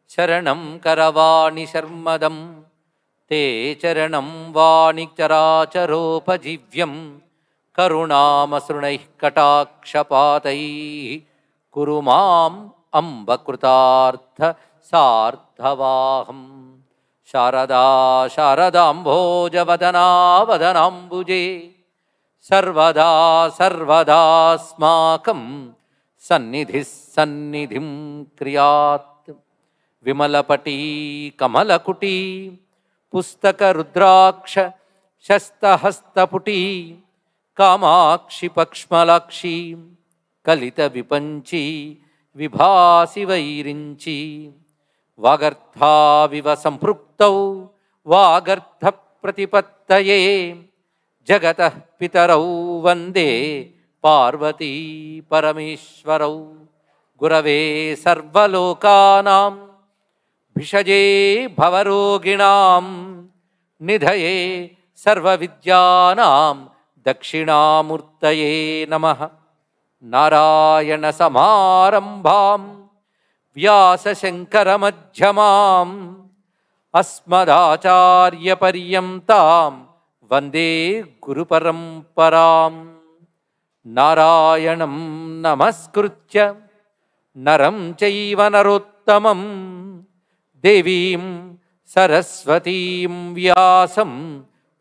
శరణం కరవాణి శర్మదం తే చరణం వాణి చరాచరోపజీవ్యం కరుణామసృణైః కటాక్షపాతైః కురు మాం అంబకృతార్థ సార్థవాహం. శారదా శారదాంభోజవదనా వదనాంబుజే సర్వదా సర్వదాస్మాకం సన్నిధిః సన్నిధిం క్రియాత్. విమలపటీ కమలకుటీ పుస్తక రుద్రాక్ష శస్తహస్తపుటీ కామాక్షి పక్ష్మలాక్షి కలిత విపంచి విభాసి వైరించి వాగర్థావివ సంపృక్తౌ వాగర్థ ప్రతిపత్తయే జగతః పితరౌ వందే పార్వతీ పరమేశ్వరౌ. గురవే సర్వలోకానాం భిషజే భవరోగిణాం నిధయే సర్వవిద్యానాం దక్షిణామూర్తయే నమః. నారాయణ సమారంభాం వ్యాసశంకరమధ్యమాం అస్మదాచార్యపర్యంతాం వందే గురుపరంపరాం. నారాయణం నమస్కృత్య నరం చైవ నరోత్తమం దేవీం సరస్వతీం వ్యాసం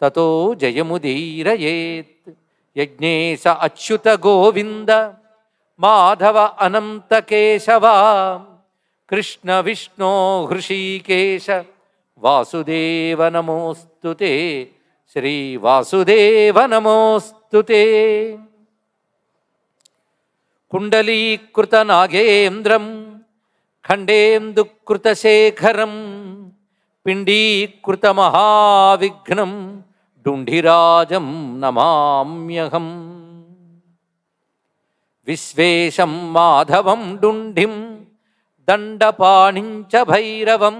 తతో జయముదీరయేత్. యజ్ఞేశ అచ్యుత గోవింద మాధవ అనంత కేశవ కృష్ణ విష్ణో హృషీకేశ వాసుదేవ నమోస్తుతే. శ్రీ వాసుదేవ నమోస్తుతే. కుండలీకృత నాగేంద్రం ఖండేందుకృతశేఖరం పిండీకృత మహావిఘ్నం డుండిరాజం నమామ్యహం. విశ్వేశం మాధవం డుండిం దండపాణించ భైరవం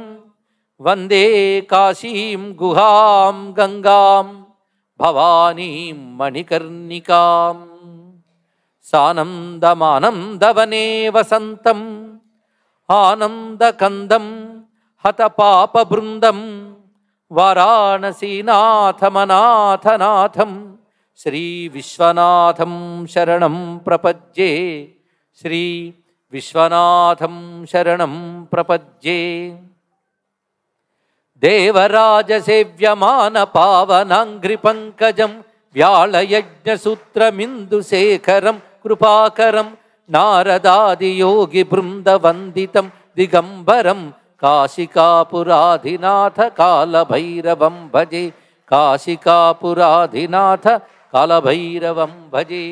వందే కాశీం గుహాం గంగాం భవానీం మణికర్ణికాం. సానందమానందవనే వసంతం ఆనందకందం హతపాపబృందం వారాణసీనాథమనాథనాథం శ్రీ విశ్వనాథం శరణం ప్రపద్యే. శ్రీ విశ్వనాథం శరణం ప్రపద్యే. దేవరాజసేవ్యమాన పావనాంఘ్రిపంకజం వ్యాళయజ్ఞసూత్రమిందుశేఖరం కృపాకరం నారదాదియోగి బృందవందితం దిగంబరం కాశికాపురాధినాథ కాలభైరవం భజే. కాశికాపురాధినాథ కాలభైరవం భజే.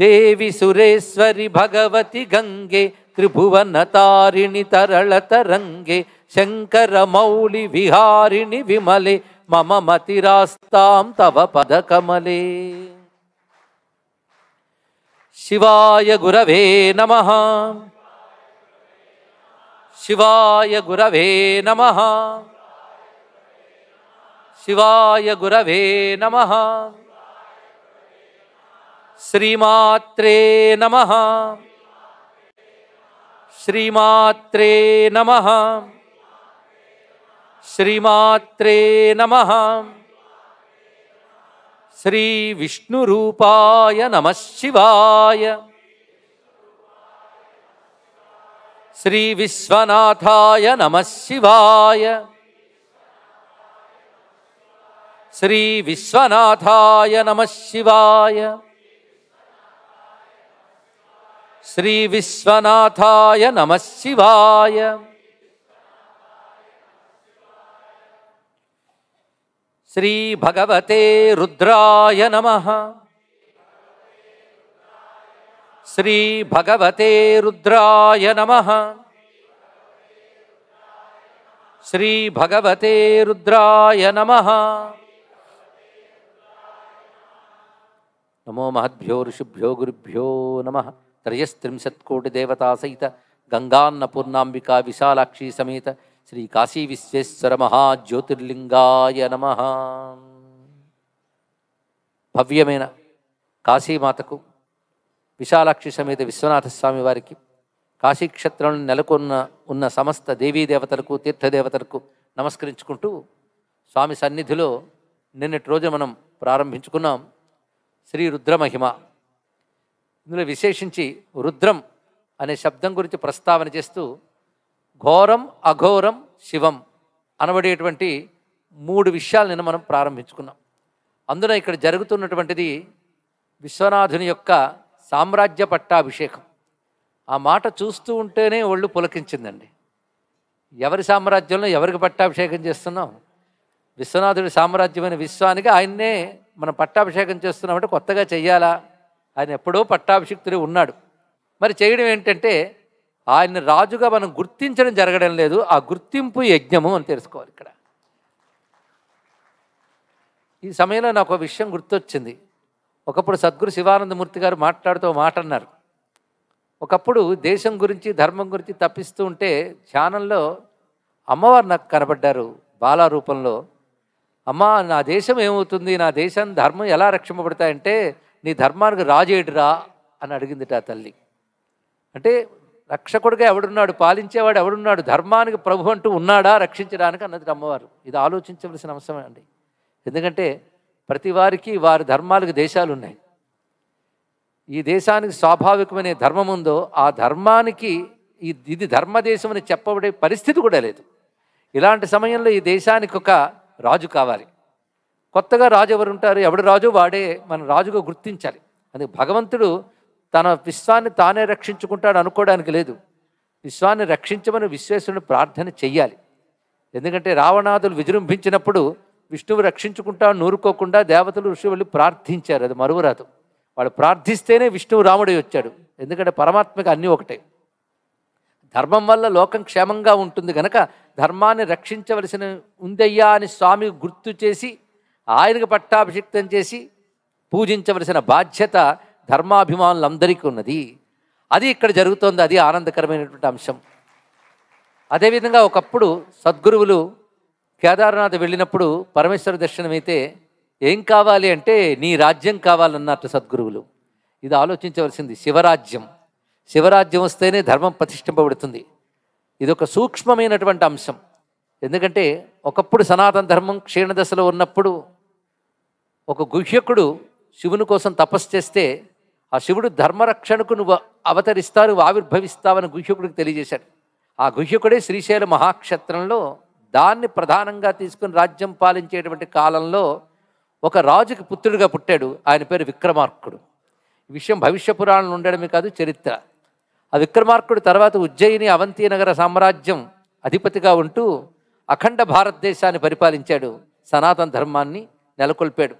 దేవి సురేశ్వరి భగవతి గంగే త్రిభువనతారిణి తరళతరంగే శంకరమౌళి విహారిణి విమలే మమ మతిరాస్తాం తవ పదకమలే. శివాయ గురవే నమః. శివాయ గురవే నమః. శివాయ గురవే నమః. శ్రీమాత్రే నమః. శ్రీమాత్రే నమః. శ్రీమాత్రే నమః. శ్రీ విష్ణురూపాయ నమః శివాయ. శ్రీ విశ్వనాథాయ నమః శివాయ. శ్రీ విశ్వనాథాయ నమః శివాయ. శ్రీ విశ్వనాథాయ నమః శివాయ. శ్రీ భగవతే రుద్రాయ నమః. శ్రీ భగవతే రుద్రాయ నమః. శ్రీ భగవతే రుద్రాయ నమః. నమో మహద్భ్యో ఋషిభ్యో గురుభ్యో నమః. త్రయస్త్రింశత్కోటిదేవతా సహిత గంగాన్నపూర్ణాంబికా విశాలాక్షి సమేత శ్రీ కాశీ విశ్వేశ్వర మహాజ్యోతిర్లింగాయ నమః. భవ్యమైన కాశీమాతకు విశాలాక్షి సమేత విశ్వనాథ స్వామి వారికి కాశీక్షేత్రంలో ఉన్న సమస్త దేవీ దేవతలకు తీర్థదేవతలకు నమస్కరించుకుంటూ స్వామి సన్నిధిలో నిన్నటి రోజు మనం ప్రారంభించుకున్నాం శ్రీ రుద్రమహిమ. ఇందులో విశేషించి రుద్రం అనే శబ్దం గురించి ప్రస్తావన చేస్తూ ఘోరం, అఘోరం, శివం అనబడేటువంటి 3 విషయాలు నిన్న మనం ప్రారంభించుకున్నాం. అందులో ఇక్కడ జరుగుతున్నటువంటిది విశ్వనాథుని యొక్క సామ్రాజ్య పట్టాభిషేకం. ఆ మాట చూస్తూ ఉంటేనే ఒళ్ళు పులకించిందండి. ఎవరి సామ్రాజ్యంలో ఎవరికి పట్టాభిషేకం చేస్తున్నాం? విశ్వనాథుడి సామ్రాజ్యమైన విశ్వానికి ఆయన్నే మనం పట్టాభిషేకం చేస్తున్నామంటే కొత్తగా చెయ్యాలా? ఆయన ఎప్పుడో పట్టాభిషిక్తుడే ఉన్నాడు. మరి చేయడం ఏంటంటే ఆయన్ని రాజుగా మనం గుర్తించడం జరగడం లేదు. ఆ గుర్తింపు యజ్ఞము అని తెలుసుకోవాలి. ఇక్కడ ఈ సమయంలో నాకు ఒక విషయం గుర్తొచ్చింది. ఒకప్పుడు సద్గురు శివానందమూర్తి గారు మాట్లాడుతూ మాట అన్నారు. ఒకప్పుడు దేశం గురించి ధర్మం గురించి తప్పిస్తూ ఉంటే ధ్యానంలో అమ్మవారు నాకు కనబడ్డారు బాలా రూపంలో. అమ్మా, నా దేశం ఏమవుతుంది, నా దేశం ధర్మం ఎలా రక్షింపబడతాయంటే నీ ధర్మానికి రాజేడురా అని అడిగిందిట ఆ తల్లి. అంటే రక్షకుడిగా ఎవడున్నాడు, పాలించేవాడు ఎవడున్నాడు, ధర్మానికి ప్రభు అంటూ ఉన్నాడా రక్షించడానికి అన్నది అమ్మవారు. ఇది ఆలోచించవలసిన అంశమే అండి. ఎందుకంటే ప్రతి వారికి వారి ధర్మాలకు దేశాలు ఉన్నాయి. ఈ దేశానికి స్వాభావికమైన ధర్మం ఉందో ఆ ధర్మానికి ఇది ధర్మదేశం అని చెప్పబడే పరిస్థితి కూడా లేదు. ఇలాంటి సమయంలో ఈ దేశానికి ఒక రాజు కావాలి. కొత్తగా రాజు ఎవరు ఉంటారు? ఎవడు రాజు వాడే మన రాజుగా గుర్తించాలి. అందుకే భగవంతుడు తన విశ్వాన్ని తానే రక్షించుకుంటాడు అనుకోవడానికి లేదు. విశ్వాన్ని రక్షించమని విశ్వేశ్వరుని ప్రార్థన చెయ్యాలి. ఎందుకంటే రావణాదులు విజృంభించినప్పుడు విష్ణువు రక్షించుకుంటాడు నూరుకోకుండా దేవతలు ఋషి వెళ్ళి ప్రార్థించారు. అది మరువరాదు. వాళ్ళు ప్రార్థిస్తేనే విష్ణువు రాముడై వచ్చాడు. ఎందుకంటే పరమాత్మకి అన్నీ ఒకటే. ధర్మం వల్ల లోకం క్షేమంగా ఉంటుంది కనుక ధర్మాన్ని రక్షించవలసిన ఉందయ్యా అని స్వామి గుర్తు చేసి ఆయనకు పట్టాభిషిక్తం చేసి పూజించవలసిన బాధ్యత ధర్మాభిమానులందరికీ ఉన్నది. అది ఇక్కడ జరుగుతోంది. అది ఆనందకరమైనటువంటి అంశం. అదేవిధంగా ఒకప్పుడు సద్గురువులు కేదార్నాథ్ వెళ్ళినప్పుడు పరమేశ్వర దర్శనమైతే ఏం కావాలి అంటే నీ రాజ్యం కావాలన్నట్టు సద్గురువులు. ఇది ఆలోచించవలసింది. శివరాజ్యం వస్తేనే ధర్మం ప్రతిష్ఠింపబడుతుంది. ఇది ఒక సూక్ష్మమైనటువంటి అంశం. ఎందుకంటే ఒకప్పుడు సనాతన ధర్మం క్షీణదశలో ఉన్నప్పుడు ఒక గుహ్యకుడు శివుని కోసం తపస్సు చేస్తే ఆ శివుడు ధర్మరక్షణకు నువ్వు అవతరిస్తావు, నువ్వు ఆవిర్భవిస్తావని గుహ్యకుడికి తెలియజేశాడు. ఆ గుహ్యకుడే శ్రీశైల మహాక్షేత్రంలో దాన్ని ప్రధానంగా తీసుకుని రాజ్యం పాలించేటువంటి కాలంలో ఒక రాజుకి పుత్రుడిగా పుట్టాడు. ఆయన పేరు విక్రమార్కుడు. ఈ విషయం భవిష్య పురాణంలో ఉండడమే కాదు, చరిత్ర. ఆ విక్రమార్కుడు తర్వాత ఉజ్జయిని అవంతి నగర సామ్రాజ్యం అధిపతిగా ఉంటూ అఖండ భారతదేశాన్ని పరిపాలించాడు. సనాతన ధర్మాన్ని నెలకొల్పాడు.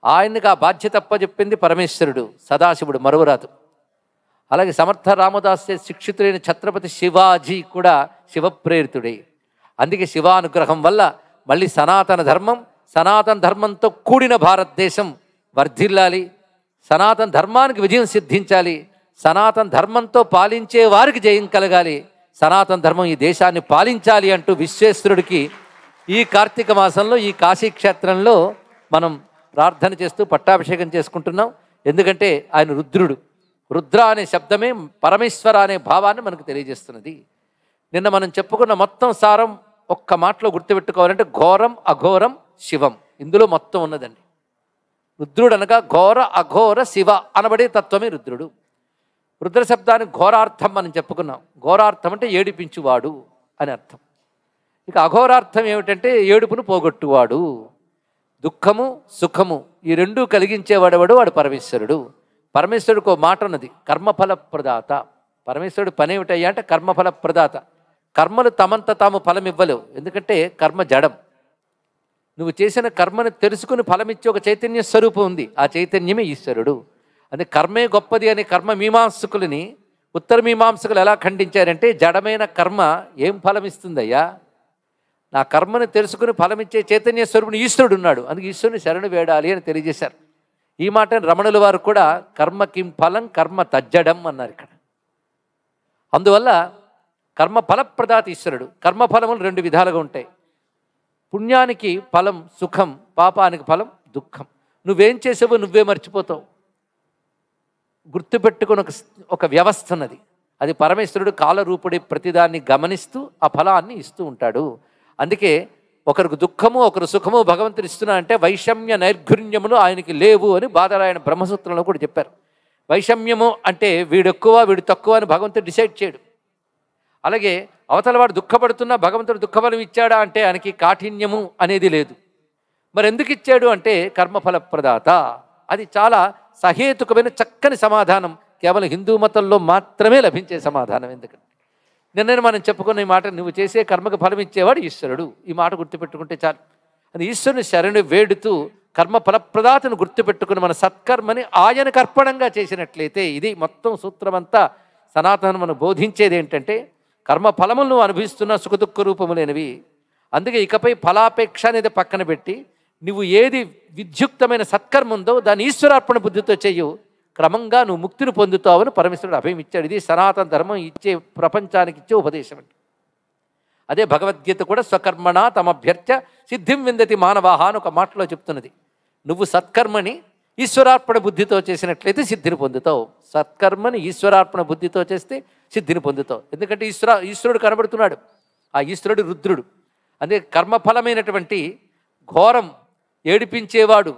ఆయనకు ఆ బాధ్యత అప్పచెప్పింది పరమేశ్వరుడు, సదాశివుడు, మరువరాదు. అలాగే సమర్థ రామదాస్ శిక్షితుడైన ఛత్రపతి శివాజీ కూడా శివప్రేరితుడే. అందుకే శివానుగ్రహం వల్ల మళ్ళీ సనాతన ధర్మంతో కూడిన భారతదేశం వర్ధిల్లాలి. సనాతన ధర్మానికి విజయం సిద్ధించాలి. సనాతన ధర్మంతో పాలించే వారికి జయం కలగాలి. సనాతన ధర్మం ఈ దేశాన్ని పాలించాలి అంటూ విశ్వేశ్వరుడికి ఈ కార్తీక మాసంలో ఈ కాశీక్షేత్రంలో మనం ప్రార్థన చేస్తూ పట్టాభిషేకం చేసుకుంటున్నాం. ఎందుకంటే ఆయన రుద్రుడు. రుద్ర అనే శబ్దమే పరమేశ్వర అనే భావాన్ని మనకు తెలియజేస్తున్నది. నిన్న మనం చెప్పుకున్న మొత్తం సారం ఒక్క మాటలో గుర్తుపెట్టుకోవాలంటే ఘోరం, అఘోరం, శివం. ఇందులో మొత్తం ఉన్నదండి. రుద్రుడు అనగా ఘోర, అఘోర, శివ అనబడే తత్వమే రుద్రుడు. రుద్ర శబ్దానికి ఘోరార్థం మనం చెప్పుకున్నాం. ఘోరార్థం అంటే ఏడిపించువాడు అని అర్థం. ఇక అఘోరార్థం ఏమిటంటే ఏడుపును పోగొట్టువాడు. దుఃఖము, సుఖము ఈ రెండూ కలిగించేవాడవాడు వాడు పరమేశ్వరుడు. పరమేశ్వరుడికి ఒక మాట ఉన్నది, కర్మఫల ప్రదాత. పరమేశ్వరుడు పని ఏమిటయ్యా అంటే కర్మఫల ప్రదాత. కర్మలు తమంత తాము ఫలం ఇవ్వలేవు. ఎందుకంటే కర్మ జడం. నువ్వు చేసిన కర్మను తెలుసుకుని ఫలమిచ్చే ఒక చైతన్య స్వరూపం ఉంది. ఆ చైతన్యమే ఈశ్వరుడు. అంటే కర్మే గొప్పది అని కర్మ మీమాంసకులని ఉత్తర మీమాంసకులు ఎలా ఖండించారంటే జడమైన కర్మ ఏం ఫలం ఇస్తుందయ్యా? నా కర్మను తెలుసుకుని ఫలమిచ్చే చైతన్య స్వరూపుని ఈశ్వరుడు ఉన్నాడు. అందుకే ఈశ్వరుని శరణు వేడాలి అని తెలియజేశారు. ఈ మాటను రమణుల వారు కూడా కర్మ కిం ఫలం కర్మ తజ్జడం అన్నారు ఇక్కడ. అందువల్ల కర్మ ఫలప్రదాత ఈశ్వరుడు. కర్మఫలములు 2 విధాలుగా ఉంటాయి. పుణ్యానికి ఫలం సుఖం, పాపానికి ఫలం దుఃఖం. నువ్వేం చేసావో నువ్వే మర్చిపోతావు. గుర్తుపెట్టుకుని ఒక వ్యవస్థ ఉన్నది. అది పరమేశ్వరుడు కాలరూపుడి ప్రతిదాన్ని గమనిస్తూ ఆ ఫలాన్ని ఇస్తూ ఉంటాడు. అందుకే ఒకరికి దుఃఖము ఒకరు సుఖము భగవంతుడు ఇస్తున్నా అంటే వైషమ్య నైర్ఘుణ్యములు ఆయనకి లేవు అని బాదరాయణ బ్రహ్మసూత్రంలో కూడా చెప్పారు. వైషమ్యము అంటే వీడు ఎక్కువ వీడు తక్కువ అని భగవంతుడు డిసైడ్ చేయడు. అలాగే అవతల వాడు దుఃఖపడుతున్నా భగవంతుడు దుఃఖఫలం ఇచ్చాడా అంటే ఆయనకి కాఠిన్యము అనేది లేదు. మరి ఎందుకు ఇచ్చాడు అంటే కర్మఫల ప్రదాత. అది చాలా సహేతుకమైన చక్కని సమాధానం. కేవలం హిందూ మతంలో మాత్రమే లభించే సమాధానం. ఎందుకంటే నిన్న మనం చెప్పుకున్న ఈ మాట, నువ్వు చేసే కర్మకు ఫలం ఇచ్చేవాడు ఈశ్వరుడు. ఈ మాట గుర్తుపెట్టుకుంటే చాలు. అది ఈశ్వరుని శరణు వేడుతూ కర్మ ఫలప్రదాతను గుర్తుపెట్టుకుని మన సత్కర్మని ఆయనకు అర్పణంగా చేసినట్లయితే, ఇది మొత్తం సూత్రమంతా సనాతనం మనం బోధించేది ఏంటంటే కర్మ ఫలములు నువ్వు అనుభవిస్తున్న సుఖదుఖ రూపములేనివి. అందుకే ఇకపై ఫలాపేక్ష అనేది పక్కన పెట్టి నువ్వు ఏది విద్యుక్తమైన సత్కర్మ ఉందో దాన్ని ఈశ్వరార్పణ బుద్ధితో చెయ్యు, క్రమంగా నువ్వు ముక్తిని పొందుతావని పరమేశ్వరుడు అభయం ఇచ్చాడు. ఇది సనాతన ధర్మం ఇచ్చే, ప్రపంచానికి ఇచ్చే ఉపదేశం అండి. అదే భగవద్గీత కూడా స్వకర్మణ తమభ్యర్చ సిద్ధిం విందతి మానవాహ అని ఒక మాటలో చెప్తున్నది. నువ్వు సత్కర్మని ఈశ్వరార్పణ బుద్ధితో చేసినట్లయితే సిద్ధిని పొందుతావు. సత్కర్మని ఈశ్వరార్పణ బుద్ధితో చేస్తే సిద్ధిని పొందుతావు. ఎందుకంటే ఈశ్వరుడు కనబడుతున్నాడు. ఆ ఈశ్వరుడు రుద్రుడు. అదే కర్మఫలమైనటువంటి ఘోరం ఏడిపించేవాడు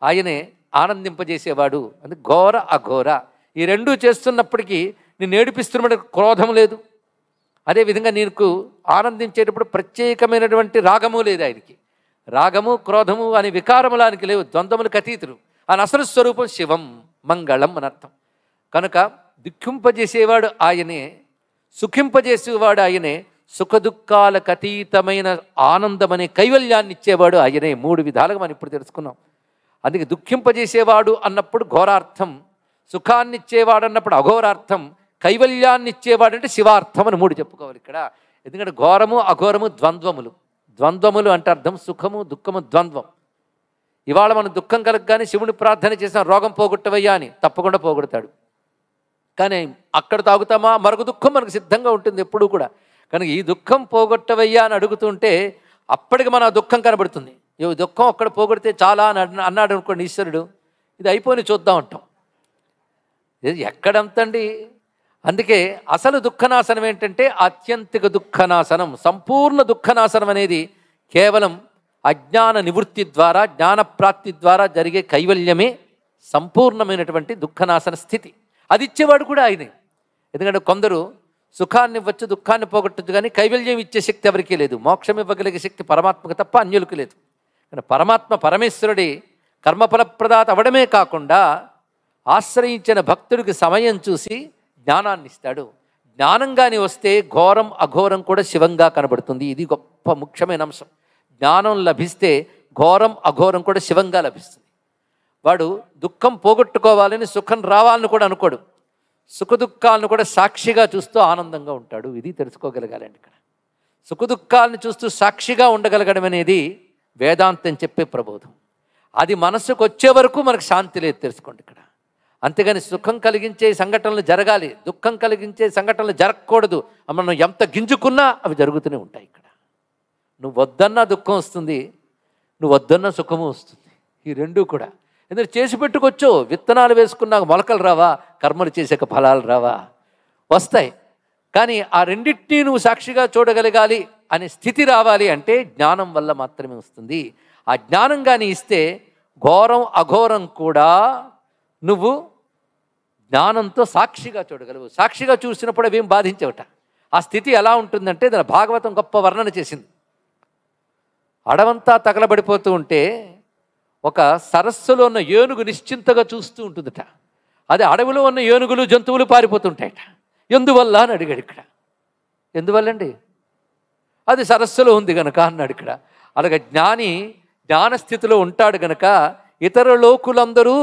ఆయనే, ఆనందింపజేసేవాడు. అది ఘోర అఘోర. ఈ రెండూ చేస్తున్నప్పటికీ నేను ఏడిపిస్తున్నప్పుడు క్రోధం లేదు. అదేవిధంగా నీకు ఆనందించేటప్పుడు ప్రత్యేకమైనటువంటి రాగము లేదు ఆయనకి. రాగము క్రోధము అనే వికారములు ఆయనకి లేవు. ద్వంద్వములకు అతీతులు. ఆయన అసలు స్వరూపం శివం మంగళం అని అర్థం. కనుక దుఃఖింపజేసేవాడు ఆయనే, సుఖింపజేసేవాడు ఆయనే, సుఖదుఖాలకు అతీతమైన ఆనందం అనే కైవల్యాన్ని ఇచ్చేవాడు ఆయనే. మూడు విధాలుగా మనం ఇప్పుడు తెలుసుకున్నాం. అందుకే దుఃఖింపజేసేవాడు అన్నప్పుడు ఘోరార్థం, సుఖాన్ని ఇచ్చేవాడు అన్నప్పుడు అఘోరార్థం, కైవల్యాన్ని ఇచ్చేవాడు అంటే శివార్థం అని మూడు చెప్పుకోవాలి ఇక్కడ. ఎందుకంటే ఘోరము అఘోరము ద్వంద్వములు. ద్వంద్వములు అంటే అర్థం సుఖము దుఃఖము ద్వంద్వం. ఇవాళ మనం దుఃఖం కలగగానే శివుని ప్రార్థన చేసిన రోగం పోగొట్టవయ్యా అని, తప్పకుండా పోగొడతాడు. కానీ అక్కడ తాగుతామా మరొక దుఃఖం మనకు సిద్ధంగా ఉంటుంది ఎప్పుడూ కూడా. కనుక ఈ దుఃఖం పోగొట్టవయ్యా అని అడుగుతుంటే అప్పటికి మన దుఃఖం కనబడుతుంది. ఈ దుఃఖం అక్కడ పోగొడితే చాలా అని అన్నాడు అనుకోండి ఈశ్వరుడు, ఇది అయిపోయి చూద్దాం అంటాం. ఇది ఎక్కడంతండి. అందుకే అసలు దుఃఖనాశనం ఏంటంటే ఆత్యంతిక దుఃఖనాశనం. సంపూర్ణ దుఃఖనాశనం అనేది కేవలం అజ్ఞాన నివృత్తి ద్వారా, జ్ఞానప్రాప్తి ద్వారా జరిగే కైవల్యమే సంపూర్ణమైనటువంటి దుఃఖనాశన స్థితి. అది ఇచ్చేవాడు కూడా ఆయనే. ఎందుకంటే కొందరు సుఖాన్ని ఇవ్వచ్చు, దుఃఖాన్ని పోగొట్టచ్చు, కానీ కైవల్యం ఇచ్చే శక్తి ఎవరికీ లేదు. మోక్షం ఇవ్వగలిగే శక్తి పరమాత్మకు తప్ప అన్యులకు లేదు. కానీ పరమాత్మ పరమేశ్వరుడి కర్మఫలప్రదాత అవడమే కాకుండా ఆశ్రయించిన భక్తుడికి సమయం చూసి జ్ఞానాన్ని ఇస్తాడు. జ్ఞానంగాని వస్తే ఘోరం అఘోరం కూడా శివంగా కనబడుతుంది. ఇది గొప్ప ముఖ్యమైన అంశం. జ్ఞానం లభిస్తే ఘోరం అఘోరం కూడా శివంగా లభిస్తుంది. వాడు దుఃఖం పోగొట్టుకోవాలని సుఖం రావాలని కూడా అనుకోడు. సుఖదుఖాలను కూడా సాక్షిగా చూస్తూ ఆనందంగా ఉంటాడు. ఇది తెలుసుకోగలగాలండి ఇక్కడ. సుఖదుఖాలను చూస్తూ సాక్షిగా ఉండగలగడం అనేది వేదాంతం చెప్పే ప్రబోధం. అది మనసుకు వచ్చే వరకు మనకు శాంతి లేదు, తెలుసుకోండి ఇక్కడ. అంతేగాని సుఖం కలిగించే సంఘటనలు జరగాలి, దుఃఖం కలిగించే సంఘటనలు జరగకూడదు. మనం ఎంత గింజుకున్నా అవి జరుగుతూనే ఉంటాయి ఇక్కడ. నువ్వు వద్దన్నా దుఃఖం వస్తుంది, నువ్వు వద్దన్నా సుఖము వస్తుంది. ఈ రెండూ కూడా ఎందుకంటే చేసి పెట్టుకొచ్చు. విత్తనాలు వేసుకున్నాక మొలకలు రావా, కర్మలు చేసాక ఫలాలు రావా? వస్తాయి. కానీ ఆ రెండింటినీ నువ్వు సాక్షిగా చూడగలగాలి అనే స్థితి రావాలి అంటే జ్ఞానం వల్ల మాత్రమే వస్తుంది. ఆ జ్ఞానం కానీ ఇస్తే ఘోరం అఘోరం కూడా నువ్వు జ్ఞానంతో సాక్షిగా చూడగలవు. సాక్షిగా చూసినప్పుడు అవేం బాధించవట. ఆ స్థితి ఎలా ఉంటుందంటే దాని భాగవతం గొప్ప వర్ణన చేసింది. అడవంతా తగలబడిపోతూ ఉంటే ఒక సరస్సులో ఉన్న ఏనుగు నిశ్చింతగా చూస్తూ ఉంటుందట. అదే అడవిలో ఉన్న ఏనుగులు జంతువులు పారిపోతుంటాయట. ఎందువల్ల అని అడిగాడు ఇక్కడ. ఎందువల్లండి? అది సరస్సులో ఉంది గనక అన్నాడు ఇక్కడ. అలాగే జ్ఞాని జ్ఞానస్థితిలో ఉంటాడు గనక ఇతర లోకులందరూ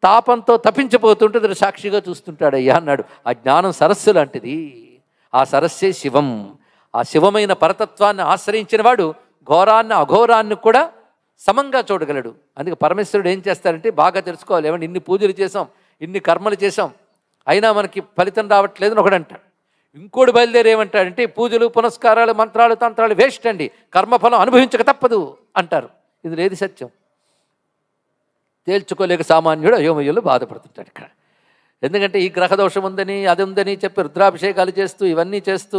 తాపంతో తప్పించిపోతుంటే దాన్ని సాక్షిగా చూస్తుంటాడయ్యా అన్నాడు. ఆ జ్ఞానం సరస్సు లాంటిది. ఆ సరస్సే శివం. ఆ శివమైన పరతత్వాన్ని ఆశ్రయించిన వాడు ఘోరాన్ని అఘోరాన్ని కూడా సమంగా చూడగలడు. అందుకే పరమేశ్వరుడు ఏం చేస్తారంటే బాగా తెలుసుకోవాలి. ఏమంటే ఇన్ని పూజలు చేసాం, ఇన్ని కర్మలు చేసాం, అయినా మనకి ఫలితం రావట్లేదు అని ఒకడు అంటాడు. ఇంకోటి బయలుదేరి ఏమంటాడంటే పూజలు పునస్కారాలు మంత్రాలు తంత్రాలు వేస్ట్ అండి, కర్మఫలం అనుభవించక తప్పదు అంటారు. ఇది లేదు సత్యం. తేల్చుకోలేక సామాన్యుడు అయోమయులు బాధపడుతుంటాడు ఇక్కడ. ఎందుకంటే ఈ గ్రహదోషం ఉందని అది ఉందని చెప్పి రుద్రాభిషేకాలు చేస్తూ ఇవన్నీ చేస్తూ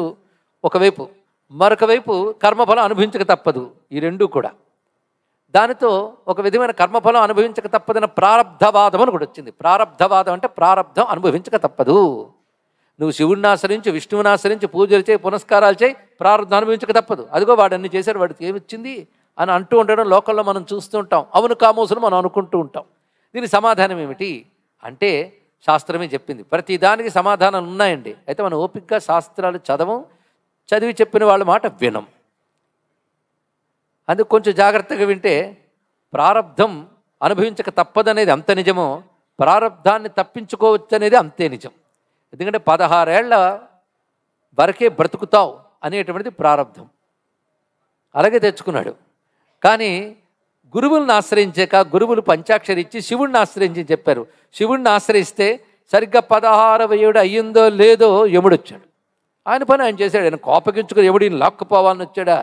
ఒకవైపు, మరొక వైపు కర్మఫలం అనుభవించక తప్పదు. ఈ రెండూ కూడా దానితో ఒక విధమైన కర్మఫలం అనుభవించక తప్పదన్న ప్రారబ్ధవాదం అని కూడా వచ్చింది. ప్రారబ్ధవాదం అంటే ప్రారబ్ధం అనుభవించక తప్పదు. నువ్వు శివుడిని ఆశ్రయించి విష్ణువుని ఆశ్రయించి పూజలు చేయి, పునస్కారాలు చేయి, ప్రారంభం అనుభవించక తప్పదు. అదిగో వాడు అన్ని చేశాడు, వాడికి ఏమిచ్చింది అని అంటూ ఉండడం లోకల్లో మనం చూస్తూ ఉంటాం. అవును కామోసులు మనం అనుకుంటూ ఉంటాం. దీని సమాధానం ఏమిటి అంటే శాస్త్రమే చెప్పింది. ప్రతి దానికి సమాధానాలు ఉన్నాయండి. అయితే మనం ఓపికగా శాస్త్రాలు చదివి చెప్పిన వాళ్ళ మాట వినం. అందుకు కొంచెం జాగ్రత్తగా వింటే ప్రారబ్ధం అనుభవించక తప్పదనేది అంత నిజమో, ప్రారబ్ధాన్ని తప్పించుకోవచ్చు అనేది అంతే నిజం. ఎందుకంటే 16 ఏళ్ల వరకే బ్రతుకుతావు అనేటువంటిది ప్రారబ్ధం. అలాగే తెచ్చుకున్నాడు. కానీ గురువులను ఆశ్రయించాక గురువులు పంచాక్షరి ఇచ్చి శివుడిని ఆశ్రయించి చెప్పారు. శివుడిని ఆశ్రయిస్తే సరిగ్గా 16వ ఏడు అయ్యిందో లేదో యముడు వచ్చాడు. ఆయన పని ఆయన చేశాడు. ఆయన కోపగించుకుని యముడిని లాక్కుపోవాలని వచ్చాడా?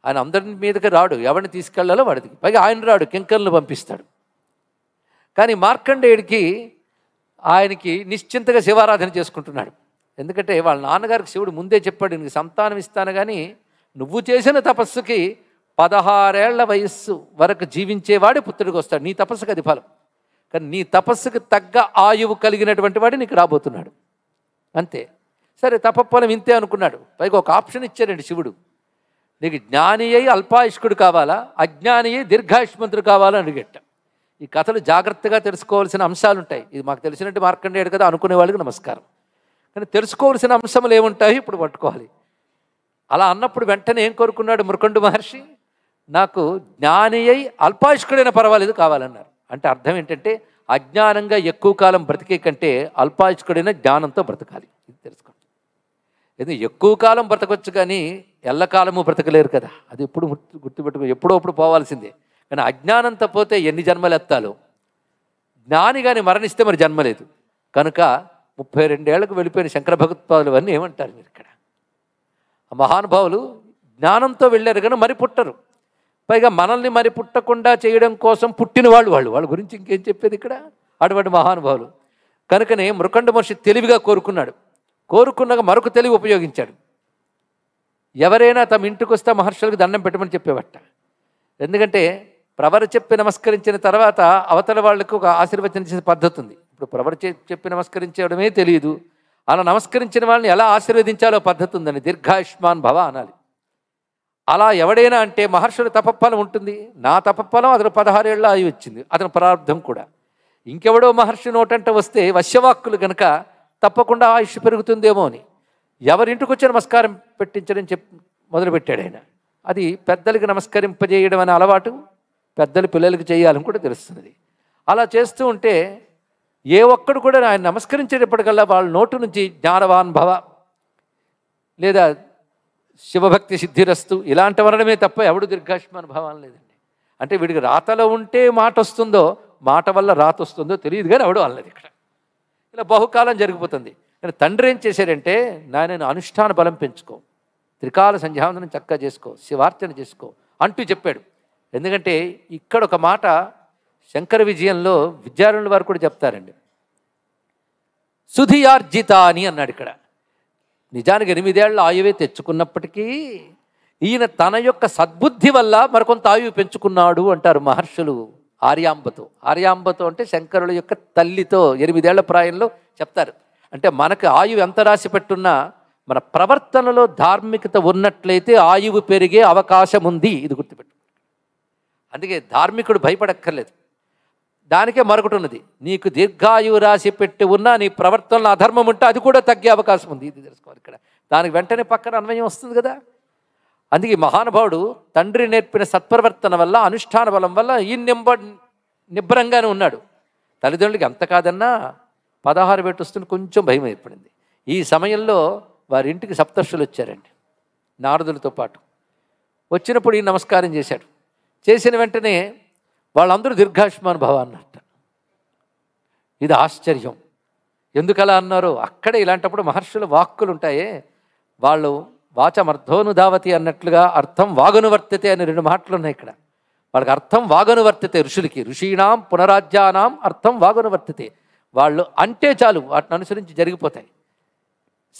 ఆయన అందరి మీదకి రాడు, ఎవరిని తీసుకెళ్లాలో వాడికి. పైగా ఆయన రాడు, కింకర్లు పంపిస్తాడు. కానీ మార్కండేయుడికి ఆయనకి నిశ్చింతగా శివారాధన చేసుకుంటున్నాడు. ఎందుకంటే వాళ్ళ నాన్నగారికి శివుడు ముందే చెప్పాడు, నీకు సంతానం ఇస్తాను కానీ నువ్వు చేసిన తపస్సుకి 16 ఏళ్ల వయస్సు వరకు జీవించేవాడే పుత్రుడికి వస్తాడు. నీ తపస్సుకి అది ఫలం. కానీ నీ తపస్సుకి తగ్గ ఆయువు కలిగినటువంటి వాడు నీకు రాబోతున్నాడు. అంతే. సరే తపఫలం ఇంతే అనుకున్నాడు. పైగా ఒక ఆప్షన్ ఇచ్చాడండి శివుడు. నీకు జ్ఞాని అయి అల్పాయుష్కుడు కావాలా, అజ్ఞాని అయి దీర్ఘాయుష్మంతుడు కావాలా అని అడిగట్ట. ఈ కథలు జాగ్రత్తగా తెలుసుకోవాల్సిన అంశాలు ఉంటాయి. ఇది మాకు తెలిసినట్టు మార్కండేయుడు కదా అనుకునే వాళ్ళకి నమస్కారం. కానీ తెలుసుకోవాల్సిన అంశములు ఏముంటాయి ఇప్పుడు పట్టుకోవాలి. అలా అన్నప్పుడు వెంటనే ఏం కోరుకున్నాడు మృకండు మహర్షి? నాకు జ్ఞాని అయి అల్పాయుష్కుడైనా పర్వాలేదు కావాలన్నారు. అంటే అర్థం ఏంటంటే అజ్ఞానంగా ఎక్కువ కాలం బ్రతికే కంటే అల్పాయుష్కుడైన జ్ఞానంతో బ్రతకాలి. ఇది తెలుసుకోండి. ఇది ఎక్కువ కాలం బ్రతకొచ్చు కానీ ఎల్లకాలము బ్రతకలేరు కదా. అది ఎప్పుడు గుర్తుపెట్టుకో, ఎప్పుడో పోవాల్సిందే. కానీ అజ్ఞానంతో పోతే ఎన్ని జన్మలు ఎత్తాలో. జ్ఞాని కానీ మరణిస్తే మరి జన్మలేదు. కనుక 32 ఏళ్లకు వెళ్ళిపోయిన శంకర భగవత్పాదులు అన్నీ ఏమంటారు మీరు ఇక్కడ? ఆ మహానుభావులు జ్ఞానంతో వెళ్ళారు కానీ మరి పుట్టరు. పైగా మనల్ని మరి పుట్టకుండా చేయడం కోసం పుట్టిన వాళ్ళ గురించి ఇంకేం చెప్పేది ఇక్కడ? అటువంటి మహానుభావులు. కనుకనే మృకండ మహర్షి తెలివిగా కోరుకున్నాక మరొక తెలివి ఉపయోగించాడు. ఎవరైనా తమ ఇంటికి వస్తే మహర్షులకు దండం పెట్టమని చెప్పేవట. ఎందుకంటే ప్రవర చెప్పి నమస్కరించిన తర్వాత అవతల వాళ్ళకు ఒక ఆశీర్వచనం చేసే పద్ధతి ఉంది. ఇప్పుడు ప్రవర చెప్పి నమస్కరించడమే తెలియదు. అలా నమస్కరించిన వాళ్ళని ఎలా ఆశీర్వదించాలో పద్ధతి ఉందని దీర్ఘాయుష్మాన్ భవ అనాలి. అలా ఎవడైనా అంటే మహర్షుల తపఫలం ఉంటుంది. నా తపఫలం అతను 16 ఏళ్ళ ఆయువు వచ్చింది, అతని ప్రారంధం కూడా. ఇంకెవడో మహర్షి నోటంట వస్తే వశ్యవాక్కులు గనక తప్పకుండా ఆయుష్ పెరుగుతుందేమో అని ఎవరింటికి వచ్చి నమస్కారం పెట్టించడం మొదలుపెట్టాడు ఆయన. అది పెద్దలకి నమస్కరింపజేయడం అనే అలవాటు పెద్దలు పిల్లలకి చేయాలని కూడా తెలుస్తున్నది. అలా చేస్తూ ఉంటే ఏ ఒక్కడు కూడా ఆయన నమస్కరించేటప్పటికల్లా వాళ్ళ నోటు నుంచి జ్ఞానవాన్ భవ లేదా శివభక్తి సిద్ధిరస్తు ఇలాంటి వరణమే తప్ప ఎవడు దీర్ఘాయుష్మాన్ భవం లేదండి. అంటే వీడికి రాతలో ఉంటే మాట వస్తుందో, మాట వల్ల రాత వస్తుందో తెలియదు కానీ ఎవడు అనలేదు ఇక్కడ. ఇలా బహుకాలం జరిగిపోతుంది. కానీ తండ్రి ఏం చేశాడంటే, నాయన అనుష్ఠాన బలం పెంచుకో, త్రికాల సంధ్యావందనం చక్కగా చేసుకో, శివార్చన చేసుకో అంటూ చెప్పాడు. ఎందుకంటే ఇక్కడ ఒక మాట శంకర విజయంలో విద్యారణుల వారు కూడా చెప్తారండి. సుధియార్జిత అని అన్నాడు ఇక్కడ. నిజానికి 8 ఏళ్ల ఆయువే తెచ్చుకున్నప్పటికీ ఈయన తన యొక్క సద్బుద్ధి వల్ల మరికొంత ఆయువు పెంచుకున్నాడు అంటారు మహర్షులు ఆర్యాంబతో అంటే శంకరుల యొక్క తల్లితో 8 ఏళ్ల ప్రాయంలో చెప్తారు. అంటే మనకు ఆయువు ఎంత రాసి పెట్టున్నా మన ప్రవర్తనలో ధార్మికత ఉన్నట్లయితే ఆయువు పెరిగే అవకాశం ఉంది. ఇది గుర్తుపెట్టు. అందుకే ధార్మికుడు భయపడక్కర్లేదు. దానికే మరొకటి ఉన్నది, నీకు దీర్ఘాయువు రాసి పెట్టి ఉన్నా నీ ప్రవర్తనలో అధర్మం ఉంటే అది కూడా తగ్గే అవకాశం ఉంది. ఇది తెలుసుకోవాలి ఇక్కడ. దానికి వెంటనే పక్కన అన్వయం వస్తుంది కదా. అందుకే మహానుభావుడు తండ్రి నేర్పిన సత్ప్రవర్తన వల్ల అనుష్ఠాన బలం వల్ల ఈ నిబ్బరంగానే ఉన్నాడు. తల్లిదండ్రులకి ఎంత కాదన్నా 16 పెట్టి వస్తుంది కొంచెం భయం ఏర్పడింది. ఈ సమయంలో వారి ఇంటికి సప్తర్షులు వచ్చారండి నారదులతో పాటు. వచ్చినప్పుడు ఈ నమస్కారం చేశాడు. చేసిన వెంటనే వాళ్ళందరూ దీర్ఘాయుష్మాన్ భవ అన్నట్ట. ఇది ఆశ్చర్యం. ఎందుకలా అన్నారో అక్కడే ఇలాంటప్పుడు మహర్షుల వాక్కులు ఉంటాయే, వాళ్ళు వాచమర్థోనుధావతి అన్నట్లుగా అర్థం వాగనువర్తతే అని 2 మాటలు ఉన్నాయి ఇక్కడ. వాళ్ళకి అర్థం వాగనువర్తతే. ఋషులకి ఋషీణాం పునరాజ్యానాం అర్థం వాగనువర్తతే. వాళ్ళు అంటే చాలు వాటిని అనుసరించి జరిగిపోతాయి.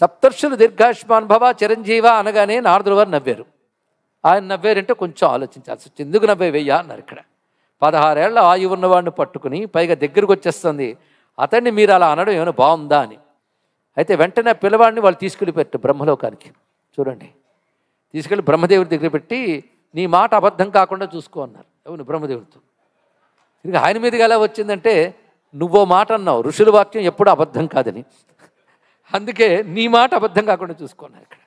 సప్తర్షులు దీర్ఘాయుష్మాన్ భవ చిరంజీవ అనగానే నారదుల వారు నవ్వారు. ఆయన నవ్వారంటే కొంచెం ఆలోచించాల్సి వచ్చింది. ఎందుకు నవ్వేవయ్యా అన్నారు. ఇక్కడ 16 ఏళ్ల ఆయువు ఉన్నవాడిని పట్టుకుని పైగా దగ్గరకు వచ్చేస్తుంది, అతన్ని మీరు అలా అనడం ఏమైనా బాగుందా అని. అయితే వెంటనే పిల్లవాడిని వాళ్ళు తీసుకెళ్ళిపెట్టు బ్రహ్మలోకానికి. చూడండి, తీసుకెళ్ళి బ్రహ్మదేవుడి దగ్గర పెట్టి నీ మాట అబద్ధం కాకుండా చూసుకో అన్నారు. అవును, బ్రహ్మదేవుడితో. తిరిగి ఆయన మీదకి ఎలా వచ్చిందంటే, నువ్వో మాట అన్నావు, ఋషుల వాక్యం ఎప్పుడూ అబద్ధం కాదని, అందుకే నీ మాట అబద్ధం కాకుండా చూసుకున్నారు. ఇక్కడ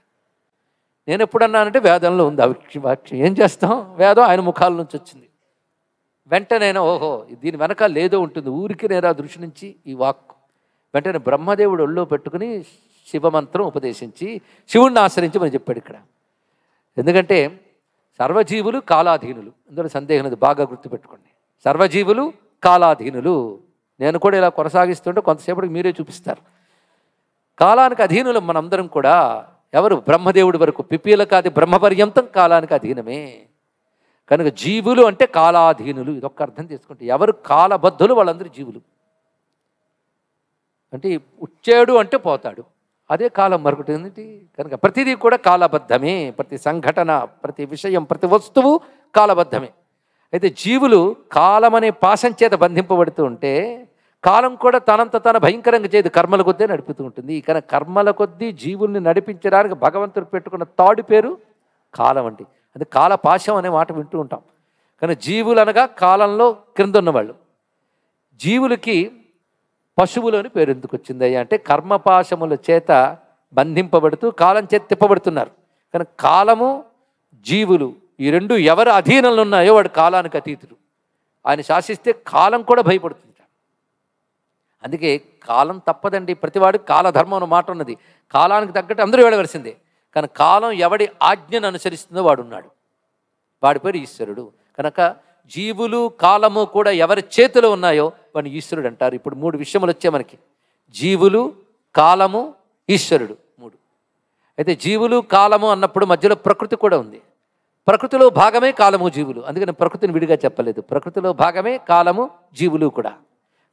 నేను ఎప్పుడన్నానంటే వేదంలో ఉంది వాక్యం. ఏం చేస్తాం, వేదం ఆయన ముఖాల నుంచి వచ్చింది. వెంటనే ఓహో దీని వెనకాల లేదో ఉంటుంది, ఊరికి నేరా దృష్టి నుంచి ఈ వాక్కు. వెంటనే బ్రహ్మదేవుడు ఒళ్ళో పెట్టుకుని శివమంత్రం ఉపదేశించి శివుణ్ణి ఆశ్రయించి మనం చెప్పాడు ఇక్కడ. ఎందుకంటే సర్వజీవులు కాలాధీనులు, అందులో సందేహం లేదు, బాగా గుర్తుపెట్టుకోండి. సర్వజీవులు కాలాధీనులు. నేను కూడా ఇలా కొనసాగిస్తుంటే కొంతసేపటికి మీరే చూపిస్తారు. కాలానికి అధీనులు మనందరం కూడా. ఎవరు? బ్రహ్మదేవుడి వరకు, పిపీలకాది బ్రహ్మపర్యంతం కాలానికి అధీనమే. కనుక జీవులు అంటే కాలాధీనులు. ఇదొక్క అర్థం చేసుకుంటే ఎవరు కాలబద్ధులు వాళ్ళందరూ జీవులు. అంటే వచ్చాడు అంటే పోతాడు, అదే కాలం. మరొకటి ఏంటి? కనుక ప్రతిదీ కూడా కాలబద్ధమే. ప్రతి సంఘటన, ప్రతి విషయం, ప్రతి వస్తువు కాలబద్ధమే. అయితే జీవులు కాలం అనే పాశం చేత బంధింపబడుతూ ఉంటే కాలం కూడా తనంత తన భయంకరంగా చేయదు, కర్మల కొద్దీ నడుపుతూ ఉంటుంది. కనుక కర్మల కొద్దీ జీవుల్ని నడిపించడానికి భగవంతుడు పెట్టుకున్న తాడు పేరు కాలం అండి. అది కాలపాశం అనే మాట వింటూ ఉంటాం. కానీ జీవులు అనగా కాలంలో క్రింద ఉన్నవాళ్ళు. జీవులకి పశువులు అని పేరు ఎందుకు వచ్చింది అయ్యా అంటే కర్మపాశముల చేత బంధింపబడుతూ కాలం చేత తిప్పబడుతున్నారు. కానీ కాలము, జీవులు ఈ రెండు ఎవరు అధీనంలో ఉన్నాయో వాడు కాలానికి అతీతుడు. ఆయన శాసిస్తే కాలం కూడా భయపడుతుంది. అందుకే కాలం తప్పదండి. ప్రతివాడు కాలధర్మం అన్న మాట ఉన్నది. కాలానికి తగ్గట్టు అందరూ వెళ్ళవలసిందే. కానీ కాలం ఎవడి ఆజ్ఞను అనుసరిస్తుందో వాడున్నాడు, వాడి పేరు ఈశ్వరుడు. కనుక జీవులు కాలము కూడా ఎవరి చేతిలో ఉన్నాయో వాడిని ఈశ్వరుడు అంటారు. ఇప్పుడు 3 విషయములు వచ్చాయి మనకి: జీవులు, కాలము, ఈశ్వరుడు. 3. అయితే జీవులు కాలము అన్నప్పుడు మధ్యలో ప్రకృతి కూడా ఉంది. ప్రకృతిలో భాగమే కాలము, జీవులు. అందుకని ప్రకృతిని విడిగా చెప్పలేదు. ప్రకృతిలో భాగమే కాలము, జీవులు కూడా.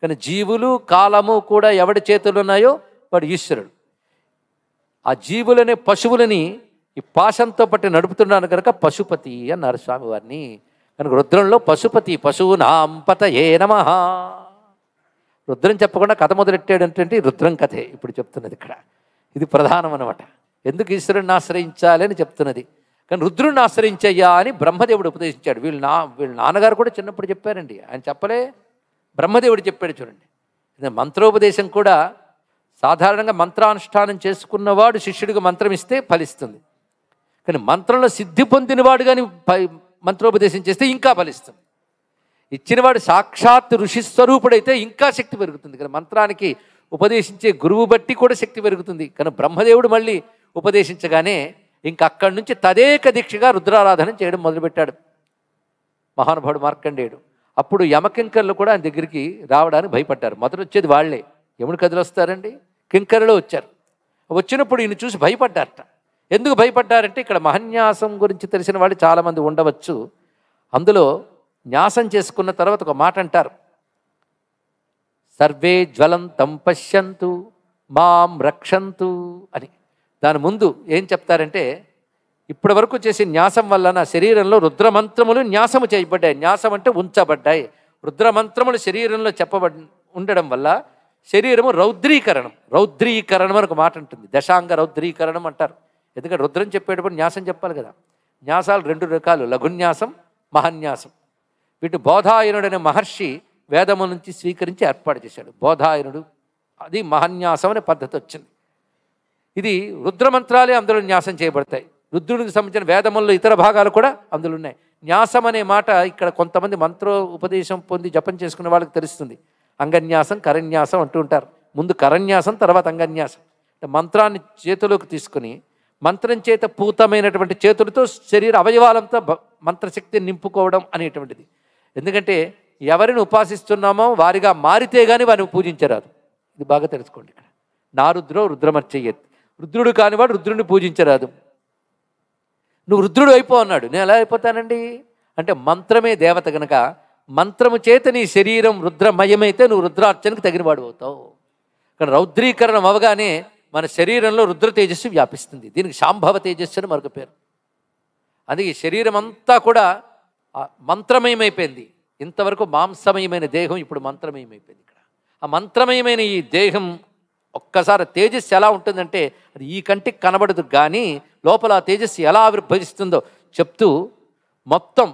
కానీ జీవులు కాలము కూడా ఎవడి చేతులు ఉన్నాయో వాడు ఈశ్వరుడు. ఆ జీవులనే పశువులని ఈ పాశంతో పట్టి నడుపుతున్నాను కనుక పశుపతి అన్నారు స్వామివారిని. కనుక రుద్రంలో పశుపతి, పశువునాం పతయే నమః. రుద్రం చెప్పకుండా కథ మొదలెట్టాడంటే రుద్రం కథే ఇప్పుడు చెప్తున్నది ఇక్కడ. ఇది ప్రధానం అన్నమాట. ఎందుకు ఈశ్వరుడిని ఆశ్రయించాలి అని చెప్తున్నది. కానీ రుద్రుడిని ఆశ్రయించయ్యా అని బ్రహ్మదేవుడు ఉపదేశించాడు. వీళ్ళ నాన్నగారు కూడా చిన్నప్పుడు చెప్పారండి. ఆయన చెప్పలే, బ్రహ్మదేవుడు చెప్పాడు. చూడండి, మంత్రోపదేశం కూడా సాధారణంగా మంత్రానుష్ఠానం చేసుకున్నవాడు శిష్యుడికి మంత్రం ఇస్తే ఫలిస్తుంది. కానీ మంత్రంలో సిద్ధి పొందినవాడు కానీ మంత్రోపదేశం చేస్తే ఇంకా ఫలిస్తుంది. ఇచ్చినవాడు సాక్షాత్ ఋషి స్వరూపుడైతే ఇంకా శక్తి పెరుగుతుంది. కానీ మంత్రానికి ఉపదేశించే గురువు బట్టి కూడా శక్తి పెరుగుతుంది. కానీ బ్రహ్మదేవుడు మళ్ళీ ఉపదేశించగానే ఇంకా అక్కడి నుంచి తదేక దీక్షగా రుద్రారాధన చేయడం మొదలుపెట్టాడు మహానుభావుడు మార్కండేయుడు. అప్పుడు యమకింకర్లు కూడా ఆయన దగ్గరికి రావడానికి భయపడ్డారు. మొదట వచ్చేది వాళ్లే. యముడి కథలు వస్తారండి, కింకరులు వచ్చారు. వచ్చినప్పుడు ఈయన చూసి భయపడ్డారట. ఎందుకు భయపడ్డారంటే ఇక్కడ మహన్యాసం గురించి తెలిసిన వాళ్ళు చాలామంది ఉండవచ్చు. అందులో న్యాసం చేసుకున్న తర్వాత ఒక మాట అంటారు, సర్వే జ్వలంతం పశ్యంతు మాం రక్షంతు అని. దాని ముందు ఏం చెప్తారంటే, ఇప్పటి వరకు చేసే న్యాసం వల్ల నా శరీరంలో రుద్రమంత్రములు న్యాసము చేయబడ్డాయి. న్యాసం అంటే ఉంచబడ్డాయి. రుద్రమంత్రములు శరీరంలో ఉండడం వల్ల శరీరము రౌద్రీకరణం. రౌద్రీకరణం అని ఒక మాట ఉంటుంది, దశాంగ రౌద్రీకరణం అంటారు. ఎందుకంటే రుద్రం చెప్పేటప్పుడు న్యాసం చెప్పాలి కదా. న్యాసాలు 2 రకాలు, లఘున్యాసం, మహన్యాసం. వీటి బోధాయనుడనే మహర్షి వేదము నుంచి స్వీకరించి ఏర్పాటు చేశాడు. బోధాయనుడు, అది మహన్యాసం అనే పద్ధతి వచ్చింది. ఇది రుద్రమంత్రాలే అందులో న్యాసం చేయబడతాయి. రుద్రుడికి సంబంధించిన వేదముల్లో ఇతర భాగాలు కూడా అందులో ఉన్నాయి. న్యాసం అనే మాట ఇక్కడ కొంతమంది మంత్రో ఉపదేశం పొంది జపం చేసుకున్న వాళ్ళకి తెలుస్తుంది. అంగన్యాసం, కరన్యాసం అంటూ ఉంటారు. ముందు కరన్యాసం, తర్వాత అంగన్యాసం. మంత్రాన్ని చేతిలోకి తీసుకుని మంత్రం చేత పూతమైనటువంటి చేతులతో శరీర అవయవాలంతా మంత్రశక్తిని నింపుకోవడం అనేటువంటిది. ఎందుకంటే ఎవరిని ఉపాసిస్తున్నామో వారిగా మారితే కానీ వారిని పూజించరాదు. ఇది బాగా తెలుసుకోండి. ఇక్కడ నా రుద్రో రుద్రమర్చయ్యత్, రుద్రుడు కానివాడు రుద్రుడిని పూజించరాదు. నువ్వు రుద్రుడు అయిపో అన్నాడు. నేను ఎలా అయిపోతానండి అంటే మంత్రమే దేవత కనుక మంత్రము చేత నీ శరీరం రుద్రమయమైతే నువ్వు రుద్రార్చనకు తగినవాడు అవుతావు. కానీ రౌద్రీకరణం అవగానే మన శరీరంలో రుద్ర తేజస్సు వ్యాపిస్తుంది. దీనికి శాంభవ తేజస్సు అని మరొక పేరు. అందుకే ఈ శరీరం అంతా కూడా మంత్రమయమైపోయింది. ఇంతవరకు మాంసమయమైన దేహం ఇప్పుడు మంత్రమయమైపోయింది. ఇక్కడ ఆ మంత్రమయమైన ఈ దేహం ఒక్కసారి తేజస్సు ఎలా ఉంటుందంటే అది ఈ కంటికి కనబడదు, కానీ లోపల ఆ తేజస్సు ఎలా ఆవిర్భవిస్తుందో చెప్తూ మొత్తం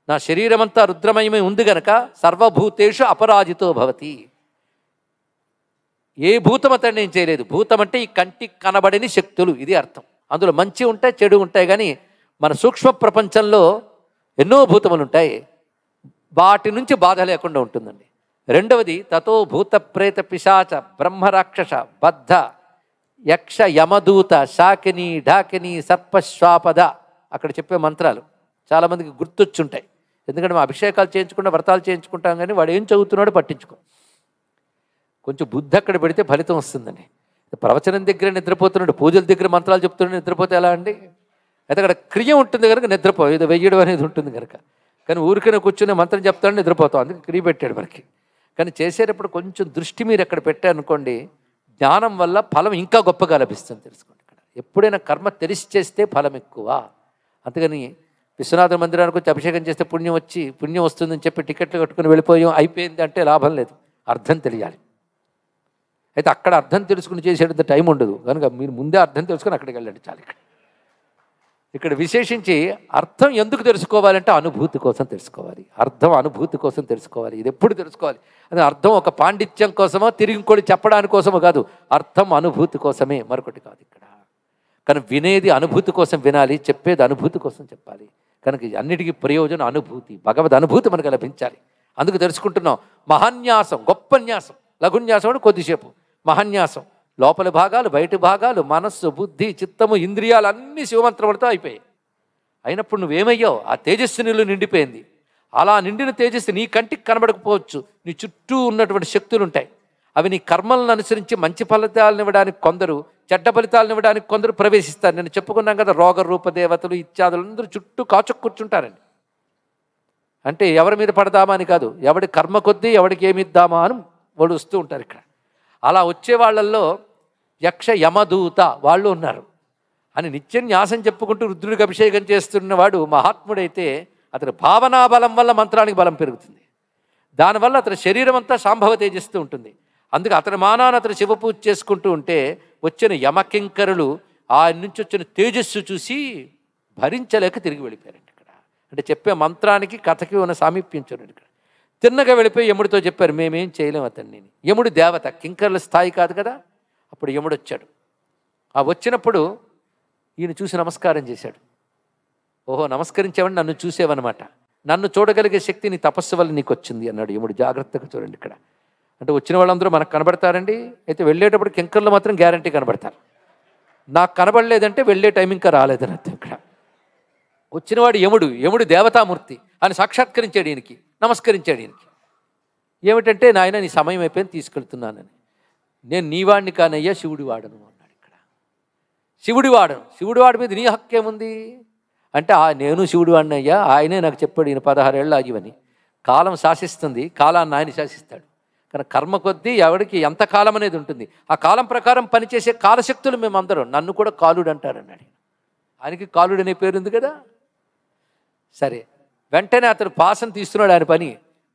నా శరీరం అంతా రుద్రమయమై ఉంది గనక సర్వభూతేషు అపరాజితో భవతి. ఏ భూతం అతన్ని ఏం చేయలేదు. భూతం అంటే ఈ కంటికి కనబడని శక్తులు, ఇది అర్థం. అందులో మంచి ఉంటాయి, చెడు ఉంటాయి, కానీ మన సూక్ష్మ ప్రపంచంలో ఎన్నో భూతములు ఉంటాయి. వాటి నుంచి బాధ లేకుండా ఉంటుందండి. రెండవది తతో భూత ప్రేత పిశాచ బ్రహ్మరాక్షస బద్ధ యక్ష యమదూత శాకిని ఢాకిని సర్పశ్వాపద అక్కడ చెప్పే మంత్రాలు చాలామందికి గుర్తొచ్చుంటాయి. ఎందుకంటే మా అభిషేకాలు చేయించుకుంటా వ్రతాలు చేయించుకుంటాం, కానీ వాడు ఏం చదువుతున్నాడో పట్టించుకో. కొంచెం బుద్ధి అక్కడ పెడితే ఫలితం వస్తుందండి. ప్రవచనం దగ్గర నిద్రపోతున్నాడు, పూజల దగ్గర మంత్రాలు చెప్తున్నాడు, నిద్రపోతే ఎలా అండి? అయితే అక్కడ క్రియ ఉంటుంది కనుక నిద్రపో, ఇది వెయ్యడం అనేది ఉంటుంది కనుక. కానీ ఊరికైనా కూర్చునే మంత్రం చెప్తాడు, నిద్రపోతాం. అందుకే క్రియ పెట్టాడు మనకి. కానీ చేసేటప్పుడు కొంచెం దృష్టి మీరు ఎక్కడ పెట్టారనుకోండి, జ్ఞానం వల్ల ఫలం ఇంకా గొప్పగా లభిస్తుంది. తెలుసుకోండి, ఇక్కడ ఎప్పుడైనా కర్మ తెలిసి చేస్తే ఫలం ఎక్కువ. అంతేగాని విశ్వనాథ మందిరానికి వచ్చి అభిషేకం చేస్తే పుణ్యం వస్తుందని చెప్పి టికెట్లు కట్టుకుని వెళ్ళిపోయాం అయిపోయింది అంటే లాభం లేదు. అర్థం తెలియాలి. అయితే అక్కడ అర్థం తెలుసుకుని చేసేటంత టైం ఉండదు కనుక మీరు ముందే అర్థం తెలుసుకుని అక్కడికి వెళ్ళండి చాలు. ఇక్కడ విశేషించి అర్థం ఎందుకు తెలుసుకోవాలంటే అనుభూతి కోసం తెలుసుకోవాలి. అర్థం అనుభూతి కోసం తెలుసుకోవాలి. ఇది ఎప్పుడు తెలుసుకోవాలి? అది అర్థం ఒక పాండిత్యం కోసమో తిరిగి ఇంకోటి చెప్పడానికి కోసమో కాదు, అర్థం అనుభూతి కోసమే, మరొకటి కాదు. ఇక్కడ కానీ వినేది అనుభూతి కోసం వినాలి, చెప్పేది అనుభూతి కోసం చెప్పాలి. కనుక అన్నిటికీ ప్రయోజనం అనుభూతి, భగవద్ అనుభూతి మనకు లభించాలి. అందుకు తెలుసుకుంటున్నాం. మహాన్యాసం, గొప్ప న్యాసం. లఘున్యాసం అంటే కొద్దిసేపు, మహాన్యాసం లోపలి భాగాలు బయటి భాగాలు మనస్సు బుద్ధి చిత్తము ఇంద్రియాలు అన్నీ శివమంత్రములతో అయిపోయాయి. అయినప్పుడు నువ్వేమయ్యావు? ఆ తేజస్సు నీళ్ళు నిండిపోయింది. అలా నిండిన తేజస్సు నీ కంటికి కనబడకపోవచ్చు, నీ చుట్టూ ఉన్నటువంటి శక్తులు ఉంటాయి. అవి నీ కర్మలను అనుసరించి మంచి ఫలితాలను ఇవ్వడానికి కొందరు, చెడ్డ ఫలితాలను ఇవ్వడానికి కొందరు ప్రవేశిస్తారు. నేను చెప్పుకున్నాం కదా, రోగ రూప దేవతలు ఇత్యాదులు అందరూ చుట్టూ కాచుకు కూర్చుంటారండి. అంటే ఎవరి మీద పడదామా అని కాదు, ఎవడి కర్మ కొద్దీ ఎవడికి ఏమిద్దామా అని వాళ్ళు వస్తూ ఉంటారు. ఇక్కడ అలా వచ్చే వాళ్ళల్లో యక్ష యమదూత వాళ్ళు ఉన్నారు అని నిత్యం న్యాసం చెప్పుకుంటూ రుద్రుడికి అభిషేకం చేస్తున్నవాడు మహాత్ముడైతే అతని భావనా బలం వల్ల మంత్రానికి బలం పెరుగుతుంది. దానివల్ల అతని శరీరం అంతా శాంభవ తేజిస్తూ ఉంటుంది. అందుకే అతని మానాన్ని అతను శివపూజ చేసుకుంటూ ఉంటే వచ్చిన యమకింకరులు ఆయన నుంచి వచ్చిన తేజస్సు చూసి భరించలేక తిరిగి వెళ్ళిపోయారండి. ఇక్కడ అంటే చెప్పే మంత్రానికి కథకి ఉన్న సామీప్యం చూడండి. ఇక్కడ తిన్నగా వెళ్ళిపోయి యముడితో చెప్పారు, మేమేం చేయలేము అతన్ని. యముడు దేవత, కింకరుల స్థాయి కాదు కదా. అప్పుడు యముడు వచ్చాడు. ఆ వచ్చినప్పుడు ఈయన చూసి నమస్కారం చేశాడు. ఓహో, నమస్కరించేవాడిని, నన్ను చూసేవన్నమాట. నన్ను చూడగలిగే శక్తి నీ తపస్సు వల్ల నీకు వచ్చింది అన్నాడు యముడు. జాగ్రత్తగా చూడండి. ఇక్కడ అంటే వచ్చిన వాళ్ళందరూ మనకు కనబడతారండి. అయితే వెళ్ళేటప్పుడు కింకర్లు మాత్రం గ్యారంటీ కనబడతారు. నాకు కనబడలేదంటే వెళ్ళే టైం ఇంకా రాలేదని అర్థం. ఇక్కడ వచ్చినవాడు యముడు దేవతామూర్తి అని సాక్షాత్కరించాడు ఈయనకి, నమస్కరించాడు ఈయనకి. ఏమిటంటే, నాయన నీ సమయం అయిపోయింది, తీసుకెళ్తున్నానని. నేను నీవాడిని కానయ్యా, శివుడి వాడను అన్నాడు. ఇక్కడ శివుడి వాడి మీద నీ హక్కేముంది అంటే, నేను శివుడి వాడిని అయ్యా, ఆయనే నాకు చెప్పాడు ఈయన 16 ఏళ్ళు ఆగివని. కాలం శాసిస్తుంది, కాలాన్ని ఆయన శాసిస్తాడు. కానీ కర్మ కొద్దీ ఎవడికి ఎంత కాలం అనేది ఉంటుంది. ఆ కాలం ప్రకారం పనిచేసే కాలశక్తులు మేమందరం. నన్ను కూడా కాలుడు అంటారన్నాడు. ఆయనకి కాలుడు అనే పేరుంది కదా. సరే, వెంటనే అతను పాసం తీస్తున్నాడు ఆయన పని.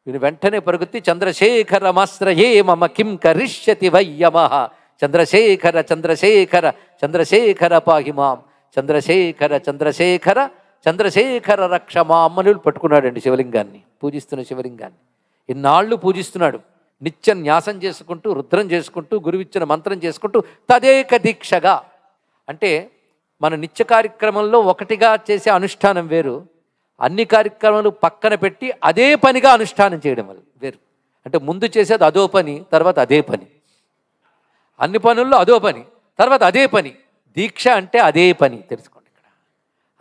వీడు వెంటనే పరుగుత్తి చంద్రశేఖరమాశ్రయే మమ కిం కరిష్యతి వయ్యమః చంద్రశేఖర చంద్రశేఖర చంద్రశేఖర పాహిమాం చంద్రశేఖర చంద్రశేఖర చంద్రశేఖర రక్షమాం అని పట్టుకున్నాడండి శివలింగాన్ని. పూజిస్తున్న శివలింగాన్ని ఇన్నాళ్ళు పూజిస్తున్నాడు. నిత్యం న్యాసం చేసుకుంటూ, రుద్రం చేసుకుంటూ, గురువిచ్చిన మంత్రం చేసుకుంటూ తదేక దీక్షగా. అంటే మన నిత్య కార్యక్రమంలో ఒకటిగా చేసే అనుష్ఠానం వేరు, అన్ని కార్యక్రమాలు పక్కన పెట్టి అదే పనిగా అనుష్ఠానం చేయడం వల్ల వేరు. అంటే ముందు చేసేది అదో పని, తర్వాత అదే పని. అన్ని పనుల్లో అదో పని, తర్వాత అదే పని. దీక్ష అంటే అదే పని, తెలుసుకోండి ఇక్కడ.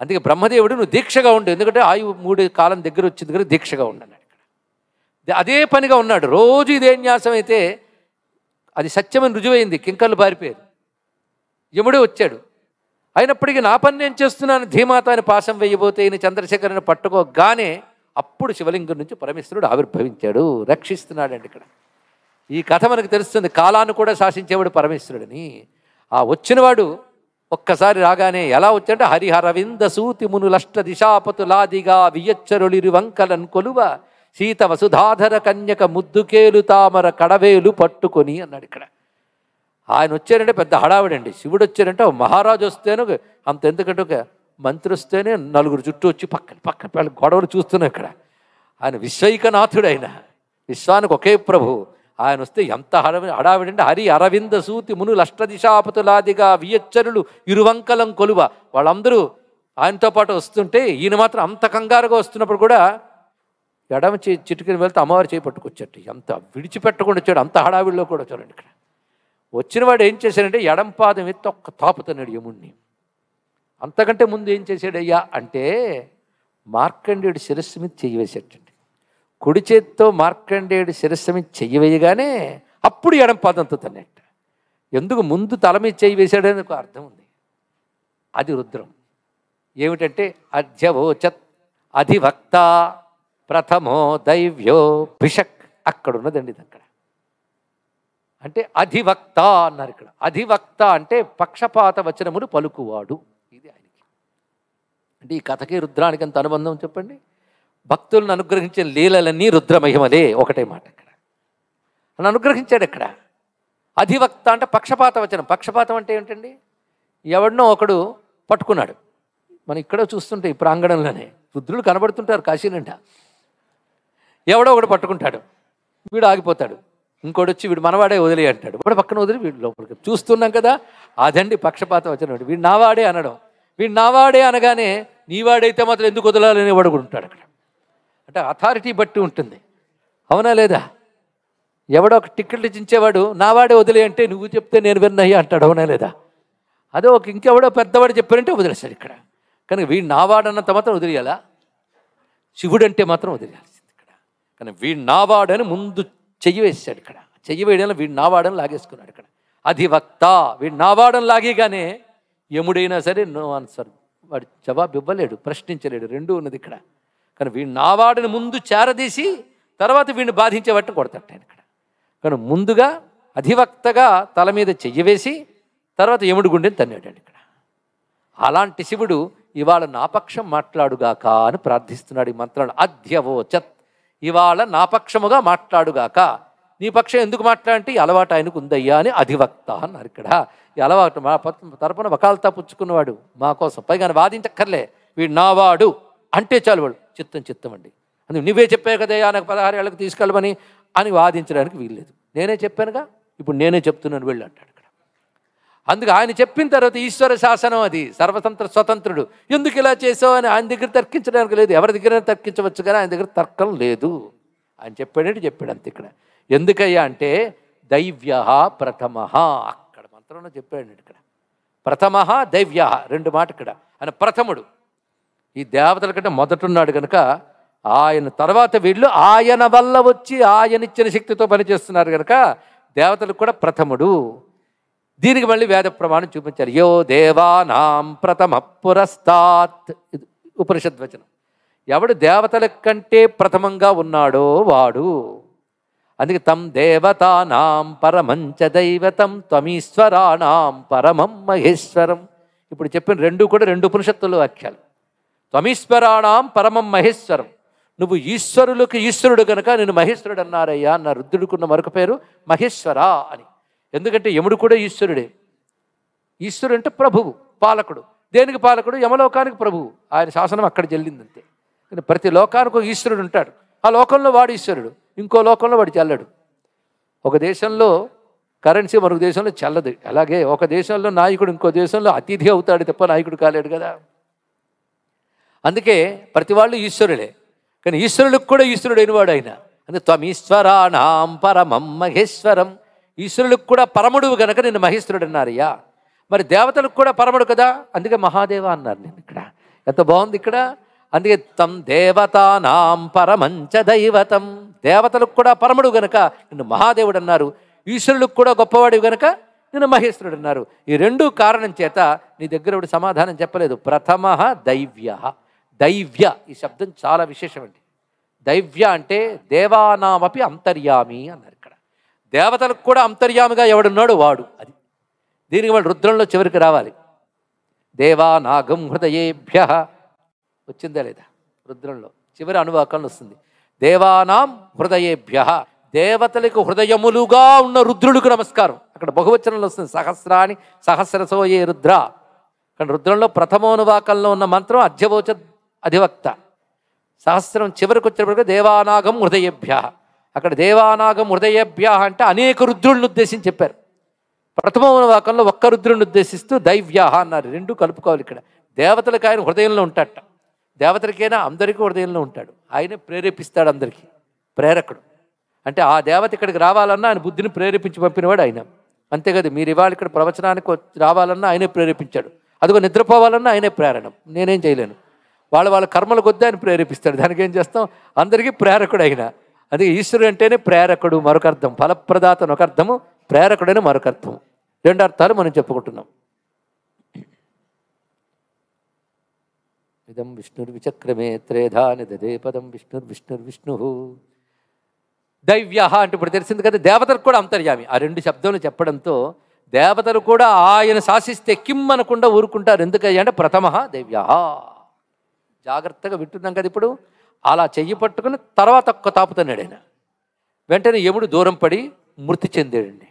అందుకే బ్రహ్మదేవుడు నువ్వు దీక్షగా ఉండు, ఎందుకంటే ఆయువు 3 కాలం దగ్గర వచ్చింది కదా, దీక్షగా ఉండన్నాడు. ఇక్కడ అదే పనిగా ఉన్నాడు. రోజు ఇదే న్యాసం అయితే అది సత్యమని రుజువైంది. కింకర్లు పారిపోయారు. యముడే వచ్చాడు. అయినప్పటికీ నా పని నేను చేస్తున్నాను, ధీమాత అని పాశం వేయబోతే ఈయన చంద్రశేఖరుని పట్టుకోగానే అప్పుడు శివలింగం నుంచి పరమేశ్వరుడు ఆవిర్భవించాడు, రక్షిస్తున్నాడండి ఇక్కడ. ఈ కథ మనకు తెలుస్తుంది, కాలాన్ని కూడా శాసించేవాడు పరమేశ్వరుడని. ఆ వచ్చినవాడు ఒక్కసారి రాగానే ఎలా వచ్చాడంటే, హరిహరవింద సూతి మునులష్ట దిశాపతులాదిగా వియచ్చరులిరు వంకలన్ కొలువ సీత వసుధాధర కన్యక ముద్దుకేలు తామర కడవేలు పట్టుకొని అన్నాడు ఇక్కడ. ఆయన వచ్చారంటే పెద్ద హడావిడండి. శివుడు వచ్చారంటే మహారాజు వస్తేనే అంత, ఎందుకంటే ఒక మంత్రి వస్తేనే నలుగురు చుట్టూ వచ్చి పక్కన గొడవలు చూస్తున్నాం ఇక్కడ. ఆయన విశ్వైకనాథుడు, ఆయన విశ్వానికి ఒకే ప్రభు. ఆయన వస్తే ఎంత హడావిడంటే, హరి అరవింద సూతి మునులు అష్టదిశాపతులాదిగా వియచ్చరులు ఇరువంకలం కొలువ, వాళ్ళందరూ ఆయనతో పాటు వస్తుంటే ఈయన మాత్రం అంత కంగారుగా వస్తున్నప్పుడు కూడా ఎడమ చిటికిన వెళ్తే అమ్మవారి చేయి పట్టుకొచ్చాడు. ఎంత విడిచిపెట్టకుండా వచ్చాడు, అంత హడావిడిలో కూడా. చూడండి ఇక్కడ వచ్చినవాడు ఏం చేశాడంటే, ఎడం పాదం ఎత్తి ఒక్క తాపుతున్నాడు యముణ్ణి. అంతకంటే ముందు ఏం చేశాడయ్యా అంటే, మార్కండేయుడు శిరస్సు మీద చెయ్యి వేసేటండి. కుడి చేతితో మార్కండేయుడు శిరస్సు మీద చెయ్యి వేయగానే అప్పుడు ఎడం పాదంతో తన్నట్ట. ఎందుకు ముందు తల మీద చెయ్యి వేసాడని ఒక అర్థం ఉంది. అది రుద్రం. ఏమిటంటే, అధ్యవోచత్ అధివక్త ప్రథమో దైవ్యో భిషక్, అక్కడ ఉన్నదండి ఇది. అక్కడ అంటే అధివక్త అన్నారు ఇక్కడ. అధివక్త అంటే పక్షపాత వచనములు పలుకువాడు, ఇది ఆయనకి. అంటే ఈ కథకి రుద్రానికి ఎంత అనుబంధం చెప్పండి. భక్తులను అనుగ్రహించిన లీలలన్నీ రుద్రమహిమలే, ఒకటే మాట ఇక్కడ. అని అనుగ్రహించాడు ఇక్కడ. అధివక్త అంటే పక్షపాత వచనం. పక్షపాతం అంటే ఏంటండి, ఎవడినో ఒకడు పట్టుకున్నాడు. మనం ఇక్కడ చూస్తుంటే ఈ ప్రాంగణంలోనే రుద్రులు కనబడుతుంటారు కాశీనంట. ఎవడో ఒకడు పట్టుకుంటాడు, వీడు ఆగిపోతాడు, ఇంకోటి వచ్చి వీడు మనవాడే వదిలే అంటాడు, వాడు పక్కన వదిలి వీడు లోపలికి. చూస్తున్నాం కదా, అదండి పక్షపాతం వచ్చిన వాడు. వీడు నావాడే అనడం. వీడు నావాడే అనగానే నీవాడైతే మాత్రం ఎందుకు వదలాలని వాడు కూడా ఉంటాడు అక్కడ. అంటే అథారిటీ బట్టి ఉంటుంది, అవునా లేదా? ఎవడో ఒక టిక్కెట్లు ఇచ్చేవాడు నావాడే వదిలే అంటే నువ్వు చెప్తే నేను విన్నయ్యా అంటాడు, అవునా లేదా? అదే ఒక ఇంకెవడో పెద్దవాడు చెప్పారంటే వదిలేస్తాడు ఇక్కడ. కానీ వీడు నావాడన్నంత మాత్రం వదిలేయాలా? శివుడు అంటే మాత్రం వదిలేయాల్సింది ఇక్కడ. కానీ వీడు నావాడని ముందు చెయ్యి వేసాడు ఇక్కడ. చెయ్యి వేయడంలో వీడు నావాడని లాగేసుకున్నాడు ఇక్కడ. అధివక్త, వీడు నావాడని లాగేగానే యముడైనా సరే నో ఆన్సర్, వాడు జవాబు ఇవ్వలేడు, ప్రశ్నించలేడు, రెండూ ఉన్నది ఇక్కడ. కానీ వీడు నావాడని ముందు చేరదీసి తర్వాత వీడిని బాధించే వాటిని కొడతాడు ఆయన ఇక్కడ. కానీ ముందుగా అధివక్తగా తల మీద చెయ్యి వేసి తర్వాత యముడి గుండెని తన్నాడు ఇక్కడ. అలాంటి శివుడు ఇవాళ నా పక్షం మాట్లాడుగాక అని ప్రార్థిస్తున్నాడు ఈ మంత్రాలు. అధ్యవోచత్, ఇవాళ నా పక్షముగా మాట్లాడుగాక. నీ పక్షం ఎందుకు మాట్లాడంటే అలవాటు ఆయనకు ఉందయ్యా అని అధివక్త అన్నారు ఇక్కడ. ఈ అలవాటు మా తరపున వకాల్తా పుచ్చుకున్నవాడు మా కోసం, పైగా వాదించక్కర్లే. వీడు నావాడు అంటే చాలు, వాడు చిత్తం అండి. అందుకు నువ్వే చెప్పావు కదయ్యా నాకు 16 ఏళ్ళకి తీసుకెళ్ళమని అని వాదించడానికి వీల్లేదు. నేనే చెప్పానుగా, ఇప్పుడు నేనే చెప్తున్నాను వెళ్ళి అంటాడు ఇక్కడ. అందుకు ఆయన చెప్పిన తర్వాత ఈశ్వర శాసనం, అది సర్వతంత్ర స్వతంత్రుడు. ఎందుకు ఇలా చేసావు అని ఆయన దగ్గర తర్కించడానికి లేదు. ఎవరి దగ్గర తర్కించవచ్చు కానీ ఆయన దగ్గర తర్కం లేదు. ఆయన చెప్పాడంటే చెప్పాడు అంతే ఇక్కడ. ఎందుకయ్యా అంటే దైవ్య ప్రథమ, అక్కడ మంత్రంలో చెప్పాడు ఇక్కడ. ప్రథమ దైవ్య, 2 మాట ఇక్కడ. ఆయన ప్రథముడు, ఈ దేవతల కంటే మొదటున్నాడు కనుక ఆయన తర్వాత వీళ్ళు ఆయన వల్ల వచ్చి ఆయన ఇచ్చిన శక్తితో పనిచేస్తున్నారు కనుక దేవతలకు కూడా ప్రథముడు. దీనికి మళ్ళీ వేద ప్రమాణం చూపించారు. యో దేవానాం ప్రథమ పురస్తాత్, ఉపనిషద్వచనం. ఎవడు దేవతల కంటే ప్రథమంగా ఉన్నాడో వాడు. అందుకే తం దేవతానాం పరమంచ దైవతం త్వమీశ్వరాణం పరమం మహేశ్వరం. ఇప్పుడు చెప్పిన 2 కూడా 2 ఉపనిషత్తుల్లో వాక్యాలు. త్వమీశ్వరాణం పరమం మహేశ్వరం, నువ్వు ఈశ్వరులకు ఈశ్వరుడు కనుక నేను మహేశ్వరుడు అన్నారయ్యా అన్న. రుద్రుడికున్న మరొక పేరు మహేశ్వర అని. ఎందుకంటే యముడు కూడా ఈశ్వరుడే. ఈశ్వరుడు అంటే ప్రభువు, పాలకుడు. దేనికి పాలకుడు? యమలోకానికి ప్రభువు. ఆయన శాసనం అక్కడ చెల్లిందంతే. కానీ ప్రతి లోకానికి ఒక ఈశ్వరుడు ఉంటాడు. ఆ లోకంలో వాడు ఈశ్వరుడు, ఇంకో లోకంలో వాడు చెల్లడు. ఒక దేశంలో కరెన్సీ మరొక దేశంలో చెల్లదు. అలాగే ఒక దేశంలో నాయకుడు ఇంకో దేశంలో అతిథి అవుతాడు తప్ప నాయకుడు కాలేడు కదా. అందుకే ప్రతి వాళ్ళు ఈశ్వరుడే. కానీ ఈశ్వరులకు కూడా ఈశ్వరుడైన వాడు ఆయన. అందుకే త్వమీశ్వరాణం పరమం మహేశ్వరం, ఈశ్వరులకు కూడా పరముడు కనుక నేను మహేశ్వరుడు అన్నారయ్యా. మరి దేవతలకు కూడా పరముడు కదా, అందుకే మహాదేవ అన్నారు నేను ఇక్కడ. ఎంత బాగుంది ఇక్కడ. అందుకే తం దేవతానాం పరమంచ దైవతం, దేవతలకు కూడా పరముడు గనక నిన్ను మహాదేవుడు అన్నారు. ఈశ్వరులకు కూడా గొప్పవాడు గనక నిన్ను మహేశ్వరుడు అన్నారు. ఈ 2 కారణం చేత నీ దగ్గర సమాధానం చెప్పలేదు. ప్రథమ దైవ్య, దైవ్య ఈ శబ్దం చాలా విశేషమండి. దైవ్య అంటే దేవానామపి అంతర్యామి అన్నారు ఇక్కడ. దేవతలకు కూడా అంతర్యామిగా ఎవడున్నాడు వాడు. అది దీనికి వాళ్ళు రుద్రంలో చివరికి రావాలి. దేవానాగం హృదయేభ్య వచ్చిందా లేదా? రుద్రంలో చివరి అనువాకంలో వస్తుంది. దేవానాం హృదయేభ్య, దేవతలకు హృదయములుగా ఉన్న రుద్రుడికి నమస్కారం. అక్కడ బహువచనంలో వస్తుంది సహస్రాని సహస్రసోయే రుద్ర. కానీ రుద్రంలో ప్రథమోనువాకంలో ఉన్న మంత్రం అధ్యవోచ అధివక్త. సహస్రం చివరికి వచ్చినప్పటికీ దేవానాగం హృదయేభ్య. అక్కడ దేవానాగం హృదయేభ్య అంటే అనేక రుద్రులను ఉద్దేశించి చెప్పారు. ప్రథమోనువాకంలో ఒక్క రుద్రుని ఉద్దేశిస్తూ దైవ్య అన్నారు. రెండు కలుపుకోవాలి. ఇక్కడ దేవతలకు ఆయన హృదయంలో ఉంటాడట. దేవతలకైనా అందరికీ హృదయంలో ఉంటాడు. ఆయనే ప్రేరేపిస్తాడు అందరికీ, ప్రేరకుడు. అంటే ఆ దేవత ఇక్కడికి రావాలన్నా ఆయన బుద్ధిని ప్రేరేపించి పంపినవాడు ఆయన. అంతేకాదు మీరు ఇవాళ ఇక్కడ ప్రవచనానికి రావాలన్నా ఆయనే ప్రేరేపించాడు. అదిగో నిద్రపోవాలన్నా ఆయనే ప్రేరణం. నేనేం చేయలేను. వాళ్ళ కర్మల కొద్దీ ఆయన ప్రేరేపిస్తాడు. దానికి ఏం చేస్తాం? అందరికీ ప్రేరకుడు అయినా. అందుకే ఈశ్వరుడు అంటేనే ప్రేరకుడు మరొక అర్థం, ఫలప్రదాత ఒక అర్థము, ప్రేరకుడైన మరొక అర్థం. రెండు అర్థాలు మనం చెప్పుకుంటున్నాం. ఇదం విష్ణుర్విచక్రమే త్రేధా నిదదే పదం విష్ణుర్విష్ణుర్విష్ణు. దైవ్య అంటే ఇప్పుడు తెలిసింది కదా, దేవతలకు కూడా అంతర్యామి. ఆ రెండు శబ్దాలు చెప్పడంతో దేవతలు కూడా ఆయన శాసిస్తే కిమ్ అనకుండా ఊరుకుంటారు. ఎందుకయ్యా అంటే ప్రథమ దైవ్య. జాగ్రత్తగా వింటున్నాం కదా ఇప్పుడు. అలా చెయ్యి పట్టుకుని తర్వాత ఒక్క తాపుతున్నాడు ఆయన. వెంటనే యముడు దూరం పడి మృతి చెందాడండి.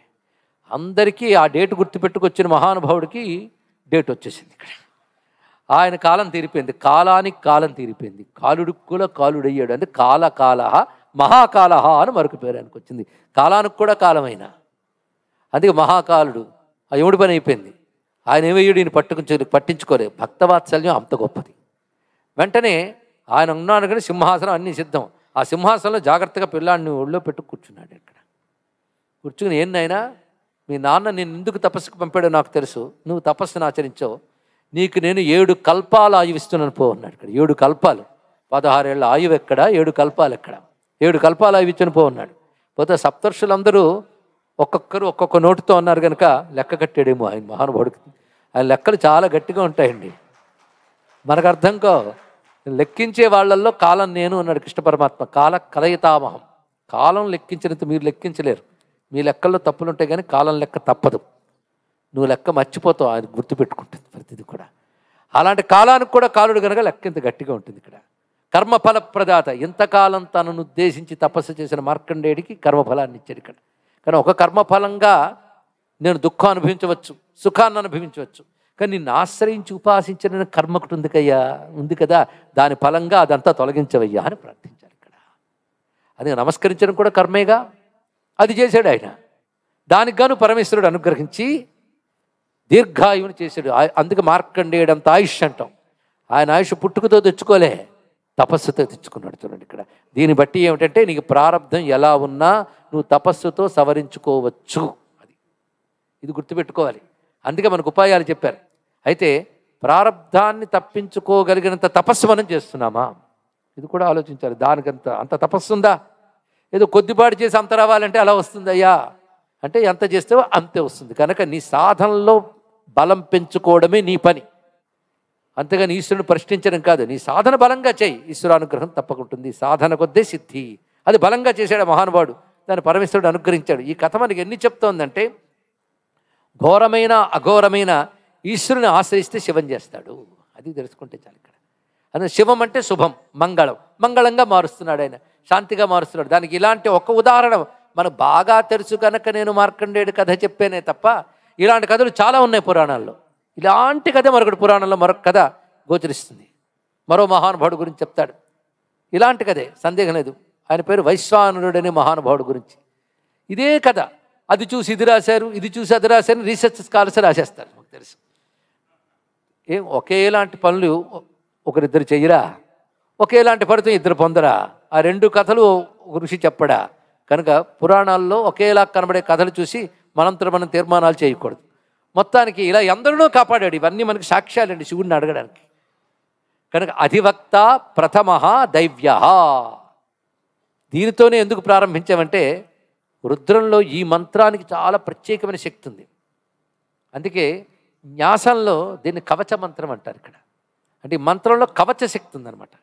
అందరికీ ఆ డేటు గుర్తుపెట్టుకొచ్చిన మహానుభావుడికి డేట్ వచ్చేసింది. ఇక్కడ ఆయన కాలం తీరిపోయింది. కాలానికి కాలం తీరిపోయింది. కాలుడికి కూడా కాలుడయ్యాడు. అంటే కాల మహాకాల అని మరొక పేరు ఆయనకు వచ్చింది. కాలానికి కూడా కాలమైన, అందుకే మహాకాలుడు. ఆ యముడి పని అయిపోయింది. ఆయన ఏమయ్యాడు? ఈయన పట్టించుకోలేదు. భక్తవాత్సల్యం అంత గొప్పది. వెంటనే ఆయన ఉన్నాడు కానీ సింహాసనం అన్నీ సిద్ధం. ఆ సింహాసనంలో జాగ్రత్తగా పిల్లాడిని ఒళ్ళో పెట్టు కూర్చున్నాడు. ఇక్కడ కూర్చుని, ఏందైనా మీ నాన్న నేను ఎందుకు తపస్సుకు పంపాడో నాకు తెలుసు. నువ్వు తపస్సును ఆచరించావు. నీకు నేను 7 కల్పాలు ఆయువు ఇస్తున్నాను పో అన్నాడు. ఇక్కడ 7 కల్పాలు. 16 ఏళ్ళ ఆయువు ఎక్కడ, 7 కల్పాలు ఎక్కడ? 7 కల్పాలు ఆయువు ఇచ్చిన పో అన్నాడు. పోతే సప్తర్షులందరూ ఒక్కొక్కరు ఒక్కొక్క నోటుతో అన్నారు కనుక లెక్క కట్టాడేమో ఆయన మహానుభావుడికి. ఆయన లెక్కలు చాలా గట్టిగా ఉంటాయండి. మనకు అర్థం కావు. లెక్కించే వాళ్ళల్లో కాలం నేను అన్నాడు కృష్ణ పరమాత్మ. కాల కలయితామహం. కాలం లెక్కించినంత మీరు లెక్కించలేరు. మీ లెక్కల్లో తప్పులు ఉంటాయి కానీ కాలం లెక్క తప్పదు. నువ్వు లెక్క మర్చిపోతావు, ఆయన గుర్తుపెట్టుకుంటుంది ప్రతిదీ కూడా. అలాంటి కాలానికి కూడా కాలుడు కనుక లెక్క ఇంత గట్టిగా ఉంటుంది. ఇక్కడ కర్మఫల ప్రదాత. ఇంతకాలం తనను ఉద్దేశించి తపస్సు చేసిన మార్కండేయుడికి కర్మఫలాన్ని ఇచ్చాడు ఇక్కడ. కానీ ఒక కర్మఫలంగా నేను దుఃఖం అనుభవించవచ్చు, సుఖాన్ని అనుభవించవచ్చు. కానీ నిన్ను ఆశ్రయించి ఉపాసించిన కర్మ ఒకటి ఉంది కదా, దాని ఫలంగా అదంతా తొలగించవయ్యా అని ప్రార్థించారు ఇక్కడ. అది నమస్కరించడం కూడా కర్మేగా. అది చేశాడు ఆయన. దానికి గాను పరమేశ్వరుడు అనుగ్రహించి దీర్ఘాయువుని చేశాడు. అందుకే మార్కండేయుడంత ఆయుష్ అంటాం. ఆయన ఆయుష్ పుట్టుకతో తెచ్చుకోలే, తపస్సుతో తెచ్చుకున్నాడు. చూడండి ఇక్కడ. దీన్ని బట్టి ఏమిటంటే నీకు ప్రారంధం ఎలా ఉన్నా నువ్వు తపస్సుతో సవరించుకోవచ్చు. ఇది గుర్తుపెట్టుకోవాలి. అందుకే మనకు ఉపాయాలు చెప్పారు. అయితే ప్రారంధాన్ని తప్పించుకోగలిగినంత తపస్సు మనం చేస్తున్నామా? ఇది కూడా ఆలోచించాలి. దానికంత అంత తపస్సు ఉందా? ఏదో కొద్దిపాటు చేసి అంత రావాలంటే అలా వస్తుందయ్యా అంటే ఎంత చేస్తావో అంతే వస్తుంది. కనుక నీ సాధనలో బలం పెంచుకోవడమే నీ పని. అంతేగాని ఈశ్వరుని ప్రశ్నించడం కాదు. నీ సాధన బలంగా చేయి, ఈశ్వరానుగ్రహం తప్పకుంటుంది. సాధన కొద్దే సిద్ధి. అది బలంగా చేశాడు మహానుభావుడు. దాన్ని పరమేశ్వరుడు అనుగ్రహించాడు. ఈ కథ మనకి ఎన్ని చెప్తోందంటే, ఘోరమైన అఘోరమైన ఈశ్వరుని ఆశ్రయిస్తే శివం చేస్తాడు. అది తెలుసుకుంటే చాలు ఇక్కడ. అందుకే శివం అంటే శుభం, మంగళం. మంగళంగా మారుస్తున్నాడు ఆయన, శాంతిగా మారుస్తున్నాడు. దానికి ఇలాంటి ఒక ఉదాహరణ మనకు బాగా తెలుసు కనుక నేను మార్కండేయుడి కథ చెప్పానే తప్ప ఇలాంటి కథలు చాలా ఉన్నాయి పురాణాల్లో. ఇలాంటి కథ మరొకటి పురాణంలో మరొక కథ గోచరిస్తుంది. మరో మహానుభావుడు గురించి చెప్తాడు. ఇలాంటి కథే, సందేహం లేదు. ఆయన పేరు వైశ్వానరుడనే మహానుభావుడు గురించి. ఇదే కథ. అది చూసి ఇది రాశారు, ఇది చూసి అది రాశారు, రీసెర్చ్ స్కాలర్స్ రాసేస్తారు. మాకు తెలుసు. ఒకేలాంటి పనులు ఒకరిద్దరు చెయ్యరా? ఒకేలాంటి ఫలితం ఇద్దరు పొందరా? ఆ 2 కథలు ఒక ఋషి చెప్పడా? కనుక పురాణాల్లో ఒకేలా కనబడే కథలు చూసి మనంతరం మనం తీర్మానాలు చేయకూడదు. మొత్తానికి ఇలా ఎందరినో కాపాడాడు. ఇవన్నీ మనకి సాక్ష్యాలండి శివుడిని అడగడానికి. కనుక అధివక్త ప్రథమ దైవ్య. దీనితోనే ఎందుకు ప్రారంభించామంటే, రుద్రంలో ఈ మంత్రానికి చాలా ప్రత్యేకమైన శక్తి ఉంది. అందుకే న్యాసంలో దీన్ని కవచ మంత్రం అంటారు ఇక్కడ. అంటే ఈ మంత్రంలో కవచ శక్తి ఉందన్నమాట.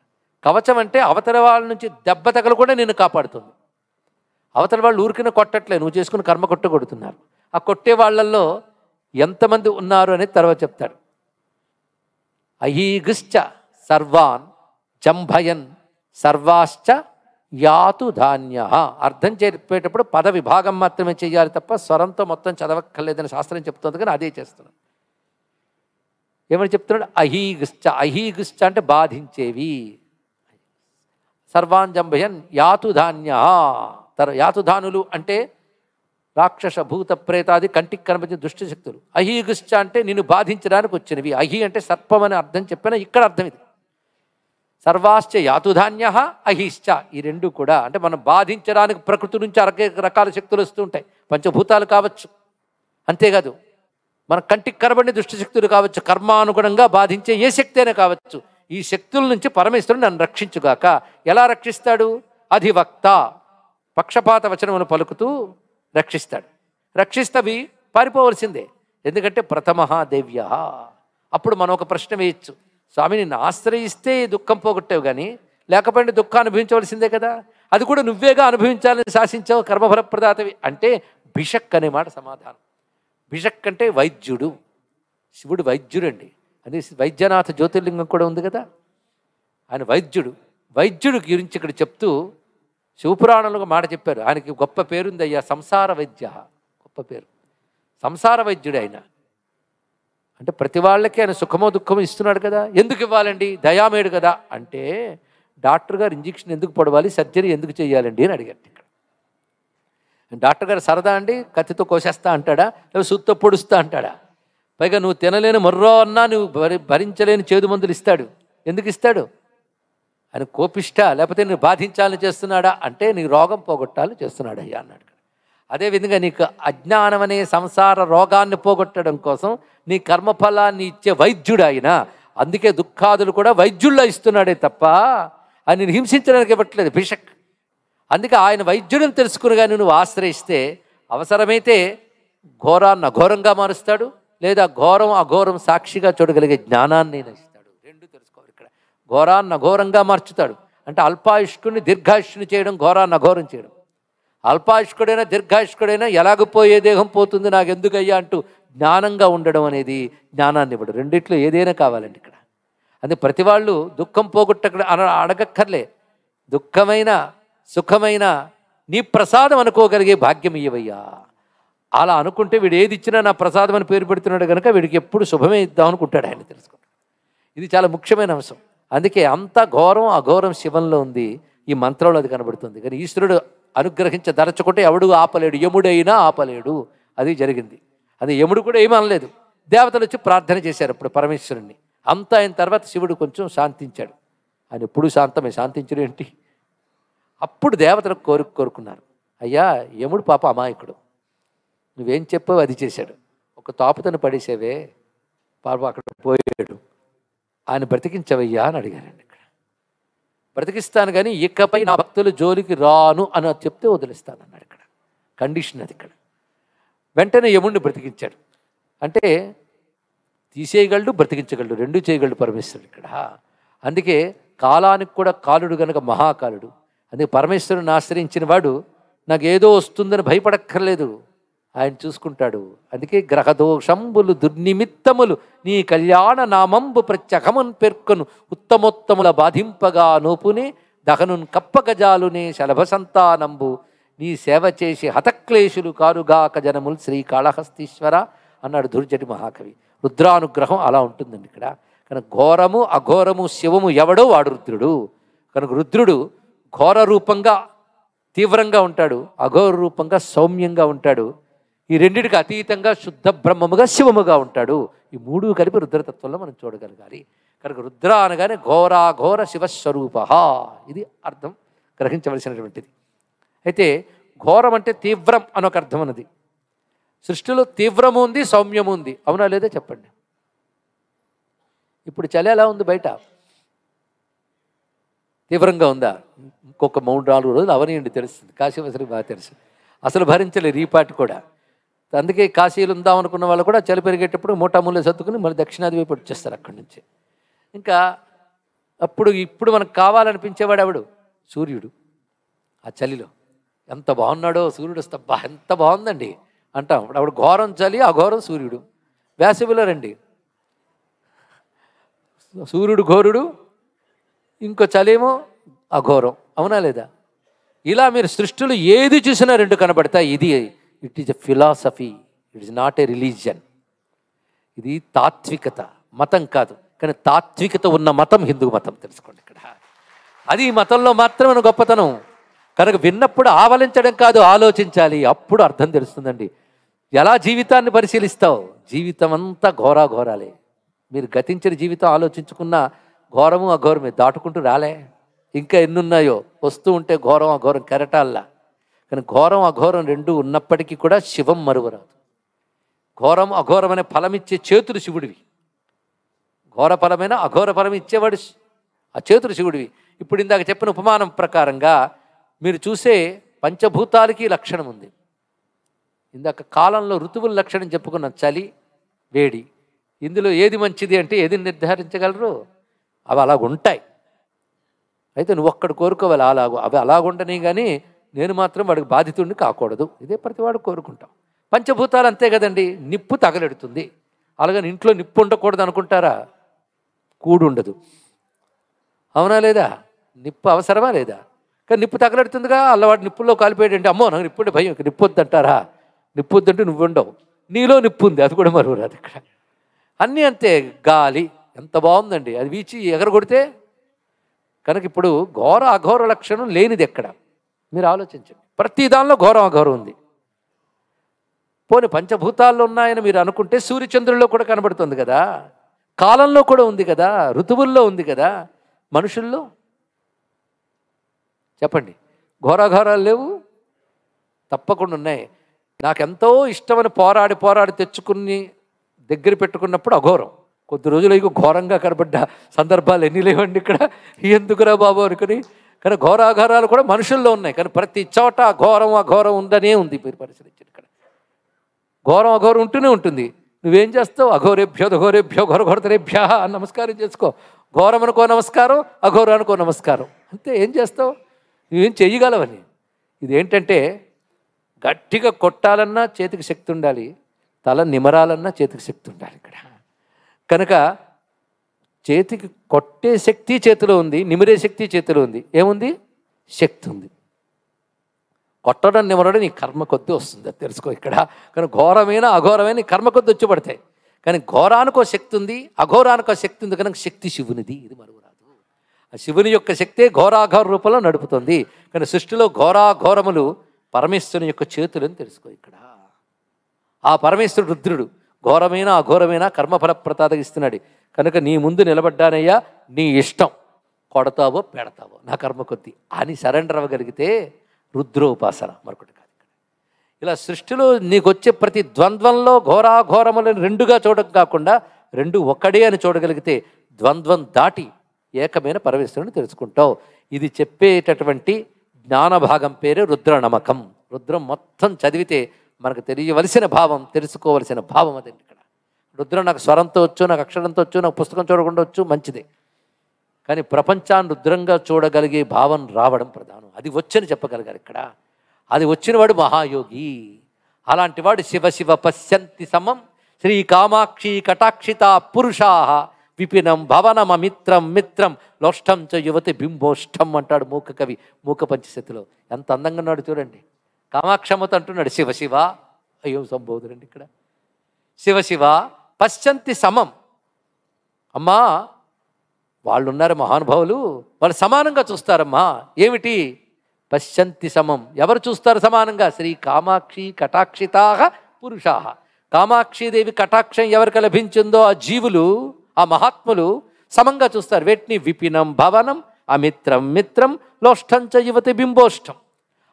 కవచం అంటే అవతల వాళ్ళ నుంచి దెబ్బ తగలకుండా నిన్ను కాపాడుతుంది. అవతల వాళ్ళు ఊరికిన కొట్టట్లే, నువ్వు చేసుకుని కర్మ కొడుతున్నారు. ఆ కొట్టే వాళ్ళల్లో ఎంతమంది ఉన్నారు అనేది తర్వాత చెప్తాడు. అహీగుశ్చ సర్వాన్ జంభయన్ సర్వాశ్చ యాతు ధాన్య. అర్థం చెప్పేటప్పుడు పద విభాగం మాత్రమే చేయాలి తప్ప స్వరంతో మొత్తం చదవక్కర్లేదని శాస్త్రం చెప్తుంది, కానీ అదే చేస్తున్నాడు. ఏమని చెప్తున్నాడు? అహీగుశ్చ. అహీగుశ్చ అంటే బాధించేవి. సర్వాన్ జంభయన్ యాతు ధాన్య. యాతుధానులు అంటే రాక్షస భూత ప్రేతాది కంటికి కనిపించిన దుష్టశక్తులు. అహీగుశ్చ అంటే నిన్ను బాధించడానికి వచ్చినవి. అహి అంటే సర్పం అని అర్థం చెప్పిన ఇక్కడ అర్థం ఇది. సర్వాశ్చ యాతుధాన్య అహిశ్చ. ఈ రెండు కూడా అంటే మనం బాధించడానికి ప్రకృతి నుంచి అనేక రకాల శక్తులు వస్తూ ఉంటాయి. పంచభూతాలు కావచ్చు, అంతేకాదు మన కంటికి కనబడిన దుష్టశక్తులు కావచ్చు, కర్మానుగుణంగా బాధించే ఏ శక్తి అయినా కావచ్చు. ఈ శక్తుల నుంచి పరమేశ్వరుడు నన్ను రక్షించుగాక. ఎలా రక్షిస్తాడు? అధివక్త, పక్షపాత వచనమును పలుకుతూ రక్షిస్తాడు. రక్షిస్తవి పారిపోవలసిందే, ఎందుకంటే ప్రథమదేవ్య. అప్పుడు మనం ఒక ప్రశ్న వేయచ్చు, స్వామి నిన్ను ఆశ్రయిస్తే దుఃఖం పోగొట్టావు, కానీ లేకపోతే దుఃఖం అనుభవించవలసిందే కదా, అది కూడా నువ్వేగా అనుభవించాలని శాసించావు, కర్మఫలప్రదాతవి అంటే భిషక్ అనే మాట సమాధానం. భిషక్ అంటే వైద్యుడు. శివుడు వైద్యుడండి. అది వైద్యనాథ జ్యోతిర్లింగం కూడా ఉంది కదా, ఆయన వైద్యుడు. వైద్యుడి గురించి ఇక్కడ చెప్తూ శివపురాణంలో మాట చెప్పారు. ఆయనకి గొప్ప పేరుంది అయ్యా, సంసార వైద్య. గొప్ప పేరు, సంసార వైద్యుడు ఆయన. అంటే ప్రతి వాళ్ళకి ఆయన సుఖమో దుఃఖమో ఇస్తున్నాడు కదా. ఎందుకు ఇవ్వాలండి? దయామేడు కదా. అంటే డాక్టర్ గారు ఇంజక్షన్ ఎందుకు పడవాలి, సర్జరీ ఎందుకు చేయాలండి అని అడిగారు. ఇక్కడ డాక్టర్ గారు సరదా అండి, కత్తితో కోసేస్తా అంటాడా, లేదా సూత్తో పొడుస్తా అంటాడా? పైగా నువ్వు తినలేని మొర్రో అన్నా నువ్వు భరించలేని చేదు మందులు ఇస్తాడు. ఎందుకు ఇస్తాడు? ఆయన కోపిష్ట, లేకపోతే నువ్వు బాధించాలని చేస్తున్నాడా అంటే నీ రోగం పోగొట్టాలని చేస్తున్నాడు అయ్యా అన్నాడు. అదేవిధంగా నీకు అజ్ఞానం అనే సంసార రోగాన్ని పోగొట్టడం కోసం నీ కర్మఫలాన్ని ఇచ్చే వైద్యుడు ఆయన. అందుకే దుఃఖాదులు కూడా వైద్యుల్లో ఇస్తున్నాడే తప్ప ఆయన హింసించడానికి ఇవ్వట్లేదు భిషక్. అందుకే ఆయన వైద్యుడిని తెలుసుకుని కానీ నువ్వు ఆశ్రయిస్తే అవసరమైతే ఘోరాన్ని అఘోరంగా మారుస్తాడు, లేదా ఘోరం అఘోరం సాక్షిగా చూడగలిగే జ్ఞానాన్ని ఇస్తాడు. రెండు తెలుసుకోవాలి ఇక్కడ. ఘోరాన్ని అఘోరంగా మార్చుతాడు అంటే అల్పాయుష్కుడిని దీర్ఘాయుష్ని చేయడం, ఘోరాన్ని అఘోరం చేయడం. అల్పాయుష్కుడైనా దీర్ఘాయుష్కుడైనా ఎలాగపోయే దేహం పోతుంది నాకెందుకయ్యా అంటూ జ్ఞానంగా ఉండడం అనేది జ్ఞానాన్ని ఇవ్వడం. రెండిట్లో ఏదైనా కావాలండి ఇక్కడ. అది ప్రతి వాళ్ళు దుఃఖం పోగొట్టక్కడ అడగక్కర్లే. దుఃఖమైన సుఖమైన నీ ప్రసాదం అనుకోగలిగే భాగ్యం ఇయ్యవయ్యా. అలా అనుకుంటే వీడు ఏది ఇచ్చినా నా ప్రసాదం అని పేరు పెడుతున్నాడు కనుక వీడికి ఎప్పుడు శుభమే ఇద్దాం అనుకుంటాడు ఆయన. తెలుసుకుంటాడు. ఇది చాలా ముఖ్యమైన అంశం. అందుకే అంత ఘోరం అఘోరం శివంలో ఉంది, ఈ మంత్రంలో అది కనబడుతుంది. కానీ ఈశ్వరుడు అనుగ్రహించదరచుకుంటే ఎవడు ఆపలేడు, యముడైనా ఆపలేడు. అది జరిగింది. అది యముడు కూడా ఏమీ అనలేదు. దేవతలు వచ్చి ప్రార్థన చేశారు అప్పుడు పరమేశ్వరుణ్ణి. అంతా అయిన తర్వాత శివుడు కొంచెం శాంతించాడు. ఆయన ఎప్పుడు శాంతమే, శాంతించడం ఏంటి? అప్పుడు దేవతలకు కోరుకున్నారు, అయ్యా యముడు పాప అమాయకుడు, నువ్వేం చెప్పావు అది చేశాడు, ఒక తాపుతను పడేసేవే పాప అక్కడ పోయాడు, ఆయన బ్రతికించవయ్యా అని అడిగారండి. ఇక్కడ బ్రతికిస్తాను కానీ ఇకపై నా భక్తులు జోలికి రాను అని చెప్తే వదిలిస్తాను అన్నాడు. ఇక్కడ కండిషన్ అది. ఇక్కడ వెంటనే యముడిని బ్రతికించాడు. అంటే తీసేయగలడు, బ్రతికించగలడు, రెండు చేయగలడు పరమేశ్వరుడు ఇక్కడ. అందుకే కాలానికి కూడా కాలుడు గనక మహాకాలుడు. అందుకే పరమేశ్వరుని ఆశ్రయించిన వాడు నాకు ఏదో వస్తుందని భయపడక్కర్లేదు, ఆయన చూసుకుంటాడు. అందుకే గ్రహదోషంబులు దుర్నిమిత్తములు నీ కళ్యాణ నామంబు ప్రత్యకమున్ పేర్కొను ఉత్తమోత్తముల బాధింపగా నోపునే దహనున్ కప్పగజాలునే శలభ సంతానంబు నీ సేవ చేసి హతక్లేశులు కారుగాక జనములు శ్రీకాళహస్తీశ్వర అన్నాడు దుర్జటి మహాకవి. రుద్రానుగ్రహం అలా ఉంటుందండి ఇక్కడ. కనుక ఘోరము అఘోరము శివము ఎవడో వాడు రుద్రుడు. కనుక రుద్రుడు ఘోర రూపంగా తీవ్రంగా ఉంటాడు, అఘోర రూపంగా సౌమ్యంగా ఉంటాడు. ఈ రెండిటికి అతీతంగా శుద్ధ బ్రహ్మముగా శివముగా ఉంటాడు. ఈ మూడు కలిపి రుద్రతత్వంలో మనం చూడగలగాలి. కనుక రుద్ర అనగానే ఘోరాఘోర శివస్వరూప, ఇది అర్థం గ్రహించవలసినటువంటిది. అయితే ఘోరం అంటే తీవ్రం అనొక అర్థం అన్నది. సృష్టిలో తీవ్రము ఉంది, సౌమ్యము ఉంది, అవునా లేదా చెప్పండి. ఇప్పుడు చలి ఎలా ఉంది బయట? తీవ్రంగా ఉందా? ఇంకొక 3-4 రోజులు అవనియండి, తెలుస్తుంది. కాశీవాసులకు బాగా తెలుసు. అసలు భరించలేరు ఈ పాటి కూడా. అందుకే కాశీలు ఉందాం అనుకున్న వాళ్ళు కూడా చలి పెరిగేటప్పుడు మూటామూల్య సర్దుకుని మళ్ళీ దక్షిణాది వైపు వచ్చేస్తారు అక్కడి నుంచి. ఇంకా ఇప్పుడు మనకు కావాలనిపించేవాడు ఎవడు? సూర్యుడు. ఆ చలిలో ఎంత బాగున్నాడో సూర్యుడు వస్తే ఎంత బాగుందండి అంటాం. అప్పుడు ఘోరం చలి, అఘోరం సూర్యుడు. వేసవిలో రండి, సూర్యుడు ఘోరుడు, ఇంకో చలేమో అఘోరం. అవునా లేదా? ఇలా మీరు సృష్టిలో ఏది చూసినా రెండు కనబడతాయి. It is a philosophy, it is not a religion. ఇది తాత్వికత, మతం కాదు. కానీ తాత్వికత ఉన్న మతం హిందూ మతం, తెలుసుకోండి ఇక్కడ. అది ఈ మతంలో మాత్రమే గొప్పతనం. కనుక విన్నప్పుడు ఆవలించడం కాదు, ఆలోచించాలి. అప్పుడు అర్థం తెలుస్తుందండి. ఎలా జీవితాన్ని పరిశీలిస్తావు? జీవితం అంతా ఘోరాఘోరాలే. మీరు గతించిన జీవితం ఆలోచించుకున్న ఘోరము అఘోరమే దాటుకుంటూ రాలే. ఇంకా ఎన్నున్నాయో వస్తూ ఉంటే ఘోరం అఘోరం కెరటాల్లా. కానీ ఘోరం అఘోరం రెండు ఉన్నప్పటికీ కూడా శివం మరువరాదు. ఘోరం అఘోరం అనే ఫలమిచ్చే చేతులు శివుడివి. ఘోర ఫలమైన అఘోర ఫలం ఇచ్చేవాడు ఆ చేతులు శివుడివి. ఇప్పుడు ఇందాక చెప్పిన ఉపమానం ప్రకారంగా మీరు చూసే పంచభూతాలకి లక్షణం ఉంది. ఇందాక కాలంలో ఋతువుల లక్షణం చెప్పుకున్నాం, చలి వేడి. ఇందులో ఏది మంచిది అంటే ఏది నిర్ధారించగలరు? అవి అలాగుంటాయి. అయితే నువ్వు ఒక్కడు కోరుకోవాలి అవి అలాగుండని, కానీ నేను మాత్రం వాడికి బాధితుడిని కాకూడదు. ఇదే ప్రతివాడు కోరుకుంటాం. పంచభూతాలు అంతే కదండి. నిప్పు తగలెడుతుంది, అలాగని ఇంట్లో నిప్పు ఉండకూడదు అనుకుంటారా? కూడు ఉండదు. అవునా లేదా? నిప్పు అవసరమా లేదా? కానీ నిప్పు తగలెడుతుందిగా, అల్లవాడు నిప్పుల్లో కాలిపోయాడంటే అమ్మో నాకు నిప్పు భయం, నిప్పు వద్దంటారా? నిప్పు వద్దంటే నువ్వు ఉండవు. నీలో నిప్పు ఉంది, అది కూడా మరువురాదు. ఇక్కడ అన్నీ అంతే. గాలి ఎంత బాగుందండి, అది వీచి ఎగరగొడితే. కనుక ఇప్పుడు ఘోర అఘోర లక్షణం లేనిది ఎక్కడ? మీరు ఆలోచించండి. ప్రతి దానిలో ఘోరం అఘోరం ఉంది. పోనీ పంచభూతాల్లో ఉన్నాయని మీరు అనుకుంటే సూర్యచంద్రుల్లో కూడా కనబడుతుంది కదా, కాలంలో కూడా ఉంది కదా, ఋతువుల్లో ఉంది కదా, మనుషుల్లో చెప్పండి. ఘోరాఘోరాలు లేవు? తప్పకుండా ఉన్నాయి. నాకెంతో ఇష్టమని పోరాడి తెచ్చుకుని దగ్గర పెట్టుకున్నప్పుడు అఘోరం. కొద్ది రోజులు ఇక ఘోరంగా కనబడ్డ సందర్భాలు ఎన్ని లేవండి ఇక్కడ. ఎందుకురా బాబు అనుకుని. కానీ ఘోరాఘోరాలు కూడా మనుషుల్లో ఉన్నాయి. కానీ ప్రతి చోట ఘోరం అఘోరం ఉందనే ఉంది. మీరు పరిశీలించండి. ఇక్కడ ఘోరం అఘోరం ఉంటూనే ఉంటుంది. నువ్వేం చేస్తావు? అఘోరేభ్యో ఘోరేభ్యో ఘోరఘోరతరేభ్య అని నమస్కారం చేసుకో. ఘోరం అనుకో నమస్కారం, అఘోరం అనుకో నమస్కారం. అంతే. ఏం చేస్తావు? నువ్వేం చెయ్యగలవని. ఇదేంటంటే గట్టిగా కొట్టాలన్నా చేతికి శక్తి ఉండాలి, తల నిమరాలన్నా చేతికి శక్తి ఉండాలి ఇక్కడ. కనుక చేతికి కొట్టే శక్తి చేతిలో ఉంది, నిమిరే శక్తి చేతిలో ఉంది. ఏముంది? శక్తి ఉంది. కొట్టడం నిమరడం నీ కర్మ కొద్దీ వస్తుంది, అది తెలుసుకో ఇక్కడ. కానీ ఘోరమైన అఘోరమైన నీ కర్మ కొద్దీ వచ్చి పడతాయి. కానీ ఘోరానికో శక్తి ఉంది, అఘోరానికో శక్తి ఉంది. కనుక శక్తి శివునిది, ఇది మరువరాదు. ఆ శివుని యొక్క శక్తే ఘోరాఘోర రూపంలో నడుపుతుంది. కానీ సృష్టిలో ఘోరాఘోరములు పరమేశ్వరుని యొక్క చేతులని తెలుసుకో ఇక్కడ. ఆ పరమేశ్వరుడు రుద్రుడు ఘోరమైన అఘోరమైన కర్మఫల ప్రసాదగిస్తున్నాడు. కనుక నీ ముందు నిలబడ్డానయ్యా, నీ ఇష్టం, కొడతావో పెడతావో నా కర్మ కొద్దీ అని సరెండర్ అవ్వగలిగితే రుద్రోపాసన, మరొకటి కాదు. ఇలా సృష్టిలో నీకు వచ్చే ప్రతి ద్వంద్వంలో ఘోరాఘోరములను రెండుగా చూడక కాకుండా రెండు ఒక్కడే అని చూడగలిగితే ద్వంద్వం దాటి ఏకమైన పరమేశ్వరుని తెలుసుకుంటావు. ఇది చెప్పేటటువంటి జ్ఞానభాగం పేరే రుద్ర నమకం. రుద్రం మొత్తం చదివితే మనకు తెలియవలసిన భావం, తెలుసుకోవలసిన భావం అదండి ఇక్కడ. రుద్రం నాకు స్వరంతో వచ్చు, నాకు అక్షరంతో వచ్చు, నాకు పుస్తకం చూడకుండా వచ్చు, మంచిదే. కానీ ప్రపంచాన్ని రుద్రంగా చూడగలిగే భావం రావడం ప్రధానం. అది వచ్చని చెప్పగలిగారు ఇక్కడ. అది వచ్చినవాడు మహాయోగి. అలాంటి వాడు శివ శివ పశ్యంతి సమం శ్రీ కామాక్షి కటాక్షిత పురుషా విపినం భవనమ మిత్రం మిత్రం లోష్టం చ యువతి బింబోష్టం అంటాడు మూక కవి మూక పంచశతిలో. ఎంత అందంగా ఉన్నాడు చూడండి. కామాక్షమత అంటున్నాడు శివ శివ. అయ్యో సంబోధుడండి ఇక్కడ. శివ శివ పశ్యంతి సమం. అమ్మా వాళ్ళు ఉన్నారు మహానుభావులు, వాళ్ళు సమానంగా చూస్తారమ్మా. ఏమిటి? పశ్యంతి సమం. ఎవరు చూస్తారు సమానంగా? శ్రీ కామాక్షి కటాక్షితా పురుషా. కామాక్షిదేవి కటాక్షం ఎవరికి లభించిందో ఆ జీవులు, ఆ మహాత్ములు సమంగా చూస్తారు. వేటిని? విపినం భవనం అమిత్రం మిత్రం లోష్టంచ యువతి బింబోష్టం.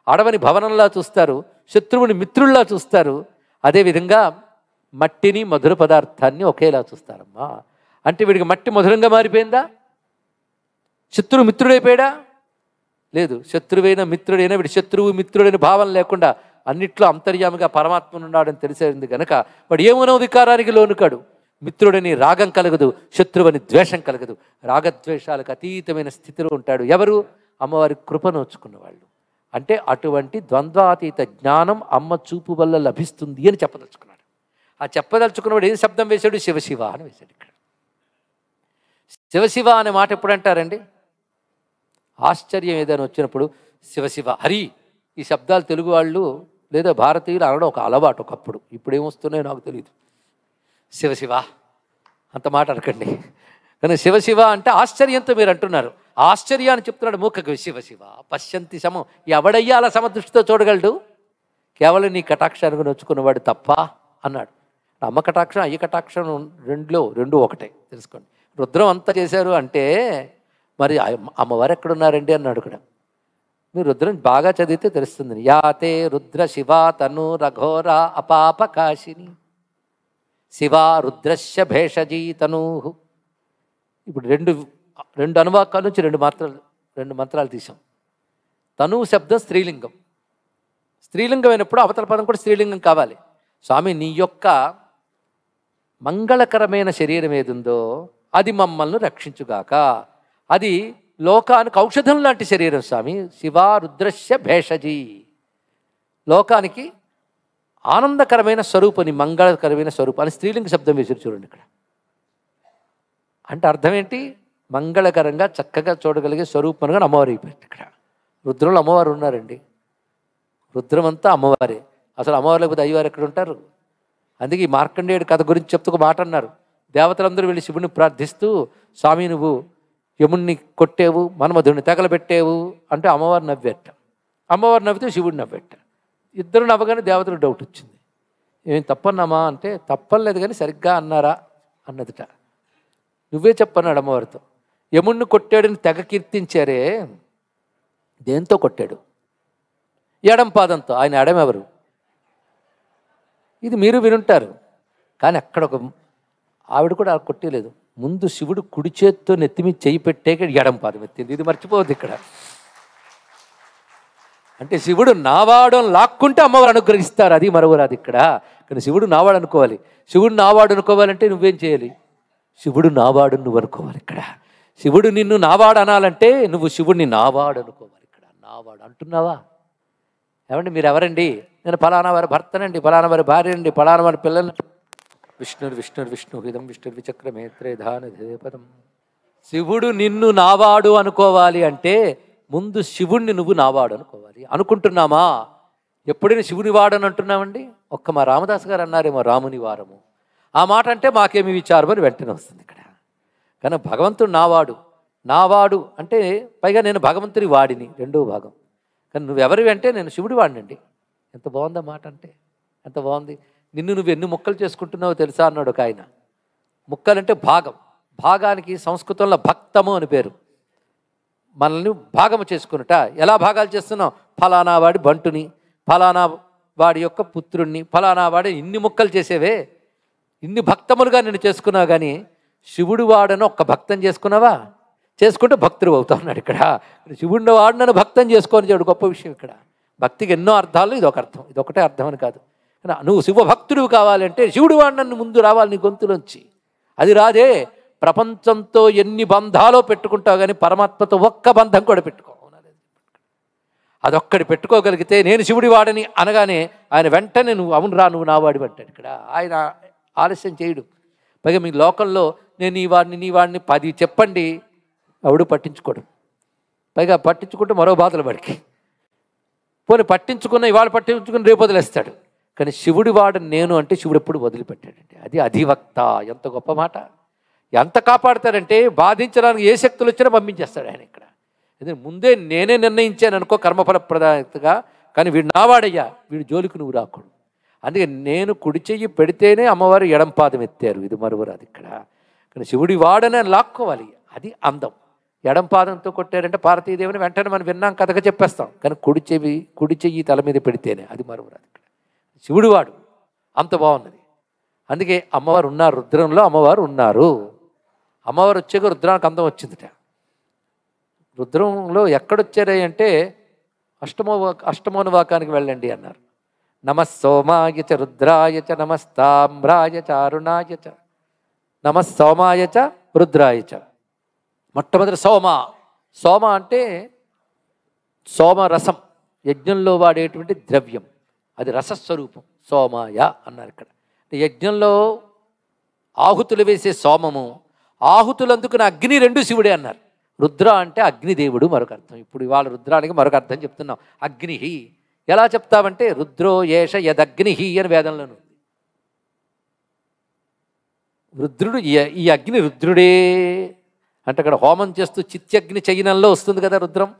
అడవని భవనంలా చూస్తారు, శత్రువుని మిత్రుల్లా చూస్తారు. అదేవిధంగా మట్టిని మధుర పదార్థాన్ని ఒకేలా చూస్తారమ్మా. అంటే వీడికి మట్టి మధురంగా మారిపోయిందా? శత్రువు మిత్రుడైపోయాడా? లేదు. శత్రువైన మిత్రుడైనా వీడి శత్రువు మిత్రుడైన భావం లేకుండా అన్నిట్లో అంతర్యామిగా పరమాత్మను ఉన్నాడని తెలిసేది కనుక వాడు ఏమనో వికారానికి లోనుకాడు. మిత్రుడని రాగం కలగదు, శత్రువని ద్వేషం కలగదు. రాగద్వేషాలకు అతీతమైన స్థితిలో ఉంటాడు ఎవరు? అమ్మవారి కృప నోచుకున్న వాళ్ళు. అంటే అటువంటి ద్వంద్వాతీత జ్ఞానం అమ్మ చూపు వల్ల లభిస్తుంది అని చెప్పదలుచుకున్నాడు. ఆ చెప్పదలుచుకున్నవాడు ఏం శబ్దం వేశాడు? శివశివ అని వేశాడు. ఇక్కడ శివశివ అనే మాట ఎప్పుడు అంటారండి? ఆశ్చర్యం ఏదైనా వచ్చినప్పుడు శివశివ, హరి, ఈ శబ్దాలు తెలుగు వాళ్ళు లేదా భారతీయులు అనడం ఒక అలవాటు ఒకప్పుడు. ఇప్పుడు ఏమొస్తున్నాయో నాకు తెలియదు. శివశివ అంత మాట అనకండి. కానీ శివశివ అంటే ఆశ్చర్యంతో మీరు అంటున్నారు. ఆశ్చర్యాన్ని చెప్తున్నాడు మూకకు. శివశివ పశ్యంతి సమం, ఎవడయ్యా అలా సమదృష్టితో చూడగలడు? కేవలం నీ కటాక్షానికి నొచ్చుకున్నవాడు తప్ప అన్నాడు. అమ్మ కటాక్షం అయ్య కటాక్షం రెండు ఒకటే తెలుసుకోండి. రుద్రం అంతా చేశారు అంటే మరి అమ్మవారు ఎక్కడున్నారండి అన్నాడు ఇక్కడ. మీరు రుద్రం బాగా చదివితే తెలుస్తుంది. యాతే రుద్ర శివ తను రఘోర అపాపకాశిని శివ రుద్రస్య భేషజీ తనూ. ఇప్పుడు రెండు అనువాకాల నుంచి రెండు మంత్రాలు తీసాం. తను శబ్దం స్త్రీలింగం. స్త్రీలింగం అయినప్పుడు అవతల పదం కూడా స్త్రీలింగం కావాలి. స్వామి, నీ యొక్క మంగళకరమైన శరీరం ఏదుందో అది మమ్మల్ని రక్షించుగాక. అది లోకానికి ఔషధం లాంటి శరీరం స్వామి. శివ రుద్రస్య భేషజీ, లోకానికి ఆనందకరమైన స్వరూపని, మంగళకరమైన స్వరూపాన్ని స్త్రీలింగ శబ్దం వేసారు చూడండి ఇక్కడ. అంటే అర్థం ఏంటి? మంగళకరంగా చక్కగా చూడగలిగే స్వరూపంగా అమ్మవారు అయిపోయింది. ఇక్కడ రుద్రంలో అమ్మవారు ఉన్నారండి. రుద్రం అంతా అమ్మవారే. అసలు అమ్మవారు లేకపోతే అయ్యవారు ఎక్కడ ఉంటారు? అందుకే ఈ మార్కండేయుడి కథ గురించి చెప్తూ ఒక మాట అన్నారు. దేవతలందరూ వెళ్ళి శివుడిని ప్రార్థిస్తూ, స్వామి నువ్వు యముణ్ణి కొట్టేవు, మన్మధుడిని తగలబెట్టేవు అంటే అమ్మవారు నవ్వేట. అమ్మవారు నవ్వితే శివుడు నవ్వేట. ఇద్దరు నవ్వగానే దేవతలకు డౌట్ వచ్చింది. ఏం తప్పన్నామా అంటే తప్పలేదు కానీ సరిగ్గా అన్నారా అన్నదిట. నువ్వే చెప్పన్నాడు అమ్మవారితో. యముణ్ణి కొట్టాడని తెగ కీర్తించారే, దేంతో కొట్టాడు? ఎడం పాదంతో. ఆయన ఎడం ఎవరు? ఇది మీరు వినుంటారు. కానీ అక్కడ ఒక ఆవిడ కూడా కొట్టేలేదు. ముందు శివుడు కుడి చేత్తో నెత్తిమి చేయి పెట్టాక ఎడం పాదం ఎత్తింది. ఇది మర్చిపోవద్దు ఇక్కడ. అంటే శివుడు నావాడు అని లాక్కుంటే అమ్మవారు అనుగ్రహిస్తారు, అది మరవరాదు ఇక్కడ. కానీ శివుడు నావాడు అనుకోవాలి. శివుడు నావాడు అనుకోవాలంటే నువ్వేం చేయాలి? శివుడు నావాడు నువ్వు అనుకోవాలి ఇక్కడ. శివుడు నిన్ను నావాడు అనాలంటే నువ్వు శివుడిని నావాడు అనుకోవాలి ఇక్కడ. నావాడు అంటున్నావా? ఏమండి మీరు ఎవరండి? నేను ఫలానా వారి భర్తనండి, ఫలానా వారి భార్య అండి, ఫలానా వారి పిల్లలు. విష్ణు ఇదం విష్ణుర్విచక్రమేత్రేధానపదం. శివుడు నిన్ను నావాడు అనుకోవాలి అంటే ముందు శివుణ్ణి నువ్వు నావాడు అనుకోవాలి. అనుకుంటున్నామా? ఎప్పుడైనా శివుని వాడని అంటున్నామండి? ఒక్క మా రామదాస్ గారు అన్నారేమో రాముని వారము. ఆ మాట అంటే మాకేమి విచారం అని వెంటనే వస్తుంది ఇక్కడ. కానీ భగవంతుడు నావాడు అంటే పైగా నేను భగవంతుడి వాడిని, రెండో భాగం. కానీ నువ్వెవరివి అంటే నేను శివుడి వాడినండి. ఎంత బాగుందా మాట అంటే? ఎంత బాగుంది. నిన్ను నువ్వు ఎన్ని ముక్కలు చేసుకుంటున్నావో తెలుసా అన్నాడు ఒక ఆయన. ముక్కలంటే భాగం. భాగానికి సంస్కృతంలో భక్తము అని పేరు. మనల్ని భాగము చేసుకున్నట. ఎలా భాగాలు చేస్తున్నావు? ఫలానా వాడి బంటుని, ఫలానా వాడి యొక్క పుత్రుణ్ణి, ఫలానా వాడి ఇన్ని ముక్కలు చేసేవే, ఇన్ని భక్తములుగా నేను చేసుకున్నావు. కానీ శివుడు వాడను ఒక్క భక్తం చేసుకున్నావా? చేసుకుంటే భక్తుడు అవుతావు అన్నాడు ఇక్కడ. శివుడిని వాడు నన్ను భక్తం చేసుకొని చెడు గొప్ప విషయం ఇక్కడ. భక్తికి ఎన్నో అర్థాలు, ఇదొక అర్థం, ఇదొకటే అర్థం అని కాదు. నువ్వు శివభక్తుడు కావాలంటే శివుడు వాడు నన్ను ముందు రావాలి నీ గొంతులోంచి. అది రాదే. ప్రపంచంతో ఎన్ని బంధాలో పెట్టుకుంటావు కానీ పరమాత్మతో ఒక్క బంధం కూడా పెట్టుకో. అదొక్కడి పెట్టుకోగలిగితే నేను శివుడి వాడని అనగానే ఆయన వెంటనే నువ్వు అవును రా నువ్వు నా వాడి అంటాడు ఇక్కడ. ఆయన ఆలస్యం చేయడు. పైగా మీ లోకంలో నేను నీ వాడిని 10 చెప్పండి, ఎవడు పట్టించుకోడు. పైగా పట్టించుకుంటే మరో బాధలు వాడికి. పోనీ ఇవాళ పట్టించుకుని రేపు వదిలేస్తాడు. కానీ శివుడి వాడని నేను అంటే శివుడు ఎప్పుడు వదిలిపెట్టాడంటే అది అధివక్త. ఎంత గొప్ప మాట. ఎంత కాపాడతాడంటే బాధించడానికి ఏ శక్తులు వచ్చినా పంపించేస్తాడు ఆయన ఇక్కడ. ఎందుకంటే ముందే నేనే నిర్ణయించాను అనుకో కర్మఫల ప్రదాతగా, కానీ వీడు నావాడయ్యా, వీడి జోలికి నువ్వు రాకూడదు. అందుకే నేను కుడి చెయ్యి పెడితేనే అమ్మవారు ఎడం పాదం ఎత్తారు, ఇది మరువరాదు ఇక్కడ. కానీ శివుడి వాడని లాక్కోవాలి, అది అందం. ఎడం పాదంతో కొట్టారంటే పార్వతీదేవిని వెంటనే మనం విన్నాం కథగా చెప్పేస్తాం. కానీ కుడి చెయ్యి తల మీద పెడితేనే, అది మరువరాదు ఇక్కడ. శివుడు వాడు అంత బాగున్నది. అందుకే అమ్మవారు ఉన్నారు, రుద్రంలో అమ్మవారు ఉన్నారు. అమ్మవారు వచ్చాక రుద్రానికి అందం వచ్చిందిట. రుద్రంలో ఎక్కడొచ్చారే అంటే అష్టమోనువాకానికి వెళ్ళండి అన్నారు. నమః సోమాయ చ రుద్రాయ చ నమస్తామ్రాయ చ అరుణాయ చ నమ సోమాయచ రుద్రాయచ. మొట్టమొదటి సోమ. సోమ అంటే సోమరసం, యజ్ఞంలో వాడేటువంటి ద్రవ్యం, అది రసస్వరూపం. సోమాయ అన్నారు ఇక్కడ. యజ్ఞంలో ఆహుతులు వేసే సోమము, ఆహుతులు అందుకున్న అగ్ని రెండు శివుడే అన్నారు. రుద్ర అంటే అగ్నిదేవుడు మరొక అర్థం. ఇప్పుడు ఇవాళ రుద్రానికి మరొక అర్థం చెప్తున్నాం. అగ్ని ఎలా చెప్తామంటే రుద్రో ఏష యదగ్ని అని వేదంలోను. రుద్రుడు, ఈ అగ్ని రుద్రుడే అంటే అక్కడ హోమం చేస్తూ చిత్యగ్ని చయనంలో వస్తుంది కదా రుద్రం,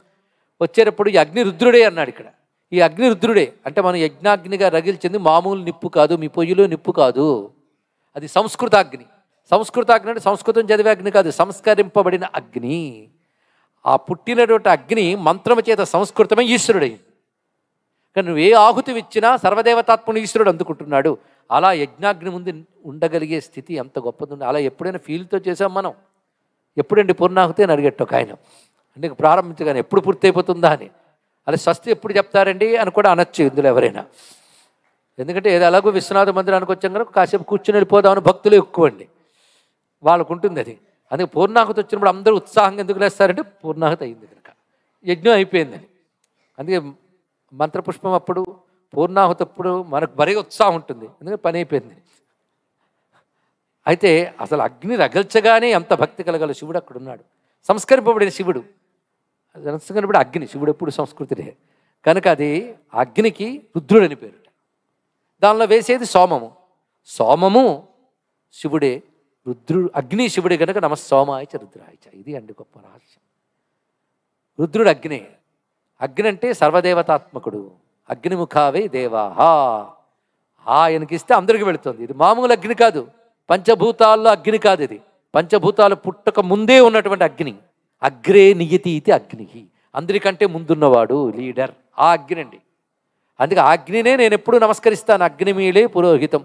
వచ్చేటప్పుడు ఈ అగ్ని రుద్రుడే అన్నాడు ఇక్కడ. ఈ అగ్ని రుద్రుడే అంటే మనం యజ్ఞాగ్నిగా రగిల్చింది మామూలు నిప్పు కాదు, మీ పొయ్యిలో నిప్పు కాదు, అది సంస్కృతాగ్ని. సంస్కృతాగ్ని అంటే సంస్కృతం చదివే అగ్ని కాదు, సంస్కరింపబడిన అగ్ని. ఆ పుట్టినటువంటి అగ్ని మంత్రము చేత సంస్కృతమే ఈశ్వరుడైంది. కానీ నువ్వు ఏ ఆహుతి ఇచ్చినా సర్వదేవతాత్మను ఈశ్వరుడు అందుకుంటున్నాడు. అలా యజ్ఞాగ్ని ముందు ఉండగలిగే స్థితి ఎంత గొప్పది. అలా ఎప్పుడైనా ఫీల్తో చేసాం మనం? ఎప్పుడండి పూర్ణాహుతి అని అడిగట్టు ఒక ఆయన. అంటే ప్రారంభించగానే ఎప్పుడు పూర్తి అయిపోతుందా అని. అలా స్వస్తి ఎప్పుడు చెప్తారండి అని కూడా అనొచ్చు ఇందులో ఎవరైనా. ఎందుకంటే ఏదో అలాగో విశ్వనాథ మందిరానికి వచ్చాం కనుక కాసేపు కూర్చుని వెళ్ళిపోదామని భక్తులు ఎక్కువ అండి, వాళ్ళకు ఉంటుంది అది. అందుకే పూర్ణాహుతి వచ్చినప్పుడు అందరూ ఉత్సాహంగా ఎందుకు లేస్తారంటే పూర్ణాహుతి అయింది కనుక, యజ్ఞం అయిపోయిందని. అందుకే మంత్రపుష్పం అప్పుడు, పూర్ణాహుతి అప్పుడు మనకు మరీ ఉత్సాహం ఉంటుంది, ఎందుకంటే పని అయిపోయింది. అయితే అసలు అగ్ని రగల్చగానే ఎంత భక్తి కలగల శివుడు అక్కడ ఉన్నాడు. సంస్కరింపబడిన శివుడు, సంస్కరింపబడి అగ్ని, శివుడు ఎప్పుడు సంస్కృతినే కనుక అది అగ్నికి రుద్రుడని పేరు. దానిలో వేసేది సోమము. సోమము శివుడే, రుద్రుడు అగ్ని శివుడే కనుక నమ సోమాయచ రుద్రాయచ. ఇది అండి గొప్ప రహస్యం. రుద్రుడు అగ్ని. అగ్ని అంటే సర్వదేవతాత్మకుడు. అగ్నిముఖావే దేవాహ, ఆయనకిస్తే అందరికి వెళుతుంది. ఇది మామూలు అగ్ని కాదు, పంచభూతాల్లో అగ్ని కాదు. ఇది పంచభూతాలు పుట్టక ముందే ఉన్నటువంటి అగ్ని. అగ్రే నియతి ఇది అగ్ని, అందరికంటే ముందున్నవాడు, లీడర్. ఆ అగ్ని అండి. అందుకే ఆ అగ్నినే నేను ఎప్పుడు నమస్కరిస్తాను. అగ్నిమీలే పురోహితం,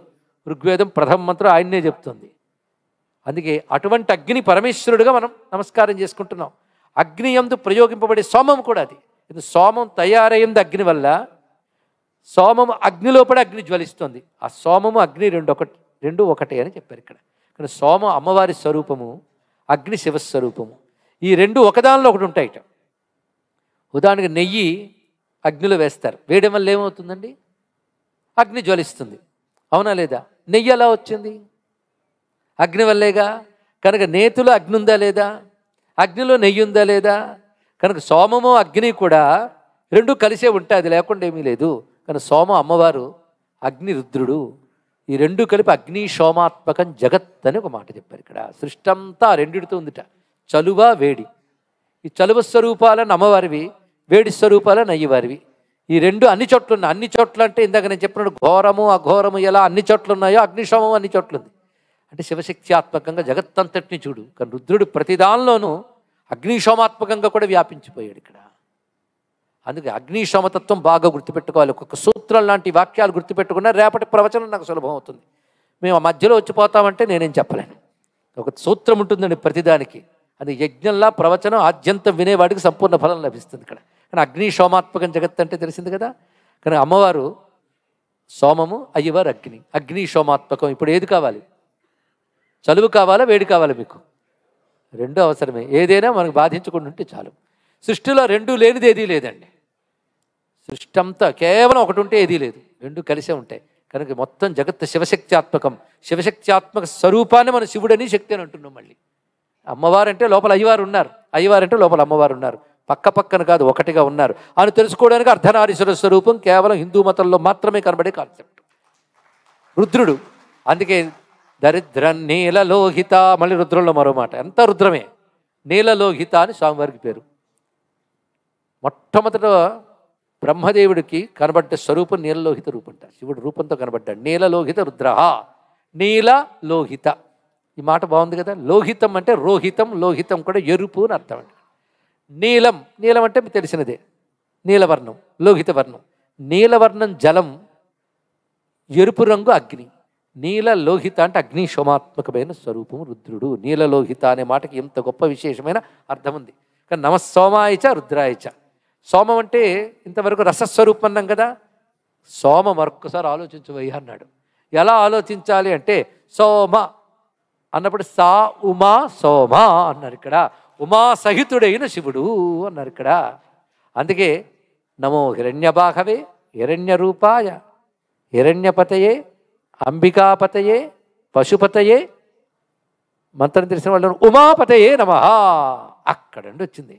ఋగ్వేదం ప్రథమ మంత్రం ఆయన్నే చెప్తుంది. అందుకే అటువంటి అగ్ని పరమేశ్వరుడుగా మనం నమస్కారం చేసుకుంటున్నాం. అగ్ని యందు ప్రయోగింపబడే సోమం కూడా అది. ఇది సోమం తయారైంది అగ్ని వల్ల. సోమము అగ్నిలోపడే అగ్ని జ్వలిస్తుంది. ఆ సోమము అగ్ని రెండు ఒకటే అని చెప్పారు ఇక్కడ. కానీ సోమం అమ్మవారి స్వరూపము, అగ్ని శివస్వరూపము. ఈ రెండు ఒకదానిలో ఒకటి ఉంటాయిట. ఉదాహరణకి నెయ్యి అగ్నిలో వేస్తారు, వేయడం వల్ల ఏమవుతుందండి? అగ్ని జ్వలిస్తుంది, అవునా లేదా? నెయ్యి ఎలా వచ్చింది? అగ్ని వల్లేగా. కనుక నేతిలో అగ్ని ఉందా లేదా? అగ్నిలో నెయ్యి ఉందా లేదా? కనుక సోమము అగ్ని కూడా రెండు కలిసే ఉంటాయి, అది లేకుండా ఏమీ లేదు. కానీ సోమ అమ్మవారు, అగ్ని రుద్రుడు, ఈ రెండు కలిపి అగ్ని సోమాత్మకం జగత్ అని ఒక మాట చెప్పారు ఇక్కడ. సృష్టి అంతా రెండిటితో ఉందిట, చలువ వేడి. ఈ చలువ స్వరూపాలను అమ్మవారివి, వేడి స్వరూపాలను అయ్యవారివి. ఈ రెండు అన్ని చోట్ల ఉన్నాయి. అన్ని చోట్ల అంటే ఇందాక నేను చెప్పినట్టు ఘోరము అఘోరము ఎలా అన్ని చోట్ల ఉన్నాయో అగ్నిశోమం అన్ని చోట్ల ఉంది. అంటే శివశక్త్యాత్మకంగా జగత్తంతటిని చూడు. కానీ రుద్రుడు ప్రతిదానిలోనూ అగ్నిశోమాత్మకంగా కూడా వ్యాపించిపోయాడు ఇక్కడ. అందుకే అగ్నిశోమతత్వం బాగా గుర్తుపెట్టుకోవాలి. ఒక్కొక్క సూత్రం లాంటి వాక్యాలు గుర్తుపెట్టుకున్నా రేపటి ప్రవచనం నాకు సులభం అవుతుంది. మేము ఆ మధ్యలో వచ్చిపోతామంటే నేనేం చెప్పలేను. ఒక సూత్రం ఉంటుందండి ప్రతిదానికి. అది యజ్ఞంలా ప్రవచనం ఆద్యంతం వినేవాడికి సంపూర్ణ ఫలం లభిస్తుంది ఇక్కడ. కానీ అగ్నిశోమాత్మకం జగత్ అంటే తెలిసింది కదా. కానీ అమ్మవారు సోమము, అయ్యవారు అగ్ని. అగ్నిశోమాత్మకం. ఇప్పుడు ఏది కావాలి? చలువు కావాలా, వేడి కావాలా? మీకు రెండు అవసరమే. ఏదైనా మనకు బాధించకుండా ఉంటే చాలు. సృష్టిలో రెండు లేనిది ఏదీ లేదండి. సృష్టి అంతా కేవలం ఒకటి ఉంటే ఏదీ లేదు, రెండు కలిసే ఉంటాయి. కనుక మొత్తం జగత్తు శివశక్త్యాత్మకం. శివశక్త్యాత్మక స్వరూపాన్ని మనం శివుడని, శక్తి అని అంటున్నాం. మళ్ళీ అమ్మవారంటే లోపల అయ్యవారు ఉన్నారు, అయ్యవారంటే లోపల అమ్మవారు ఉన్నారు. పక్క పక్కన కాదు, ఒకటిగా ఉన్నారు అని తెలుసుకోవడానికి అర్ధనారీశ్వర స్వరూపం కేవలం హిందూ మతంలో మాత్రమే కనబడే కాన్సెప్ట్ రుద్రుడు. అందుకే దరిద్ర నీలలోహిత, మళ్ళీ రుద్రంలో మరో మాట, ఎంత రుద్రమే. నీలలోహిత అని స్వామివారికి పేరు. మొట్టమొదట బ్రహ్మదేవుడికి కనబడ్డ స్వరూపం నీలలోహిత రూపంట. శివుడు రూపంతో కనబడ్డాడు. నీలలోహిత రుద్ర, నీలలోహిత. ఈ మాట బాగుంది కదా. లోహితం అంటే రోహితం, లోహితం కూడా ఎరుపు అని అర్థం అండి. నీలం, నీలం అంటే మీకు తెలిసినదే, నీలవర్ణం, లోహిత వర్ణం. నీలవర్ణం జలం, ఎరుపు రంగు అగ్ని. నీలలోహిత అంటే అగ్ని శోమాత్మకమైన స్వరూపము రుద్రుడు. నీలలోహిత అనే మాటకి ఎంత గొప్ప విశేషమైన అర్థం ఉంది. కానీ నమ సోమాయచ రుద్రాయచ. సోమం అంటే ఇంతవరకు రసస్వరూపం అన్నాం కదా. సోమ మరొక్కసారి ఆలోచించవయ్యా అన్నాడు. ఎలా ఆలోచించాలి అంటే సోమ అన్నప్పుడు సా ఉమా సోమ అన్నారు ఇక్కడ. ఉమా సహితుడైన శివుడు అన్నారు ఇక్కడ. అందుకే నమో హిరణ్యబాహవే హిరణ్య రూపాయ హిరణ్యపతయే అంబికాపతయే పశుపతయే, మంత్రం తెలిసిన వాళ్ళు ఉమాపతయే నమః. అక్కడండి వచ్చింది.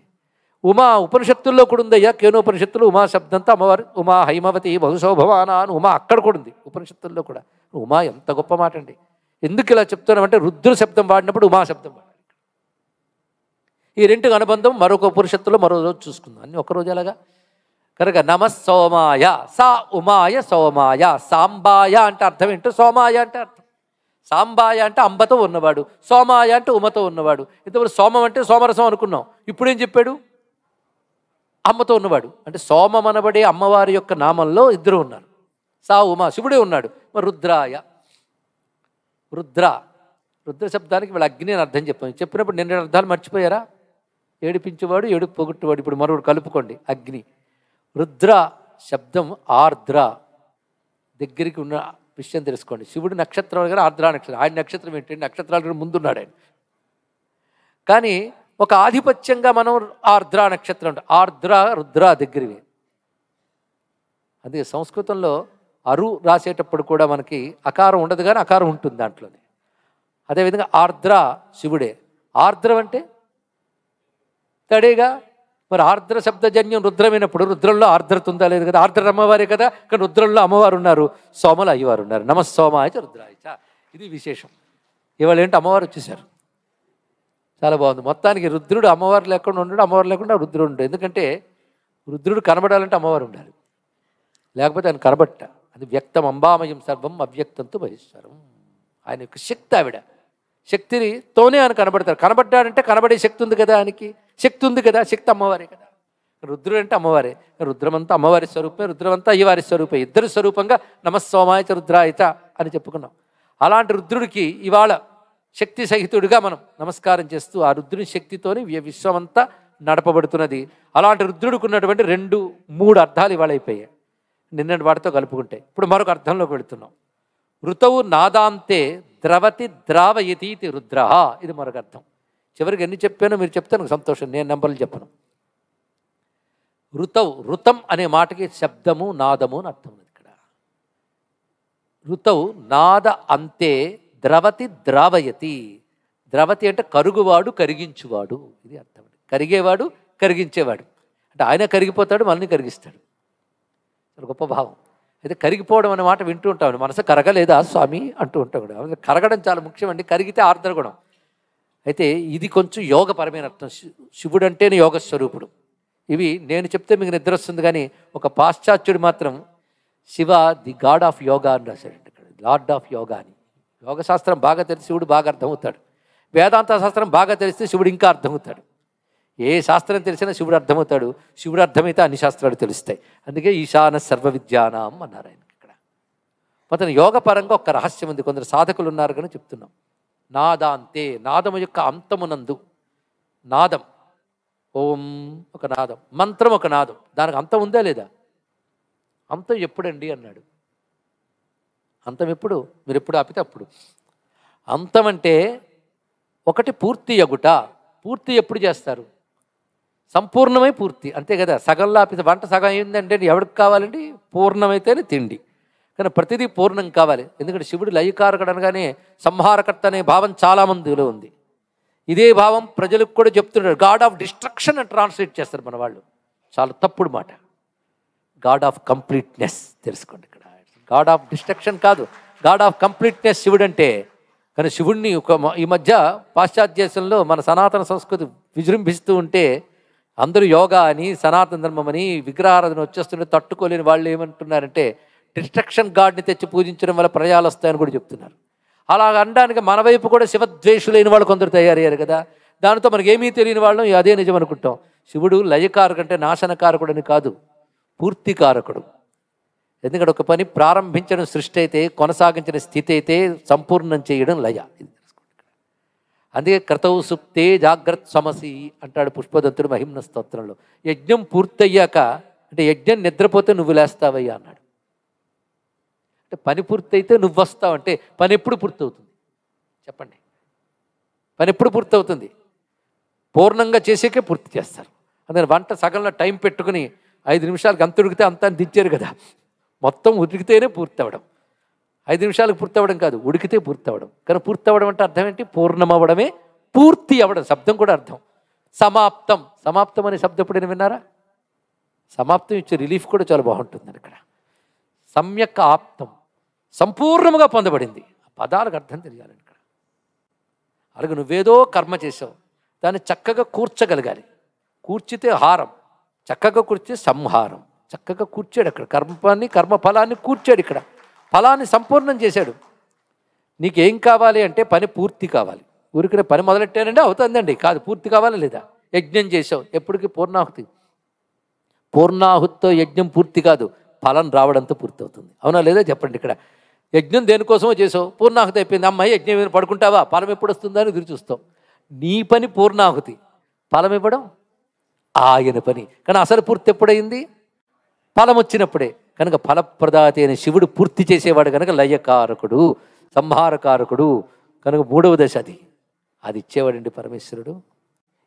ఉమా ఉపనిషత్తుల్లో కూడా ఉందయ్యా. కేనోపనిషత్తులు ఉమా శబ్దంతో అమ్మవారు ఉమా హైమవతి బహుశోభవాన అని ఉమా అక్కడ కూడా ఉంది ఉపనిషత్తుల్లో కూడా. ఉమా ఎంత గొప్ప మాట అండి. ఎందుకు ఇలా చెప్తున్నామంటే రుద్ర శబ్దం వాడినప్పుడు ఉమా శబ్దం వాడాలి. ఈ రెంటికి అనుబంధం మరొక ఉపనిషత్తులో మరో రోజు చూసుకుందాం. అన్ని ఒకరోజు అలాగా కనుక నమ సోమాయ సా ఉమాయ సోమాయ. సాంబాయ అంటే అర్థం ఏంటో, సోమాయ అంటే అర్థం. సాంబాయ అంటే అంబతో ఉన్నవాడు, సోమాయ అంటే ఉమతో ఉన్నవాడు. ఇంతవరకు సోమం అంటే సోమరసం అనుకున్నాం. ఇప్పుడేం చెప్పాడు? అమ్మతో ఉన్నవాడు. అంటే సోమం అనబడే అమ్మవారి యొక్క నామంలో ఇద్దరు ఉన్నారు. సా ఉమా శివుడే ఉన్నాడు. మరి రుద్రాయ రుద్ర రుద్ర శబ్దానికి వీళ్ళ అగ్ని అని అర్థం చెప్పాను. చెప్పినప్పుడు నిన్న అర్థాలు మర్చిపోయారా? ఏడిపించేవాడు ఏడుపు పొగొట్టువాడు. ఇప్పుడు మరొకటి కలుపుకోండి. అగ్ని రుద్ర శబ్దం ఆర్ద్ర, దగ్గరికి ఉన్న విషయం తెలుసుకోండి. శివుడు నక్షత్రాలు కానీ ఆర్ద్ర నక్షత్రం. ఆయన నక్షత్రం ఏంటంటే నక్షత్రాల ముందున్నాడు ఆయన. కానీ ఒక ఆధిపత్యంగా మనం ఆర్ద్ర నక్షత్రం అంటే ఆర్ద్ర రుద్ర దగ్గరవి. అందుకే సంస్కృతంలో అరు రాసేటప్పుడు కూడా మనకి అకారం ఉండదు కానీ అకారం ఉంటుంది దాంట్లోనే. అదేవిధంగా ఆర్ద్ర శివుడే. ఆర్ద్రం అంటే తడేగా. మరి ఆర్ద్ర శబ్దజన్యం రుద్రమైనప్పుడు రుద్రంలో ఆర్ద్రత ఉందా లేదు కదా. ఆర్ద్ర అమ్మవారే కదా, కానీ రుద్రంలో అమ్మవారు ఉన్నారు, సోమలు అయ్యవారు ఉన్నారు. నమస్సోమాయచ రుద్రాయచ. ఇది విశేషం. ఇవాళ ఏంటి అమ్మవారు వచ్చేసారు. చాలా బాగుంది. మొత్తానికి రుద్రుడు అమ్మవారు లేకుండా ఉండడు, అమ్మవారు లేకుండా రుద్రుడు ఉండడు. ఎందుకంటే రుద్రుడు కనబడాలంటే అమ్మవారు ఉండాలి, లేకపోతే ఆయన కనబట్ట. అది వ్యక్తం అంబామయం సర్వం అవ్యక్తంతో మహేశ్వరం. ఆయన యొక్క శక్తి ఆవిడ. శక్తితోనే ఆయన కనబడతారు. కనబడ్డాడంటే కనబడే శక్తి ఉంది కదా, ఆయనకి శక్తి ఉంది కదా. శక్తి అమ్మవారే కదా. రుద్రుడు అంటే అమ్మవారే. రుద్రమంతా అమ్మవారి స్వరూపమే, రుద్రమంతా అయ్యవారి స్వరూపే. ఇద్దరు స్వరూపంగా నమస్సోమాయచ రుద్రాయచ అని చెప్పుకున్నాం. అలాంటి రుద్రుడికి ఇవాళ శక్తి సహితుడిగా మనం నమస్కారం చేస్తూ ఆ రుద్రుని శక్తితోని విశ్వమంతా నడపబడుతున్నది. అలాంటి రుద్రుడికి ఉన్నటువంటి 2-3 అర్థాలు ఇవాళ అయిపోయాయి నిన్నటి వాటితో కలుపుకుంటే. ఇప్పుడు మరొక అర్థంలోకి వెళుతున్నాం. ఋతవు నాదాంతే ద్రవతి ద్రావయతీతి రుద్ర. ఇది మరొక అర్థం. చివరికి ఎన్ని చెప్పానో మీరు చెప్తే నాకు సంతోషం. నేను నెంబర్లు చెప్పను. ఋతవు ఋతం అనే మాటకి శబ్దము నాదము అని అర్థం ఉంది ఇక్కడ. ఋతవు నాద అంతే ద్రవతి ద్రావయతి. ద్రవతి అంటే కరుగువాడు కరిగించువాడు, ఇది అర్థం. కరిగేవాడు కరిగించేవాడు అంటే ఆయన కరిగిపోతాడు, మనల్ని కరిగిస్తాడు. గొప్ప భావం. అయితే కరిగిపోవడం అనే మాట వింటూ ఉంటామండి. మనసు కరగలేదా స్వామి అంటూ ఉంటాం కూడా. కరగడం చాలా ముఖ్యమండి. కరిగితే ఆర్ద్రగుణం. అయితే ఇది కొంచెం యోగపరమైన అర్థం. శివుడు అంటేనే యోగ స్వరూపుడు. ఇవి నేను చెప్తే మీకు నిద్ర వస్తుంది, కానీ ఒక పాశ్చాత్యుడు మాత్రం Shiva the God of yoga అని రాశాడండి ఇక్కడ. లార్డ్ ఆఫ్ యోగా అని. యోగశాస్త్రం బాగా తెలిసి శివుడు బాగా అర్థమవుతాడు. వేదాంత శాస్త్రం బాగా తెలిస్తే శివుడు ఇంకా అర్థమవుతాడు. ఏ శాస్త్రం తెలిసినా శివుడు అర్థమవుతాడు. శివుడు అర్థమైతే అన్ని శాస్త్రాలు తెలుస్తాయి. అందుకే ఈశాన సర్వ విద్యానాం అన్నారు ఆయన ఇక్కడ. మొత్తం యోగపరంగా ఒక రహస్యం ఉంది. కొందరు సాధకులు ఉన్నారు కానీ చెప్తున్నాం. నాదాంతే, నాదము యొక్క అంతమునందు. నాదం ఓం ఒక నాదం, మంత్రం ఒక నాదం. దానికి అంతం ఉందా లేదా? అంతం ఎప్పుడండి అన్నాడు. అంతం ఎప్పుడు? మీరు ఎప్పుడు ఆపితే అప్పుడు. అంతం అంటే ఒకటి పూర్తి అగుట. పూర్తి ఎప్పుడు చేస్తారు? సంపూర్ణమై పూర్తి, అంతే కదా. సగంలో ఆపితే వంట సగం అయిందంటే ఎవరికి కావాలండి? పూర్ణమైతేనే తిండి. కానీ ప్రతిదీ పూర్ణం కావాలి. ఎందుకంటే శివుడు లయకారకుడు అనగానే సంహారకర్త అనే భావం చాలామందిలో ఉంది. ఇదే భావం ప్రజలకు కూడా చెప్తున్నారు. గాడ్ ఆఫ్ డిస్ట్రక్షన్ అని ట్రాన్స్లేట్ చేస్తారు మన వాళ్ళు. చాలా తప్పుడు మాట. గాడ్ ఆఫ్ కంప్లీట్నెస్ తెలుసుకోండి ఇక్కడ. గాడ్ ఆఫ్ డిస్ట్రక్షన్ కాదు, గాడ్ ఆఫ్ కంప్లీట్నెస్ శివుడు అంటే. కానీ శివుడిని ఈ మధ్య పాశ్చాత్య దేశంలో మన సనాతన సంస్కృతి విజృంభిస్తూ ఉంటే అందరూ యోగా అని సనాతన ధర్మం అని విగ్రహారాధన వచ్చేస్తుంటే తట్టుకోలేని వాళ్ళు ఏమంటున్నారంటే డిస్ట్రక్షన్ గాడ్ని తెచ్చి పూజించడం వల్ల ప్రజలు వస్తాయని కూడా చెప్తున్నారు. అలా అనడానికి మన వైపు కూడా శివద్వేషులైన వాళ్ళు కొందరు తయారయ్యారు కదా. దానితో మనకి ఏమీ తెలియని వాళ్ళం అదే నిజం అనుకుంటాం. శివుడు లయకారకుడు అంటే నాశనకారకుడు అని కాదు, పూర్తికారకుడు. ఎందుకంటే ఒక పని ప్రారంభించడం సృష్టి అయితే, కొనసాగించిన స్థితి అయితే సంపూర్ణం చేయడం లయ. అందుకే క్రతౌ సుప్తే జాగ్రత్త సమసి అంటాడు పుష్పదంతుడు మహిమ్న స్తోత్రంలో. యజ్ఞం పూర్తయ్యాక, అంటే యజ్ఞం నిద్రపోతే నువ్వు లేస్తావయ్యా అన్నాడు. అంటే పని పూర్తయితే నువ్వు వస్తావు. అంటే పని ఎప్పుడు పూర్తవుతుంది చెప్పండి? పని ఎప్పుడు పూర్తవుతుంది? పూర్ణంగా చేసేకే పూర్తి చేస్తారు. అందుకని వంట సగంలో టైం పెట్టుకుని 5 నిమిషాలకు అంత ఉడికితే అంతా దించారు కదా, మొత్తం ఉడికితేనే పూర్తి అవ్వడం. 5 నిమిషాలకు పూర్తి అవ్వడం కాదు, ఉడికితే పూర్తి అవ్వడం. కానీ పూర్తి అవ్వడం అంటే అర్థం ఏంటి? పూర్ణమవ్వడమే పూర్తి అవ్వడం. శబ్దం కూడా అర్థం. సమాప్తం, సమాప్తం అనే శబ్దం ఎప్పుడైనా విన్నారా? సమాప్తం ఇచ్చే రిలీఫ్ కూడా చాలా బాగుంటుంది ఇక్కడ. సమ్యక్ ఆప్తం, సంపూర్ణముగా పొందబడింది. ఆ పదాలకు అర్థం తెలియాలి ఇక్కడ. అలాగే నువ్వేదో కర్మ చేసావు, దాన్ని చక్కగా కూర్చగలగాలి. కూర్చితే హారం, చక్కగా కూర్చితే సంహారం. చక్కగా కూర్చాడు అక్కడ, కర్మ ఫలాన్ని కూర్చాడు ఇక్కడ, ఫలాన్ని సంపూర్ణం చేశాడు. నీకేం కావాలి అంటే పని పూర్తి కావాలి. ఊరికనే పని మొదలెట్టానంటే అవుతుందండి కాదు, పూర్తి కావాలా లేదా? యజ్ఞం చేసావు, ఎప్పటికీ పూర్ణాహుతి. పూర్ణాహుతితో యజ్ఞం పూర్తి కాదు, ఫలం రావడంతో పూర్తి అవుతుంది. అవునా లేదా చెప్పండి. ఇక్కడ యజ్ఞం దేనికోసమో చేసావు, పూర్ణాహుతి అయిపోయింది. అమ్మాయి యజ్ఞం మీద పడుకుంటావా, ఫలం ఎప్పుడు వస్తుందా అని ఎదురు చూస్తావు. నీ పని పూర్ణాహుతి, ఫలం ఇవ్వడం ఆయన పని. కానీ అసలు పూర్తి ఎప్పుడైంది? ఫలం వచ్చినప్పుడే. కనుక ఫలప్రదాతి అనే శివుడు పూర్తి చేసేవాడు కనుక లయకారకుడు, సంహారకారకుడు. కనుక 3వ దశ అది ఇచ్చేవాడండి పరమేశ్వరుడు.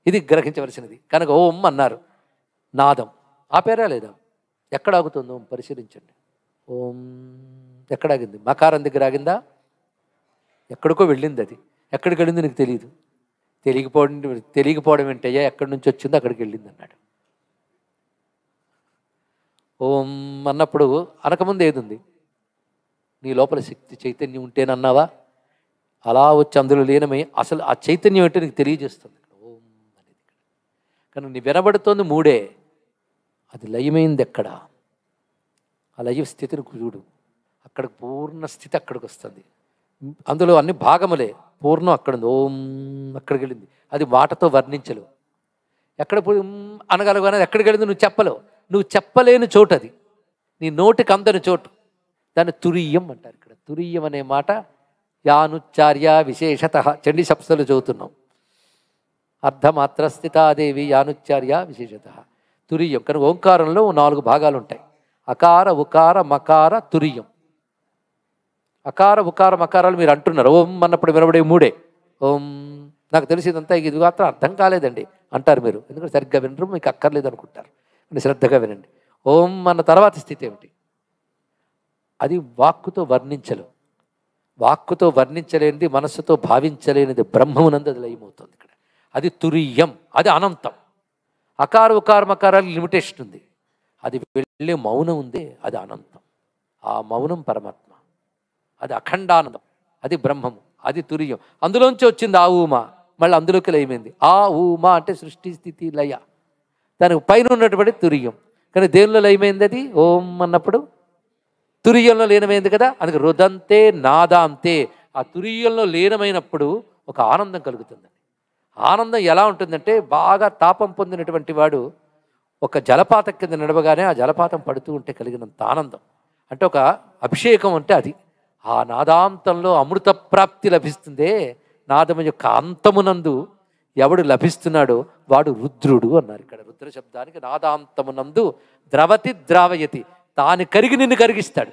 ఇది గ్రహించవలసినది. కనుక ఓం అన్నారు, నాదం ఆపేరా లేదా? ఎక్కడ ఆగుతుందో పరిశీలించండి. ఓం ఎక్కడ ఆగింది? మకారం దగ్గర ఆగిందా? ఎక్కడికో వెళ్ళింది. అది ఎక్కడికి వెళ్ళింది నీకు తెలియదు. తెలియకపోవడం ఏంటయ్యా, ఎక్కడి నుంచి వచ్చిందో అక్కడికి వెళ్ళింది అన్నాడు. ఓం అన్నప్పుడు అనకముందు ఏది ఉంది? నీ లోపల శక్తి చైతన్యం ఉంటేనన్నావా? అలా వచ్చి అందులో లీనమై అసలు ఆ చైతన్యం ఏంటో నీకు తెలియజేస్తుంది ఓం అనేది. కానీ నీ వినబడుతోంది 3. అది లయమైంది ఎక్కడ? ఆ లయ స్థితిని చూడు. అక్కడ పూర్ణ స్థితి అక్కడికి వస్తుంది. అందులో అన్ని భాగములే, పూర్ణం అక్కడ ఉంది. ఓం అక్కడికి వెళ్ళింది. అది మాటతో వర్ణించలేవు. ఎక్కడ అనగలగానే ఎక్కడికి వెళ్ళింది నువ్వు చెప్పలేవు. నువ్వు చెప్పలేని చోటు అది, నీ నోటికి అందని చోటు. దాన్ని తురీయం అంటారు. ఇక్కడ తురీయం అనే మాట యానుచ్చార్య విశేషత చండీ సప్తలు చదువుతున్నాం. అర్ధమాత్ర స్థితాదేవి యానుచ్చార్య విశేషత తురీయం. కనుక ఓంకారంలో 4 భాగాలు ఉంటాయి. అకార ఉకార మకార తురీయం. అకార ఉకార మకారాలు మీరు అంటున్నారు. ఓం అన్నప్పుడు వినబడే 3. ఓం నాకు తెలిసిందంతా ఇది మాత్రం అర్థం కాలేదండి అంటారు మీరు. ఎందుకంటే సరిగ్గా వినరు, మీకు అక్కర్లేదు అనుకుంటారు. శ్రద్ధగా వినండి. ఓం అన్న తర్వాత స్థితి ఏమిటి? అది వాక్కుతో వర్ణించలేవు. వాక్కుతో వర్ణించలేనిది, మనస్సుతో భావించలేనిది బ్రహ్మమునందు అది లయమవుతుంది ఇక్కడ. అది తురీయం, అది అనంతం. అకార ఉకార మకారాలు లిమిటేషన్ ఉంది. అది వెళ్ళే మౌనం ఉంది, అది అనంతం. ఆ మౌనం పరమాత్మ, అది అఖండానందం, అది బ్రహ్మము, అది తురీయం. అందులోంచి వచ్చింది ఆ ఊమ, మళ్ళీ అందులోకి లయమైంది. ఆ ఊమ అంటే సృష్టి స్థితి లయ, దానికి పైన ఉన్నటువంటి తురీయం. కానీ దేనిలో లయమైంది అది? ఓం అన్నప్పుడు తురీయంలో లీనమైంది కదా. అందుకే రుదంతే నాదాంతే. ఆ తురీయంలో లీనమైనప్పుడు ఒక ఆనందం కలుగుతుందండి. ఆనందం ఎలా ఉంటుందంటే, బాగా తాపం పొందినటువంటి వాడు ఒక జలపాతం కింద నడవగానే ఆ జలపాతం పడుతూ ఉంటే కలిగినంత ఆనందం, అంటే ఒక అభిషేకం అంటే అది. ఆ నాదాంతంలో అమృత ప్రాప్తి లభిస్తుందే. నాదము యొక్క అంతమునందు ఎవడు లభిస్తున్నాడో వాడు రుద్రుడు అన్నారు. ఇక్కడ రుద్ర శబ్దానికి నాదాంతమునందు ద్రవతి ద్రావయతి, తాను కరిగి నిన్ను కరిగిస్తాడు.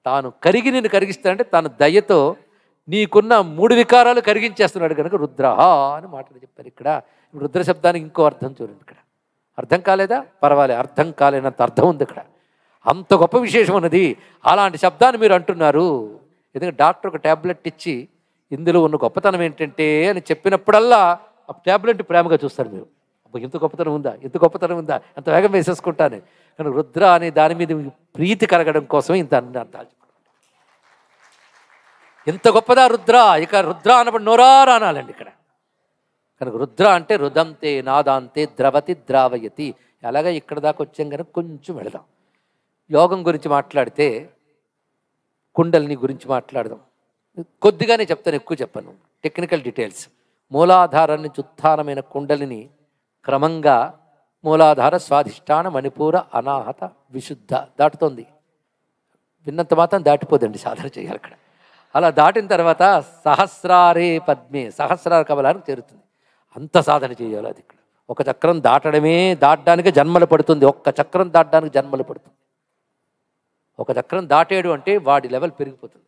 తాను కరిగి నిన్ను కరిగిస్తాడంటే తాను దయతో నీకున్న 3 వికారాలు కరిగించేస్తున్నాడు కనుక రుద్ర అని మాటలు చెప్పారు. ఇక్కడ రుద్ర శబ్దానికి ఇంకో అర్థం చూడండి. ఇక్కడ అర్థం కాలేదా? పర్వాలే, అర్థం కాలేనంత అర్థం ఉంది ఇక్కడ. అంత గొప్ప విశేషం ఉన్నది. అలాంటి శబ్దాన్ని మీరు అంటున్నారు. ఎందుకంటే డాక్టర్ ఒక ట్యాబ్లెట్ ఇచ్చి ఇందులో ఉన్న గొప్పతనం ఏంటంటే అని చెప్పినప్పుడల్లా ఆ ట్యాబ్లెట్ ప్రేమగా చూస్తారు మీరు. ఇంత గొప్పతనం ఉందా, ఇంత గొప్పతనం ఉందా, అంత వేగం వేసేసుకుంటాను. కానీ రుద్ర అనే దాని మీద ప్రీతి కలగడం కోసం ఇంత అన్ని అర్థాలు చెప్పడం. ఎంత గొప్పదా రుద్ర! ఇక రుద్ర అన్నప్పుడు నోరారా అనాలండి ఇక్కడ. కనుక రుద్ర అంటే రుదంతే నాదాంతే ద్రవతి ద్రావయతి. అలాగే ఇక్కడ దాకా వచ్చాం కనుక కొంచెం వెళదాం. యోగం గురించి మాట్లాడితే కుండలిని గురించి మాట్లాడదాం. కొద్దిగానే చెప్తాను, ఎక్కువ చెప్పను. Technical details. మూలాధారం నుంచి ఉత్థానమైన కుండలిని క్రమంగా మూలాధార స్వాధిష్టాన మణిపూర అనాహత విశుద్ధ దాటుతోంది. విన్నంత మాత్రం దాటిపోదండి, సాధన చేయాలి అక్కడ. అలా దాటిన తర్వాత సహస్రారే పద్మే, సహస్రార కమలానికి చేరుతుంది. అంత సాధన చేయాలి అది. ఇక్కడ ఒక చక్రం దాటడానికి జన్మలు పడుతుంది. ఒక్క చక్రం దాటడానికి జన్మలు పడుతుంది. ఒక చక్రం దాటాడు అంటే వాడి లెవెల్ పెరిగిపోతుంది.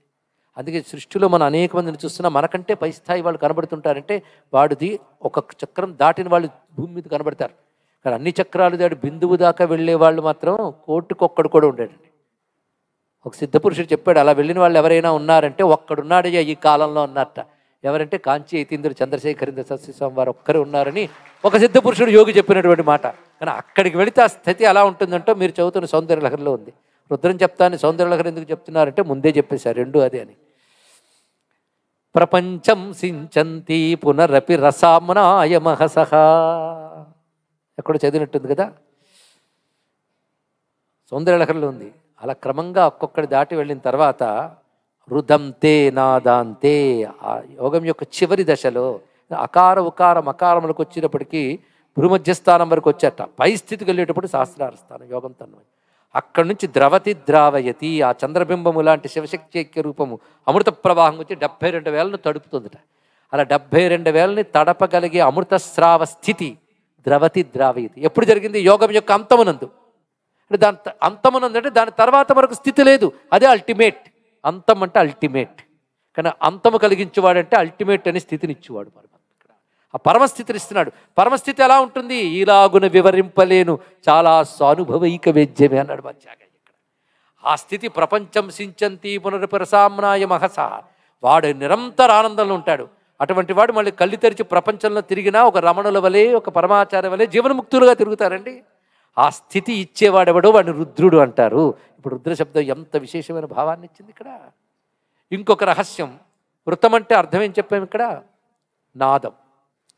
అందుకే సృష్టిలో మనం అనేక మందిని చూస్తున్నా మనకంటే పై స్థాయి వాళ్ళు కనబడుతుంటారంటే వాడిది ఒక చక్రం దాటిన వాళ్ళు భూమి మీద కనబడతారు. కానీ అన్ని చక్రాలు దాటి బిందువు దాకా వెళ్ళే వాళ్ళు మాత్రం కోటికొక్కడు కూడా ఉండేటండి. ఒక సిద్ధపురుషుడు చెప్పాడు, అలా వెళ్ళిన వాళ్ళు ఎవరైనా ఉన్నారంటే ఒక్కడున్నాడయ్యా ఈ కాలంలో అన్నట్ట. ఎవరంటే కాంచి యతీంద్రుడు చంద్రశేఖరేంద్ర సరస్వతి వారు ఒక్కరే ఉన్నారని ఒక సిద్ధపురుషుడు యోగి చెప్పినటువంటి మాట. కానీ అక్కడికి వెళితే ఆ స్థితి ఎలా ఉంటుందంటో మీరు చదువుతున్న సౌందర్యలహరిలో ఉంది. రుద్రం చెప్తాను, సౌందర్యలహరి ఎందుకు చెప్తున్నారంటే ముందే చెప్పేశారు రెండు అదే అని. ప్రపంచం సించంతి పునరపి రసామ్నాయ మహసహ, ఎక్కడో చదివినట్టుంది కదా, సౌందర్యలహరిలో ఉంది. అలా క్రమంగా ఒక్కొక్కటి దాటి వెళ్ళిన తర్వాత రుదంతే నాదాంతే, ఆ యోగం యొక్క చివరి దశలో అకార ఉకార మకారములకు వచ్చినప్పటికీ భూమధ్యస్థానం వరకు వచ్చేట పై స్థితికి వెళ్ళేటప్పుడు సహస్రార స్థానం యోగం తన్మయం. అక్కడి నుంచి ద్రవతి ద్రావయతి, ఆ చంద్రబింబము లాంటి శివశక్తి ఐక్య రూపము అమృత ప్రవాహం వచ్చి 72,000ను తడుపుతుందట. అలా 72,000ని తడపగలిగే అమృత స్రావ స్థితి ద్రవతి ద్రావయతి ఎప్పుడు జరిగింది? యోగం యొక్క అంతమునందు. అంటే దాని అంతమునందు అంటే దాని తర్వాత వరకు స్థితి లేదు, అదే అల్టిమేట్. అంతం అంటే అల్టిమేట్, కానీ అంతము కలిగించేవాడంటే అల్టిమేట్ అనే స్థితిని ఇచ్చేవాడు పరమాత్మ. ఇక్కడ ఆ పరమస్థితిని ఇస్తున్నాడు. పరమస్థితి ఎలా ఉంటుంది? ఈలాగున వివరింపలేను, చాలా స్వానుభవైక వేద్యమే అన్నాడు మధ్యాగా. ఇక్కడ ఆ స్థితి ప్రపంచం సించంతి పునరుపరసామ్నాయ మహస, వాడు నిరంతర ఆనందంలో ఉంటాడు. అటువంటి వాడు మళ్ళీ కళ్ళు తెరిచి ప్రపంచంలో తిరిగినా ఒక రమణుల వలె ఒక పరమాచార్య వలె జీవనముక్తులుగా తిరుగుతారండి. ఆ స్థితి ఇచ్చేవాడెవడో వాడిని రుద్రుడు అంటారు. ఇప్పుడు రుద్ర శబ్దం ఎంత విశేషమైన భావాన్ని ఇచ్చింది ఇక్కడ. ఇంకొక రహస్యం, వృత్తం అంటే అర్థం ఏం చెప్పాము ఇక్కడ? నాదం.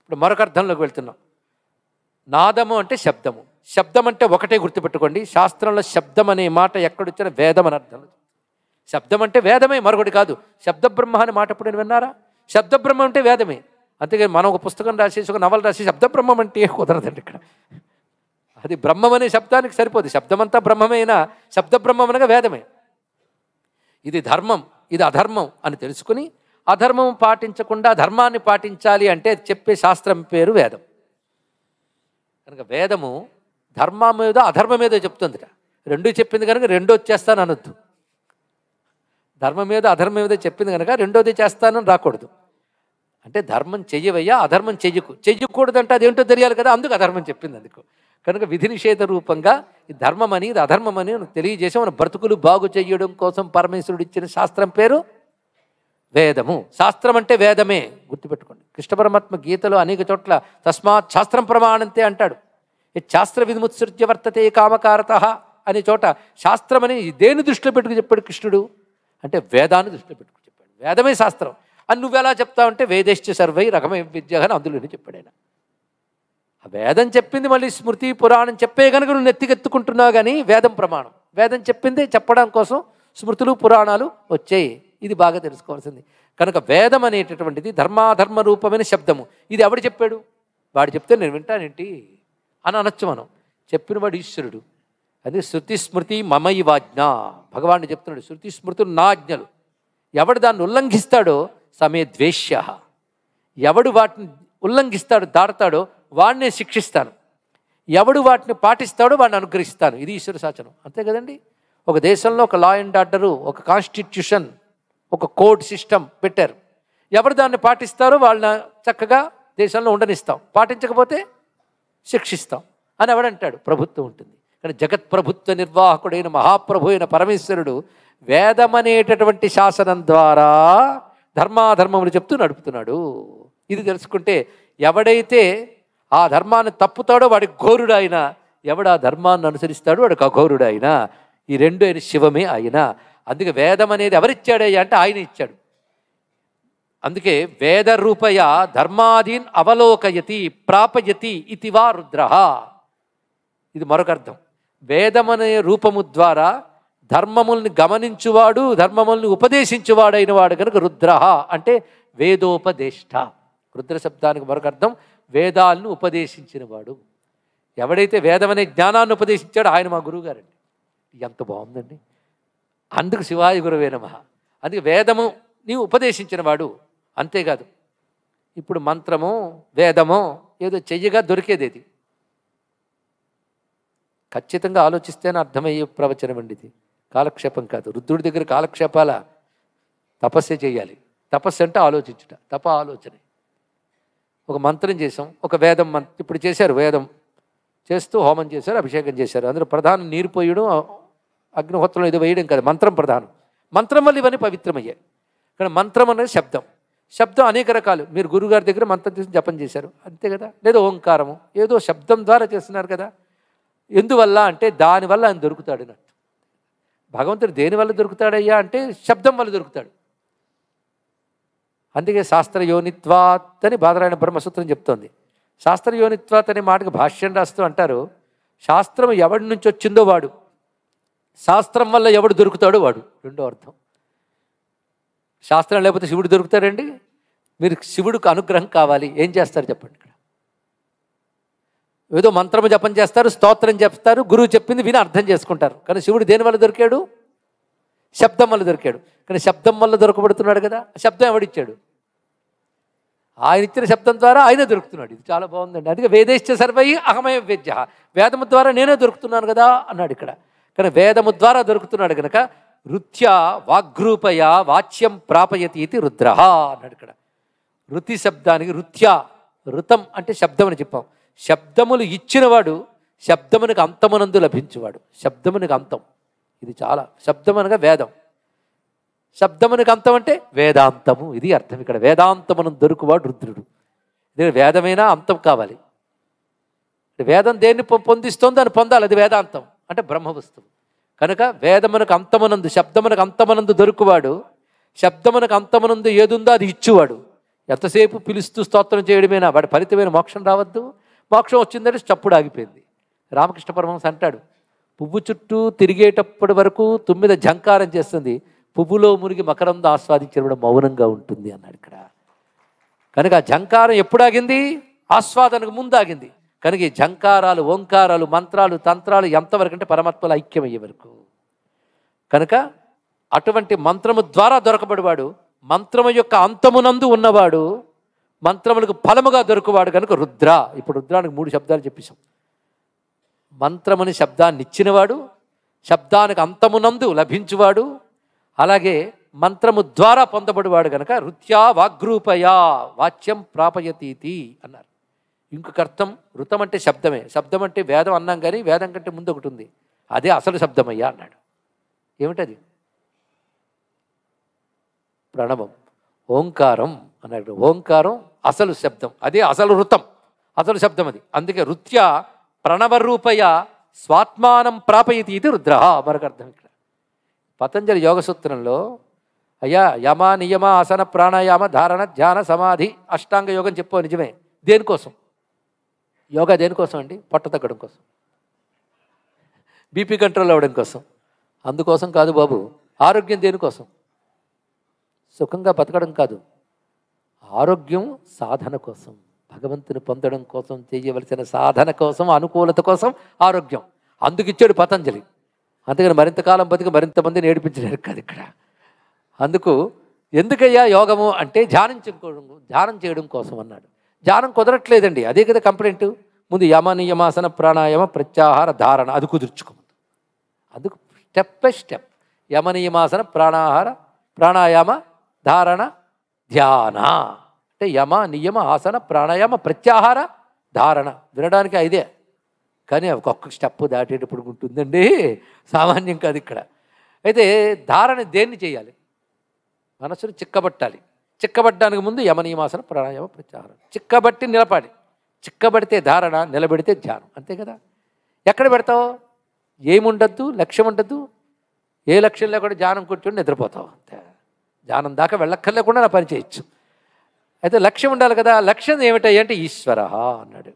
ఇప్పుడు మరొక అర్థంలోకి వెళ్తున్నాం. నాదము అంటే శబ్దము. శబ్దం అంటే ఒకటే గుర్తుపెట్టుకోండి, శాస్త్రంలో శబ్దం అనే మాట ఎక్కడొచ్చినా వేదం అని అర్థం. శబ్దం అంటే వేదమే, మరొకటి కాదు. శబ్దబ్రహ్మ అనే మాట ఎప్పుడు విన్నారా? శబ్దబ్రహ్మ అంటే వేదమే. అంతేగాని మనం ఒక పుస్తకం రాసేసి ఒక నవల రాసి శబ్దబ్రహ్మం అంటే కుదరదండి. ఇక్కడ అది బ్రహ్మం అనే శబ్దానికి సరిపోదు. శబ్దమంతా బ్రహ్మమైనా శబ్దబ్రహ్మం అనగా వేదమే. ఇది ధర్మం, ఇది అధర్మం అని తెలుసుకుని అధర్మం పాటించకుండా ధర్మాన్ని పాటించాలి అంటే చెప్పే శాస్త్రం పేరు వేదం. కనుక వేదము ధర్మం మీద అధర్మం మీద చెప్తుంది. రెండు చెప్పింది కనుక రెండో చేస్తాను అనొద్దు. ధర్మం మీద అధర్మం మీద చెప్పింది కనుక రెండోది చేస్తానని రాకూడదు. అంటే ధర్మం చెయ్యవయ్యా, అధర్మం చెయ్యకూడదంటే అదేంటో తెలియాలి కదా, అందుకు అధర్మం చెప్పింది. అందుకు కనుక విధి నిషేధ రూపంగా ఈ ధర్మం అని ఇది అధర్మం అని తెలియజేసి మన బ్రతుకులు బాగు చేయడం కోసం పరమేశ్వరుడు ఇచ్చిన శాస్త్రం పేరు వేదము. శాస్త్రం అంటే వేదమే, గుర్తుపెట్టుకోండి. కృష్ణ పరమాత్మ గీతలో అనేక చోట్ల తస్మాత్ శాస్త్రం ప్రమాణంతే అంటాడు. శాస్త్ర విధిముత్సృత్య వర్తతే కామకారత అనే చోట శాస్త్రం అని దేని దృష్టిలో పెట్టుకు చెప్పాడు కృష్ణుడు అంటే వేదాన్ని దృష్టిలో పెట్టుకు చెప్పాడు. వేదమే శాస్త్రం అని నువ్వెలా చెప్తావంటే వేదేశ్చ సర్వై రకమే విద్య అని అందులోనే చెప్పాడు ఆయన. ఆ వేదం చెప్పింది మళ్ళీ స్మృతి పురాణం చెప్పే కనుక నువ్వు నెత్తికెత్తుకుంటున్నావు, కానీ వేదం ప్రమాణం. వేదం చెప్పింది చెప్పడం కోసం స్మృతులు పురాణాలు వచ్చాయి. ఇది బాగా తెలుసుకోవాల్సింది. కనుక వేదం అనేటటువంటిది ధర్మాధర్మ రూపమైన శబ్దము. ఇది ఎవడు చెప్పాడు? వాడు చెప్తే నేను వింటానేంటి అని అనొచ్చు మనం. చెప్పిన వాడు ఈశ్వరుడు. అది శృతి స్మృతి మమైవాజ్ఞ, భగవానుడు చెప్తున్నాడు. శృతి స్మృతులు నా ఆజ్ఞలు. ఎవడు దాన్ని ఉల్లంఘిస్తాడో సమే ద్వేష్య, ఎవడు వాటిని ఉల్లంఘిస్తాడో దాడతాడో వాడినే శిక్షిస్తాను, ఎవడు వాటిని పాటిస్తాడో వాడిని అనుగ్రహిస్తాను. ఇది ఈశ్వర శాసనం, అంతే కదండి. ఒక దేశంలో ఒక లా అండ్ ఆర్డరు, ఒక కాన్స్టిట్యూషన్, ఒక కోడ్ సిస్టమ్ పెట్టారు. ఎవరు దాన్ని పాటిస్తారో వాళ్ళని చక్కగా దేశంలో ఉండనిస్తాం, పాటించకపోతే శిక్షిస్తాం అని ఎవడంటాడు? ప్రభుత్వం ఉంటుంది. కానీ జగత్ ప్రభుత్వ నిర్వాహకుడైన మహాప్రభు అయిన పరమేశ్వరుడు వేదమనేటటువంటి శాసనం ద్వారా ధర్మాధర్మములు చెప్తూ నడుపుతున్నాడు. ఇది తెలుసుకుంటే ఎవడైతే ఆ ధర్మాన్ని తప్పుతాడో వాడికి ఘోరుడు ఆయన, ఎవడు ఆ ధర్మాన్ని అనుసరిస్తాడో వాడికి అఘోరుడు ఆయన. ఈ రెండు అయిన శివమే ఆయన. అందుకే వేదం అనేది ఎవరిచ్చాడయ్యా అంటే ఆయన ఇచ్చాడు. అందుకే వేద రూపయ ధర్మాదీన్ అవలోకయతి ప్రాపయతి ఇతివా రుద్ర. ఇది మరొక అర్థం. వేదమనే రూపము ద్వారా ధర్మముల్ని గమనించువాడు, ధర్మముల్ని ఉపదేశించువాడైన వాడు కనుక రుద్ర అంటే వేదోపదేష్ట. రుద్ర శబ్దానికి మరొక అర్థం వేదాలను ఉపదేశించిన వాడు. ఎవడైతే వేదం అనే జ్ఞానాన్ని ఉపదేశించాడో ఆయన మా గురువు గారండి. ఎంత బాగుందండి. అందుకు శివాయ గురువే నమః. అందుకే వేదము నీవు ఉపదేశించిన వాడు. అంతేకాదు ఇప్పుడు మంత్రమో వేదమో ఏదో చెయ్యగా దొరికేది ఇది. ఖచ్చితంగా ఆలోచిస్తేనే అర్థమయ్యే ప్రవచనం అండి ఇది, కాలక్షేపం కాదు. రుద్రుడి దగ్గర కాలక్షేపాల తపస్సే చేయాలి. తపస్సు అంటే ఆలోచించుట, ఆలోచనే. ఒక మంత్రం చేసాం, ఒక వేదం ఇప్పుడు చేశారు, వేదం చేస్తూ హోమం చేశారు, అభిషేకం చేశారు. అందులో ప్రధానం నీరు పోయడం, అగ్నిహోత్రం ఏదో వేయడం కాదు, మంత్రం ప్రధానం. మంత్రం వల్ల ఇవన్నీ పవిత్రమయ్యాయి. కానీ మంత్రం అనేది శబ్దం. శబ్దం అనేక రకాలు. మీరు గురుగారి దగ్గర మంత్రం తీసి జపం చేశారు, అంతే కదా. లేదా ఓంకారము ఏదో శబ్దం ద్వారా చేస్తున్నారు కదా. ఎందువల్ల అంటే దానివల్ల ఆయన దొరుకుతాడు అన్నట్టు. భగవంతుడు దేనివల్ల దొరుకుతాడయ్యా అంటే శబ్దం వల్ల దొరుకుతాడు. అందుకే శాస్త్రయోనిత్వాత్ అని బాదరాయణ బ్రహ్మసూత్రం చెప్తోంది. శాస్త్రయోనిత్వాత్ అనే మాటకు భాష్యం రాస్తూ అంటారు, శాస్త్రం ఎవడి నుంచి వచ్చిందో వాడు, శాస్త్రం వల్ల ఎవడు దొరుకుతాడో వాడు. రెండో అర్థం. శాస్త్రం లేకపోతే శివుడు దొరుకుతాడండి? మీరు శివుడికి అనుగ్రహం కావాలి, ఏం చేస్తారు చెప్పండి. ఇక్కడ ఏదో మంత్రము జపం చేస్తారు, స్తోత్రం చెప్తారు, గురువు చెప్పింది విని అర్థం చేసుకుంటారు. కానీ శివుడు దేనివల్ల దొరికాడు? శబ్దం వల్ల దొరికాడు. కానీ శబ్దం వల్ల దొరకబడుతున్నాడు కదా. శబ్దం ఎవడిచ్చాడు? ఆయన ఇచ్చిన శబ్దం ద్వారా ఆయనే దొరుకుతున్నాడు. ఇది చాలా బాగుందండి. అందుకే వేదేశ్చ సర్వై అహమయ వేద్య, వేదము ద్వారా నేనే దొరుకుతున్నాను కదా అన్నాడు ఇక్కడ. కానీ వేదము ద్వారా దొరుకుతున్నాడు కనుక రుత్య వాగ్రూపయ వాచ్యం ప్రాపయతి ఇది రుద్ర అన్నాడు ఇక్కడ. రుతి శబ్దానికి రుత్య, రుతం అంటే శబ్దం అని చెప్పాం. శబ్దములు ఇచ్చినవాడు, శబ్దమునికి అంతమునందు లభించువాడు. శబ్దమునికి అంతం, ఇది చాలా. శబ్దం అనగా వేదం, శబ్దమునికి అంతం అంటే వేదాంతము, ఇది అర్థం ఇక్కడ. వేదాంతమునందు దొరుకువాడు రుద్రుడు. ఇది వేదమైనా అంతం కావాలి. వేదం దేన్ని పొందిస్తుందో దాన్ని పొందాలి, అది వేదాంతం అంటే బ్రహ్మ వస్తువు. కనుక వేదమునకు అంతమునందు, శబ్దమునకు అంతమునందు దొరుకువాడు, శబ్దమునకు అంతమునందు ఏదుందో అది ఇచ్చువాడు. ఎంతసేపు పిలుస్తూ స్తోత్రం చేయడమేనా, వాడి ఫలితమైన మోక్షం రావద్దు. మోక్షం వచ్చిందంటే చప్పుడు ఆగిపోయింది. రామకృష్ణ పరమహంస అంటాడు, పువ్వు చుట్టూ తిరిగేటప్పటి వరకు తుమ్మిద ఝంకారం చేస్తుంది, పువ్వులో మునిగి మకరంద ఆస్వాదించడం మౌనంగా ఉంటుంది అన్నాడు ఇక్కడ. కనుక ఆ ఝంకారం ఎప్పుడు ఆగింది? ఆస్వాదనకు ముందు ఆగింది. కనుక ఈ ఝంకారాలు, ఓంకారాలు, మంత్రాలు, తంత్రాలు ఎంతవరకు అంటే పరమాత్మలో ఐక్యమయ్యే వరకు. కనుక అటువంటి మంత్రము ద్వారా దొరకబడివాడు, మంత్రము యొక్క అంతమునందు ఉన్నవాడు, మంత్రములకు ఫలముగా దొరకవాడు కనుక రుద్ర. ఇప్పుడు రుద్రానికి 3 శబ్దాలు చెప్పేశాం. మంత్రముని శబ్దాన్ని ఇచ్చినవాడు, శబ్దానికి అంతమునందు లభించువాడు, అలాగే మంత్రము ద్వారా పొందబడివాడు కనుక రుత్యా వాగ్రూపయా వాచ్యం ప్రాపయతీతి అన్నారు. ఇంకొక అర్థం, ఋతం అంటే శబ్దమే. శబ్దం అంటే వేదం అన్నాం, కానీ వేదం కంటే ముందు ఒకటి ఉంది, అదే అసలు శబ్దమయ్యా అన్నాడు. ఏమిటది? ప్రణవం, ఓంకారం అన్నాడు. ఓంకారం అసలు శబ్దం, అదే అసలు ఋతం, అసలు శబ్దం అది. అందుకే రుత్య ప్రణవరూపయ స్వాత్మానం ప్రాపయతి ఇది రుద్ర. మరొక అర్థం ఇక్కడ పతంజలి యోగ సూత్రంలో, అయ్యా యమ నియమ ఆసన ప్రాణాయామ ధారణ ధ్యాన సమాధి అష్టాంగ యోగం చెప్పు. నిజమే. దేనికోసం యోగా? దేనికోసం అండి? పొట్ట తగ్గడం కోసం, బీపీ కంట్రోల్ అవ్వడం కోసం. అందుకోసం కాదు బాబు. ఆరోగ్యం దేనికోసం? సుఖంగా బతకడం కాదు, ఆరోగ్యం సాధన కోసం, భగవంతుని పొందడం కోసం చేయవలసిన సాధన కోసం, అనుకూలత కోసం ఆరోగ్యం. అందుకు ఇచ్చాడు పతంజలి. అందుకని మరింత కాలం బతికి మరింత మందిని ఏడిపించలేరు కాదు ఇక్కడ. అందుకు ఎందుకయ్యా యోగము అంటే ధ్యానం చేయడం కోసం అన్నాడు. ధ్యానం కుదరట్లేదండి, అదే కదా కంప్లైంట్. ముందు యమ నియమాసన ప్రాణాయామ ప్రత్యాహార ధారణ అది కుదుర్చుకోమదు. అందుకు స్టెప్ బై స్టెప్ యమ నియమాసన ప్రాణాయామ ధారణ ధ్యాన అంటే యమ నియమ ఆసన ప్రాణాయామ ప్రత్యాహార ధారణ. వినడానికి ఇదే, కానీ ఒక్కొక్క స్టెప్ దాటేటప్పుడు ఉంటుందండి, సామాన్యం కాదు ఇక్కడ. అయితే ధారణ దేన్ని చేయాలి? మనసును చిక్కబట్టాలి. చిక్కబట్టడానికి ముందు యమనియమాసన ప్రాణాయామ ప్రత్యాహారం. చిక్కబట్టి నిలబడి, చిక్కబడితే ధారణ, నిలబెడితే ధ్యానం. అంతే కదా. ఎక్కడ పెడతావు? ఏముండద్దు, లక్ష్యం ఉండద్దు. ఏ లక్ష్యం లేకుండా ధ్యానం కూర్చొని నిద్రపోతావు అంతే. ధ్యానం దాకా వెళ్ళక్కర్లేకుండా నా పని చేయొచ్చు. అయితే లక్ష్యం ఉండాలి కదా. లక్ష్యం ఏమిటాయి అంటే ఈశ్వర అన్నాడు.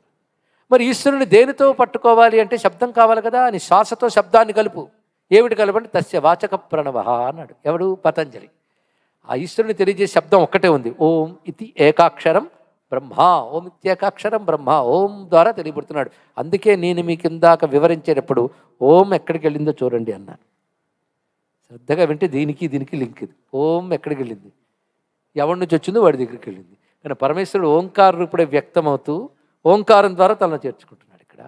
మరి ఈశ్వరుని దేనితో పట్టుకోవాలి అంటే శబ్దం కావాలి కదా. నీ శ్వాసతో శబ్దాన్ని కలుపు. ఏమిటి కలపంటే తస్య వాచక ప్రణవ అన్నాడు. ఎవడు? పతంజలి. ఆ ఈశ్వరుని తెలియజేసే శబ్దం ఒక్కటే ఉంది, ఓం ఇది ఏకాక్షరం బ్రహ్మ. ఓం ఇత్యేకాక్షరం బ్రహ్మ, ఓం ద్వారా తెలియబడుతున్నాడు. అందుకే నేను మీకు ఇందాక వివరించేటప్పుడు ఓం ఎక్కడికి వెళ్ళిందో చూడండి అన్నాను. శ్రద్ధగా వింటే దీనికి లింక్ ఇది. ఓం ఎక్కడికి వెళ్ళింది, ఎవరి నుంచి వచ్చిందో వాడి దగ్గరికి వెళ్ళింది. కానీ పరమేశ్వరుడు ఓంకార రూపుడే వ్యక్తమవుతూ ఓంకారం ద్వారా తనను చేర్చుకుంటున్నాడు ఇక్కడ.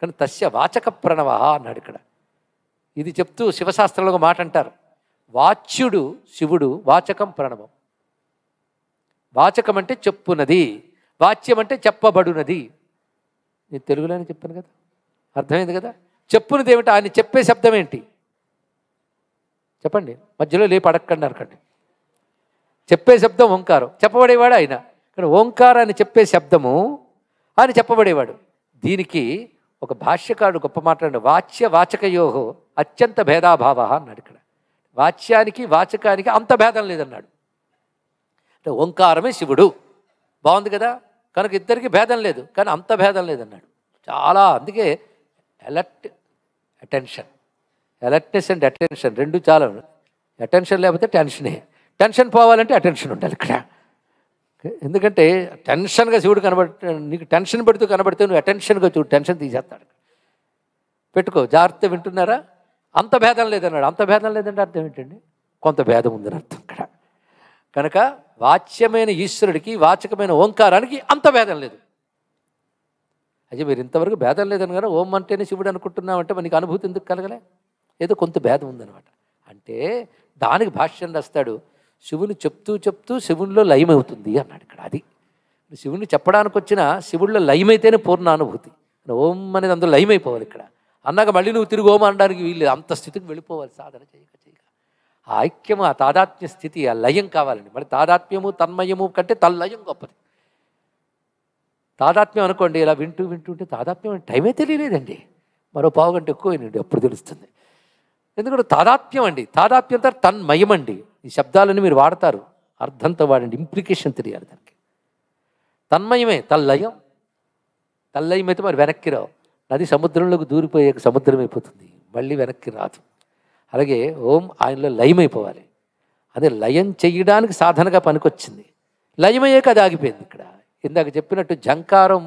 కానీ తస్య వాచక ప్రణవ అన్నాడు ఇక్కడ. ఇది చెప్తూ శివశాస్త్రంలో మాట అంటారు, వాచ్యుడు శివుడు, వాచకం ప్రణవం. వాచకం అంటే చెప్పునది, వాచ్యం అంటే చెప్పబడునది. నేను తెలుగులోనే చెప్పాను కదా, అర్థమైంది కదా. చెప్పునది ఏమిటి? ఆయన చెప్పే శబ్దం ఏంటి చెప్పండి, మధ్యలో లేపు అడగండి అడగండి. చెప్పే శబ్దం ఓంకారం, చెప్పబడేవాడు ఆయన. ఇక్కడ ఓంకారాన్ని చెప్పే శబ్దము, ఆయన చెప్పబడేవాడు. దీనికి ఒక భాష్యకారుడు గొప్ప మాట్లాడు, వాచ్య వాచకయోహో అత్యంత భేదాభావ అన్నాడు. ఇక్కడ వాచ్యానికి వాచకానికి అంత భేదం లేదన్నాడు. అంటే ఓంకారమే శివుడు, బాగుంది కదా. కనుక ఇద్దరికి భేదం లేదు, కానీ అంత భేదం లేదన్నాడు. చాలా, అందుకే అటెన్షన్, అలర్ట్నెస్ అండ్ అటెన్షన్ రెండు చాలా. అటెన్షన్ లేకపోతే టెన్షనే, టెన్షన్ పోవాలంటే అటెన్షన్ ఉండాలి ఇక్కడ. ఎందుకంటే టెన్షన్గా శివుడు నీకు టెన్షన్ పెడుతూ కనబడితే నువ్వు అటెన్షన్గా చూడు, టెన్షన్ తీసేస్తాడు. పెట్టుకో, జాగ్రత్త. వింటున్నారా? అంత భేదం లేదన్నాడు. అంత భేదం లేదంటే అర్థం ఏంటండి? కొంత భేదం ఉందని అర్థం ఇక్కడ. కనుక వాచ్యమైన ఈశ్వరుడికి వాచకమైన ఓంకారానికి అంత భేదం లేదు. అయితే మీరు ఇంతవరకు భేదం లేదని కదా ఓం అంటేనే శివుడు అనుకుంటున్నామంటే మనకి అనుభూతి ఎందుకు కలగలే? ఏదో కొంత భేదం ఉందన్నమాట. అంటే దానికి భాష్యం రాస్తాడు, శివుని చెప్తూ చెప్తూ శివునిలో లయమవుతుంది అన్నాడు ఇక్కడ. అది శివుని చెప్పడానికి వచ్చిన శివుడిలో లయమైతేనే పూర్ణ అనుభూతి. ఓం అనేది అందులో లయమైపోవాలి. ఇక్కడ అన్నాక మళ్ళీ నువ్వు తిరిగి ఓం అనడానికి వీళ్ళు, అంత స్థితికి వెళ్ళిపోవాలి సాధన చేయక. ఆ ఐక్యం, ఆ తాదాత్మ్య స్థితి, ఆ లయం కావాలండి. మరి తాదాత్మ్యము తన్మయము కంటే తల్లయం గొప్పది. తాదాత్మ్యం అనుకోండి, ఇలా వింటూ వింటుంటే తాదాత్మ్యం టైమే తెలియలేదండి. మరో పావు గంట ఎక్కువైనండి, అప్పుడు తెలుస్తుంది. ఎందుకంటే తాదాత్మ్యం అండి, తాదాత్మ్యం తర్వాత తన్మయం అండి. ఈ శబ్దాలని మీరు వాడతారు, అర్థంతో వాడండి, ఇంప్లికేషన్ తెలియాలి దానికి. తన్మయమే, తల్లయం. తల్లయం అయితే మరి వెనక్కి రావు. నది సముద్రంలోకి దూరిపోయాక సముద్రం అయిపోతుంది, మళ్ళీ వెనక్కి రాదు. అలాగే ఓం ఆయనలో లయమైపోవాలి. అదే లయం చెయ్యడానికి సాధనగా పనికొచ్చింది. లయమయ్యాక అది ఆగిపోయింది. ఇక్కడ ఇందాక చెప్పినట్టు జంకారం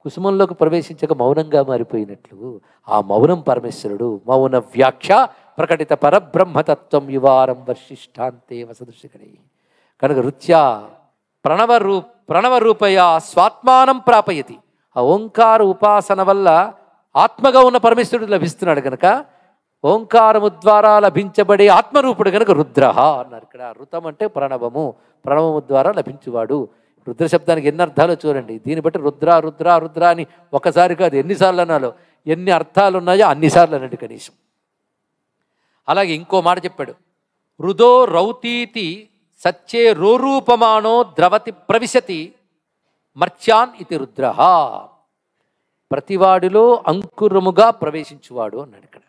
కుసుమంలోకి ప్రవేశించక మౌనంగా మారిపోయినట్లు ఆ మౌనం పరమేశ్వరుడు. మౌన వ్యాఖ్య ప్రకటిత పరబ్రహ్మతత్వం యువారం వర్షిష్టాంతే వసదృశికణి. కనుక రుత్యా ప్రణవరూపయా స్వాత్మానం ప్రాపయతి. ఆ ఓంకార ఉపాసన వల్ల ఆత్మగా ఉన్న పరమేశ్వరుడు లభిస్తున్నాడు. కనుక ఓంకారము ద్వారా లభించబడే ఆత్మరూపుడు కనుక రుద్ర అన్నారు. ఇక్కడ ఋతం అంటే ప్రణవము, ప్రణవము ద్వారా లభించువాడు. రుద్ర శబ్దానికి ఎన్ని అర్థాలు చూడండి. దీన్ని బట్టి రుద్ర రుద్ర రుద్ర అని ఒకసారి కాదు ఎన్నిసార్లు అనాలో, ఎన్ని అర్థాలు ఉన్నాయో అన్నిసార్లు అనండి కనీసం. అలాగే ఇంకో మాట చెప్పాడు, రుదో రౌతీతి సత్యే రోరూపమానో ద్రవతి ప్రవిశతి మర్త్యాన్ ఇది రుద్ర. ప్రతివాడిలో అంకురముగా ప్రవేశించువాడు అన్నాడు ఇక్కడ.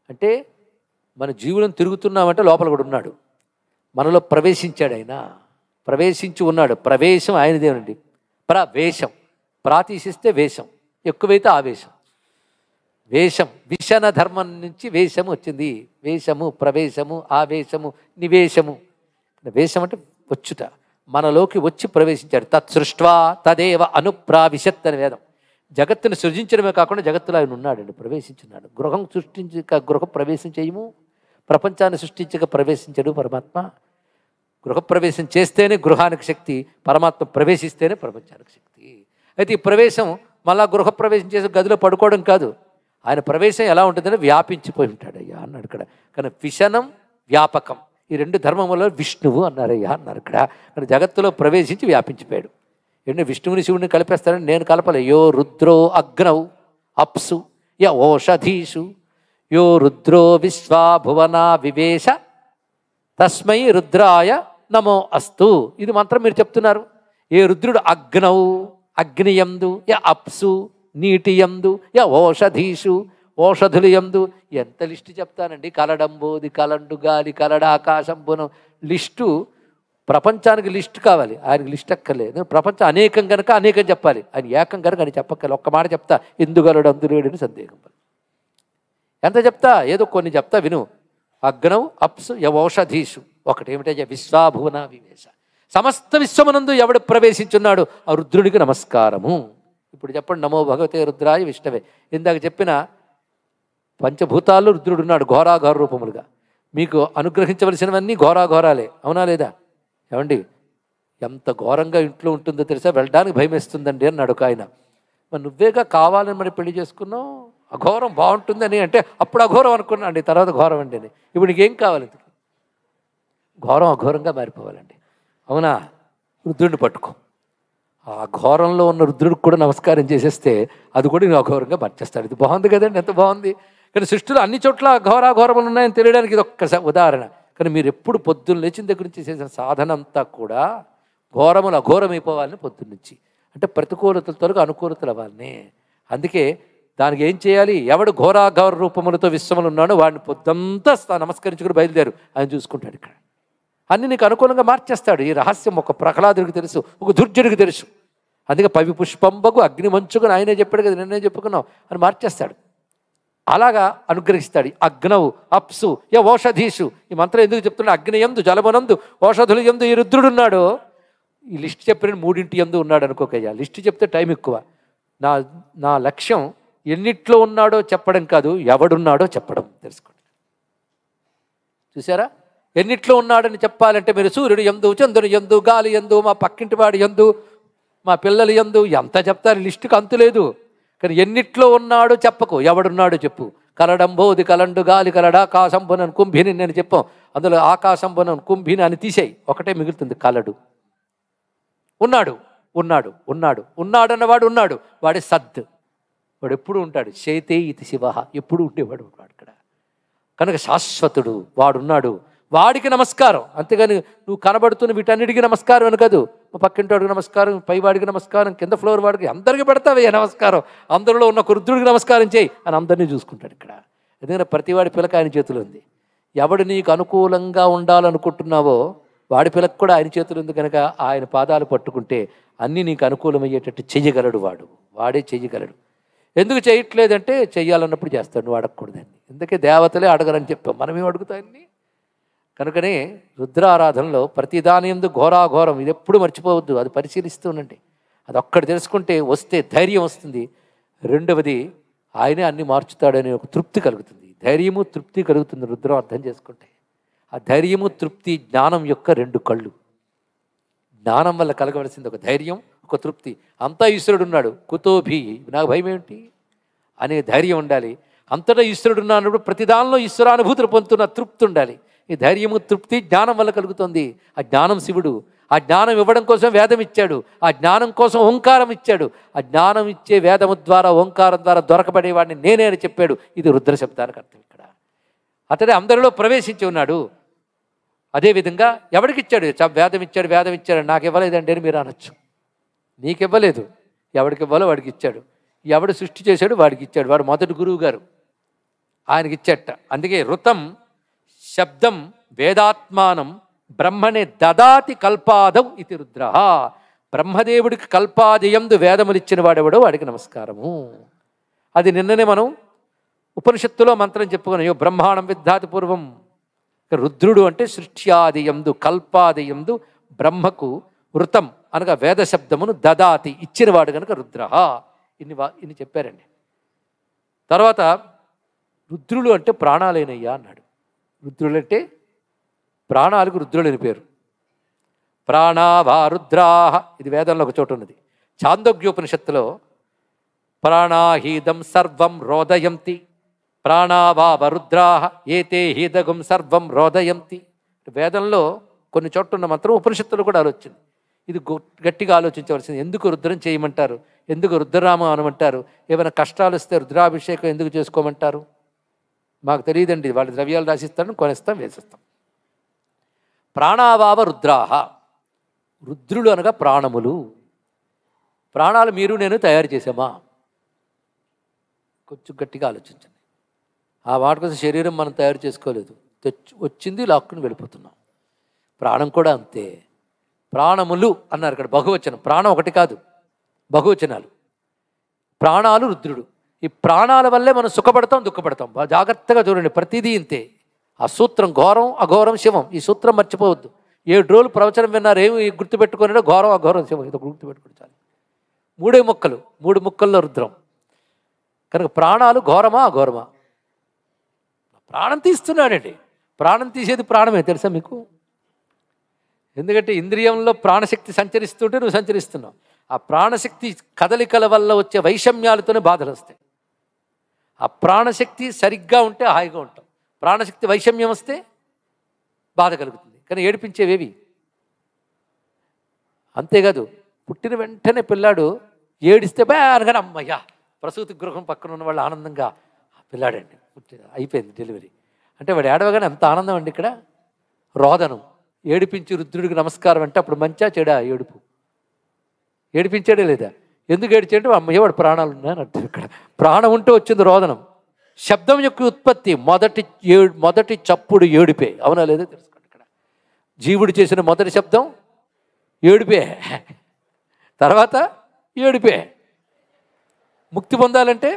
అంటే మన జీవులను తిరుగుతున్నామంటే లోపల కూడా ఉన్నాడు, మనలో ప్రవేశించాడు. ఆయన ప్రవేశించి ఉన్నాడు. ప్రవేశం ఆయనదేనండి. ప్రవేశం, ప్రాతీసిస్తే వేషం, ఎక్కువైతే ఆవేశం. వేషం, విషణ ధర్మం నుంచి వేషము వచ్చింది. వేషము, ప్రవేశము, ఆవేశము, నివేశము. వేషం అంటే వచ్చుట, మనలోకి వచ్చి ప్రవేశించాడు. తత్సృష్ట్వా తదేవ అనుప్రావిశత్ అని వేదం. జగత్తును సృజించడమే కాకుండా జగత్తులో ఆయన ఉన్నాడండి, ప్రవేశించున్నాడు. గృహం సృష్టించక గృహం ప్రవేశం చేయము, ప్రపంచాన్ని సృష్టించక ప్రవేశించడు పరమాత్మ. గృహప్రవేశం చేస్తేనే గృహానికి శక్తి, పరమాత్మ ప్రవేశిస్తేనే ప్రపంచానికి శక్తి. అయితే ఈ ప్రవేశం మళ్ళా గృహప్రవేశం చేసి గదిలో పడుకోవడం కాదు. ఆయన ప్రవేశం ఎలా ఉంటుందని వ్యాపించిపోయి ఉంటాడు అయ్యా అన్నాడు ఇక్కడ. కానీ విషణం, వ్యాపకం, ఈ రెండు ధర్మములో విష్ణువు అన్నారయ్యా అన్నారు ఇక్కడ. కానీ జగత్తులో ప్రవేశించి వ్యాపించిపోయాడు. ఏంటంటే విష్ణువుని శివుడిని కలిపేస్తానని నేను కలపలే. యో రుద్రో అగ్నౌ అప్సు య ఓషధీషు యో రుద్రో విశ్వా భువనా వివేశ తస్మై రుద్రాయ నమో అస్తు. ఇది మంత్రం మీరు చెప్తున్నారు. ఏ రుద్రుడు అగ్నౌ, అగ్నియందు, య అప్సు, నీటి యందు, య ఓషధీషు, ఓషధులు యందు. ఎంత లిస్టు చెప్తానండి. కలడంబోది, కలండు గాలి, కలడ ఆకాశంబునం. లిస్టు ప్రపంచానికి లిస్ట్ కావాలి, ఆయనకి లిస్ట్ అక్కర్లేదు. ప్రపంచం అనేకం కనుక అనేకం చెప్పాలి, ఆయన ఏకం కనుక అని చెప్పక్కర్లేదు. ఒక్క మాట చెప్తా, ఎందుగలడు అందులేడని సందేహం. ఎంత చెప్తా, ఏదో కొన్ని చెప్తా విను. అగ్నౌ అప్సు యవౌషధీషు. ఒకటేమిటయ్యా, విశ్వాభువన వివేశ. సమస్త విశ్వమునందు ఎవడు ప్రవేశించున్నాడు ఆ రుద్రుడికి నమస్కారము. ఇప్పుడు చెప్పండి, నమో భగవతే రుద్రాయ విష్ణవే. ఇందాక చెప్పిన పంచభూతాల్లో రుద్రుడున్నాడు ఘోరాఘోర రూపములుగా. మీకు అనుగ్రహించవలసినవన్నీ ఘోరాఘోరాలే, అవునా లేదా? ఏమండి, ఎంత ఘోరంగా ఇంట్లో ఉంటుందో తెలుసా, వెళ్ళడానికి భయం వేస్తుందండి అన్నాడు ఒక ఆయన. మరి నువ్వేగా కావాలని మరి పెళ్లి చేసుకున్నావు, అఘోరం బాగుంటుందని అంటే అప్పుడు అఘోరం అనుకున్నా అండి, తర్వాత ఘోరం అండి అని. ఇప్పుడు నీకేం కావాలి? ఘోరం అఘోరంగా మారిపోవాలండి. అవునా? రుద్రుడిని పట్టుకో. ఆ ఘోరంలో ఉన్న రుద్రుడికి కూడా నమస్కారం చేసేస్తే అది కూడా నేను అఘోరంగా మార్చేస్తాడు. ఇది బాగుంది కదండి, ఎంత బాగుంది. కానీ సృష్టిలో అన్ని చోట్ల ఘోరాఘోరములు ఉన్నాయని తెలియడానికి ఇది ఒక్క ఉదాహరణ. కానీ మీరు ఎప్పుడు పొద్దున్న లేచిన దగ్గర నుంచి చేసిన సాధన అంతా కూడా ఘోరములు అఘోరమైపోవాలని పొద్దున్న నుంచి, అంటే ప్రతికూలతలతో అనుకూలతలు అవ్వాలని. అందుకే దానికి ఏం చేయాలి? ఎవడు ఘోరాఘోర రూపములతో విశ్వములు ఉన్నాడో వాడిని పొద్దంతా నమస్కరించుకుని బయలుదేరు, ఆయన చూసుకుంటాడు. ఇక్కడ అన్ని నీకు అనుకూలంగా మార్చేస్తాడు. ఈ రహస్యం ఒక ప్రహ్లాదుడికి తెలుసు, ఒక దుర్జుడికి తెలుసు. అందుకే పవి పుష్పంబకు అగ్ని మంచుకుని ఆయనే చెప్పాడు కదా, నిన్నే చెప్పుకున్నావు అని మార్చేస్తాడు. అలాగా అనుగ్రహిస్తాడు. అగ్నవు అప్సు ఓషధీషు, ఈ మంత్రం ఎందుకు చెప్తున్నా? అగ్ని యందు జలమునందు ఓషధులు యందు ఈ రుద్రుడున్నాడు. ఈ లిస్ట్ చెప్పిన 3 యందు ఉన్నాడు అనుకోకయ్యా. లిస్ట్ చెప్తే టైం ఎక్కువ. నా లక్ష్యం ఎన్నిట్లో ఉన్నాడో చెప్పడం కాదు, ఎవడున్నాడో చెప్పడం తెలుసుకోండి. చూసారా? ఎన్నిట్లో ఉన్నాడని చెప్పాలంటే మీరు సూర్యుడు యందు, చంద్రుని యందు, గాలి యందు, మా పక్కింటి వాడి యందు, మా పిల్లల యందు, ఎంత చెప్తారు? లిస్టుకు అంతు లేదు. కానీ ఎన్నిట్లో ఉన్నాడో చెప్పకు, ఎవడున్నాడో చెప్పు. కలడంబోది కలండు గాలి కలడ ఆకాశంబునను కుంభిని నేను చెప్పాం. అందులో ఆకాశంబునను కుంభిని అని తీసేయి, ఒకటే మిగులుతుంది కలడు. ఉన్నాడు ఉన్నాడు ఉన్నాడు ఉన్నాడన్నవాడు ఉన్నాడు, వాడే సద్. వాడు ఎప్పుడు ఉంటాడు. శైతే ఇది శివ, ఎప్పుడు ఉండేవాడు ఉన్నాడు ఇక్కడ. కనుక శాశ్వతుడు వాడున్నాడు, వాడికి నమస్కారం. అంతేగాని నువ్వు కనబడుతున్న వీటన్నిటికీ నమస్కారం అని కాదు. మా పక్కింటి వాడికి నమస్కారం, పై వాడికి నమస్కారం, కింద ఫ్లోర్ వాడికి, అందరికీ పెడతావే నమస్కారం. అందరిలో ఉన్న రుద్రుడికి నమస్కారం చేయి అని అందరినీ చూసుకుంటాడు ఇక్కడ. ఎందుకంటే ప్రతివాడి పిలక ఆయన చేతిలో ఉంది. ఎవడు నీకు అనుకూలంగా ఉండాలనుకుంటున్నావో వాడి పిలక కూడా ఆయన చేతులు ఉంది. కనుక ఆయన పాదాలు పట్టుకుంటే అన్నీ నీకు అనుకూలమయ్యేటట్టు చెయ్యగలడు. వాడే చెయ్యగలడు. ఎందుకు చేయట్లేదంటే చెయ్యాలన్నప్పుడు చేస్తాడు, నువ్వు అడగకూడదండి. ఎందుకే దేవతలే అడగరని చెప్పాం, మనమేం అడుగుతాయని. కనుకనే రుద్రారాధనలో ప్రతిదాని యందు ఘోరాఘోరం, ఇది ఎప్పుడు మర్చిపోవద్దు. అది పరిశీలిస్తూ ఉండండి. అది ఒక్కటి తెలుసుకుంటే వస్తే ధైర్యం వస్తుంది. రెండవది ఆయనే అన్ని మార్చుతాడనే ఒక తృప్తి కలుగుతుంది. ధైర్యము తృప్తి కలుగుతుంది రుద్రం అర్థం చేసుకుంటే. ఆ ధైర్యము తృప్తి జ్ఞానం యొక్క 2 కళ్ళు. జ్ఞానం వల్ల కలగవలసింది ఒక ధైర్యం, ఒక తృప్తి. అంతా ఈశ్వరుడు ఉన్నాడు, కుతోభి నాకు భయం ఏమిటి అనే ధైర్యం ఉండాలి. అంతటా ఈశ్వరుడు ఉన్నప్పుడు ప్రతిదానిలో ఈశ్వరానుభూతులు పొందుతున్న తృప్తి ఉండాలి. ఈ ధైర్యము తృప్తి జ్ఞానం వల్ల కలుగుతుంది. ఆ జ్ఞానం శివుడు. ఆ జ్ఞానం ఇవ్వడం కోసం వేదం ఇచ్చాడు. ఆ జ్ఞానం కోసం ఓంకారం ఇచ్చాడు. ఆ జ్ఞానం ఇచ్చే వేదము ద్వారా, ఓంకారం ద్వారా దొరకబడేవాడిని నేనే అని చెప్పాడు. ఇది రుద్ర శబ్దానికి అర్థం ఇక్కడ. అతడే అందరిలో ప్రవేశించి ఉన్నాడు. అదేవిధంగా ఎవరికి ఇచ్చాడు? వేదం ఇచ్చాడు నాకు ఇవ్వలేదండి అని మీరు అనొచ్చు. నీకు ఇవ్వలేదు, ఎవడికి ఇవ్వాలో వాడికి ఇచ్చాడు. ఎవడు సృష్టి చేశాడు వాడికి ఇచ్చాడు. వాడు మొదటి గురువు గారు, ఆయనకి ఇచ్చాట. అందుకే ఋతం శబ్దం వేదాత్మానం బ్రహ్మణే దదాతి కల్పాదం ఇది రుద్ర. బ్రహ్మదేవుడికి కల్పాదయందు వేదములు ఇచ్చిన వాడెవడో వాడికి నమస్కారము. అది నిన్ననే మనం ఉపనిషత్తులో మంత్రం చెప్పుకున్నాం. బ్రహ్మాండం విద్ధాతి పూర్వం. రుద్రుడు అంటే సృష్ట్యాదియందు కల్పాదియందు బ్రహ్మకు వృతం అనగా వేద శబ్దమును దదాతి ఇచ్చినవాడు కనుక రుద్ర. ఇన్ని చెప్పారండి. తర్వాత రుద్రులు అంటే ప్రాణాలేనయ్యా అన్నాడు. రుద్రులు అంటే ప్రాణాలకు రుద్రులని పేరు. ప్రాణావా రుద్రాహ, ఇది వేదంలో ఒక చోటు ఉన్నది. ఛాందోగ్యోపనిషత్తులో ప్రాణాహీదం సర్వం రోదయంతి ప్రాణావావ రుద్రాహ ఏతే హీదగం సర్వం రోదయంతి. వేదంలో కొన్ని చోట్ల ఉన్న మంత్రం ఉపనిషత్తులు కూడా ఆలోచింది. ఇది గట్టిగా ఆలోచించవలసింది. ఎందుకు రుద్రం చేయమంటారు? ఎందుకు రుద్రరామ అనమంటారు? ఏమైనా కష్టాలు వస్తే రుద్రాభిషేకం ఎందుకు చేసుకోమంటారు? మాకు తెలియదండి. వాళ్ళ ద్రవ్యాలు రాసిస్తాను, కొనేస్తాం, వేసిస్తాం. ప్రాణావావ రుద్రాహ, రుద్రులు అనగా ప్రాణములు. ప్రాణాలు మీరు నేను తయారు చేసామా? కొంచెం గట్టిగా ఆలోచించండి. ఆ మాట కోసం శరీరం మనం తయారు చేసుకోలేదు, వచ్చింది లాక్కుని వెళ్ళిపోతున్నాం. ప్రాణం కూడా అంతే. ప్రాణములు అన్నారు ఇక్కడ బహువచనం. ప్రాణం ఒకటి కాదు, బహువచనాలు. ప్రాణాలు రుద్రుడు. ఈ ప్రాణాల వల్లే మనం సుఖపడతాం, దుఃఖపడతాం. జాగ్రత్తగా చూడండి, ప్రతిదీ ఇంతే. ఆ సూత్రం ఘోరం అఘోరం శివం. ఈ సూత్రం మర్చిపోవద్దు. 7 రోజులు ప్రవచనం విన్నారు, ఏమి గుర్తుపెట్టుకున్నాడో? ఘోరం అఘోరం శివం. ఇది గుర్తుపెట్టుకుని చాలు. 3 ముక్కల్లో రుద్రం. కనుక ప్రాణాలు ఘోరమా అఘోరమా? ప్రాణం తీస్తున్నాడండి. ప్రాణం తీసేది ప్రాణమే, తెలుసా మీకు? ఎందుకంటే ఇంద్రియంలో ప్రాణశక్తి సంచరిస్తుంటే నువ్వు సంచరిస్తున్నావు. ఆ ప్రాణశక్తి కదలికల వల్ల వచ్చే వైషమ్యాలతోనే బాధలు వస్తాయి. ఆ ప్రాణశక్తి సరిగ్గా ఉంటే హాయిగా ఉంటాం, ప్రాణశక్తి వైషమ్యం వస్తే బాధ కలుగుతుంది. కానీ ఏడిపించేవేవి. అంతేకాదు, పుట్టిన వెంటనే పిల్లాడు ఏడిస్తే అనగానే అమ్మయ్యా, ప్రసూతి గృహం పక్కన ఉన్న వాళ్ళు ఆనందంగా పిల్లాడండి అయిపోయింది డెలివరీ అంటే వాడు ఏడవగానే అంత ఆనందం అండి. ఇక్కడ రోదనం, ఏడిపించి రుద్రుడికి నమస్కారం అంటే అప్పుడు మంచా చెడా ఏడుపు. ఏడిపించాడే లేదా? ఎందుకు ఏడిచాడు? అమ్మయ్య వాడు ప్రాణాలు ఉన్నాయని అర్థం. ఇక్కడ ప్రాణం ఉంటే వచ్చింది రోదనం. శబ్దం యొక్క ఉత్పత్తి మొదటి చప్పుడు ఏడుపే, అవునా లేదా తెలుసుకోండి. ఇక్కడ జీవుడు చేసిన మొదటి శబ్దం ఏడుపే, తర్వాత ఏడుపే. ముక్తి పొందాలంటే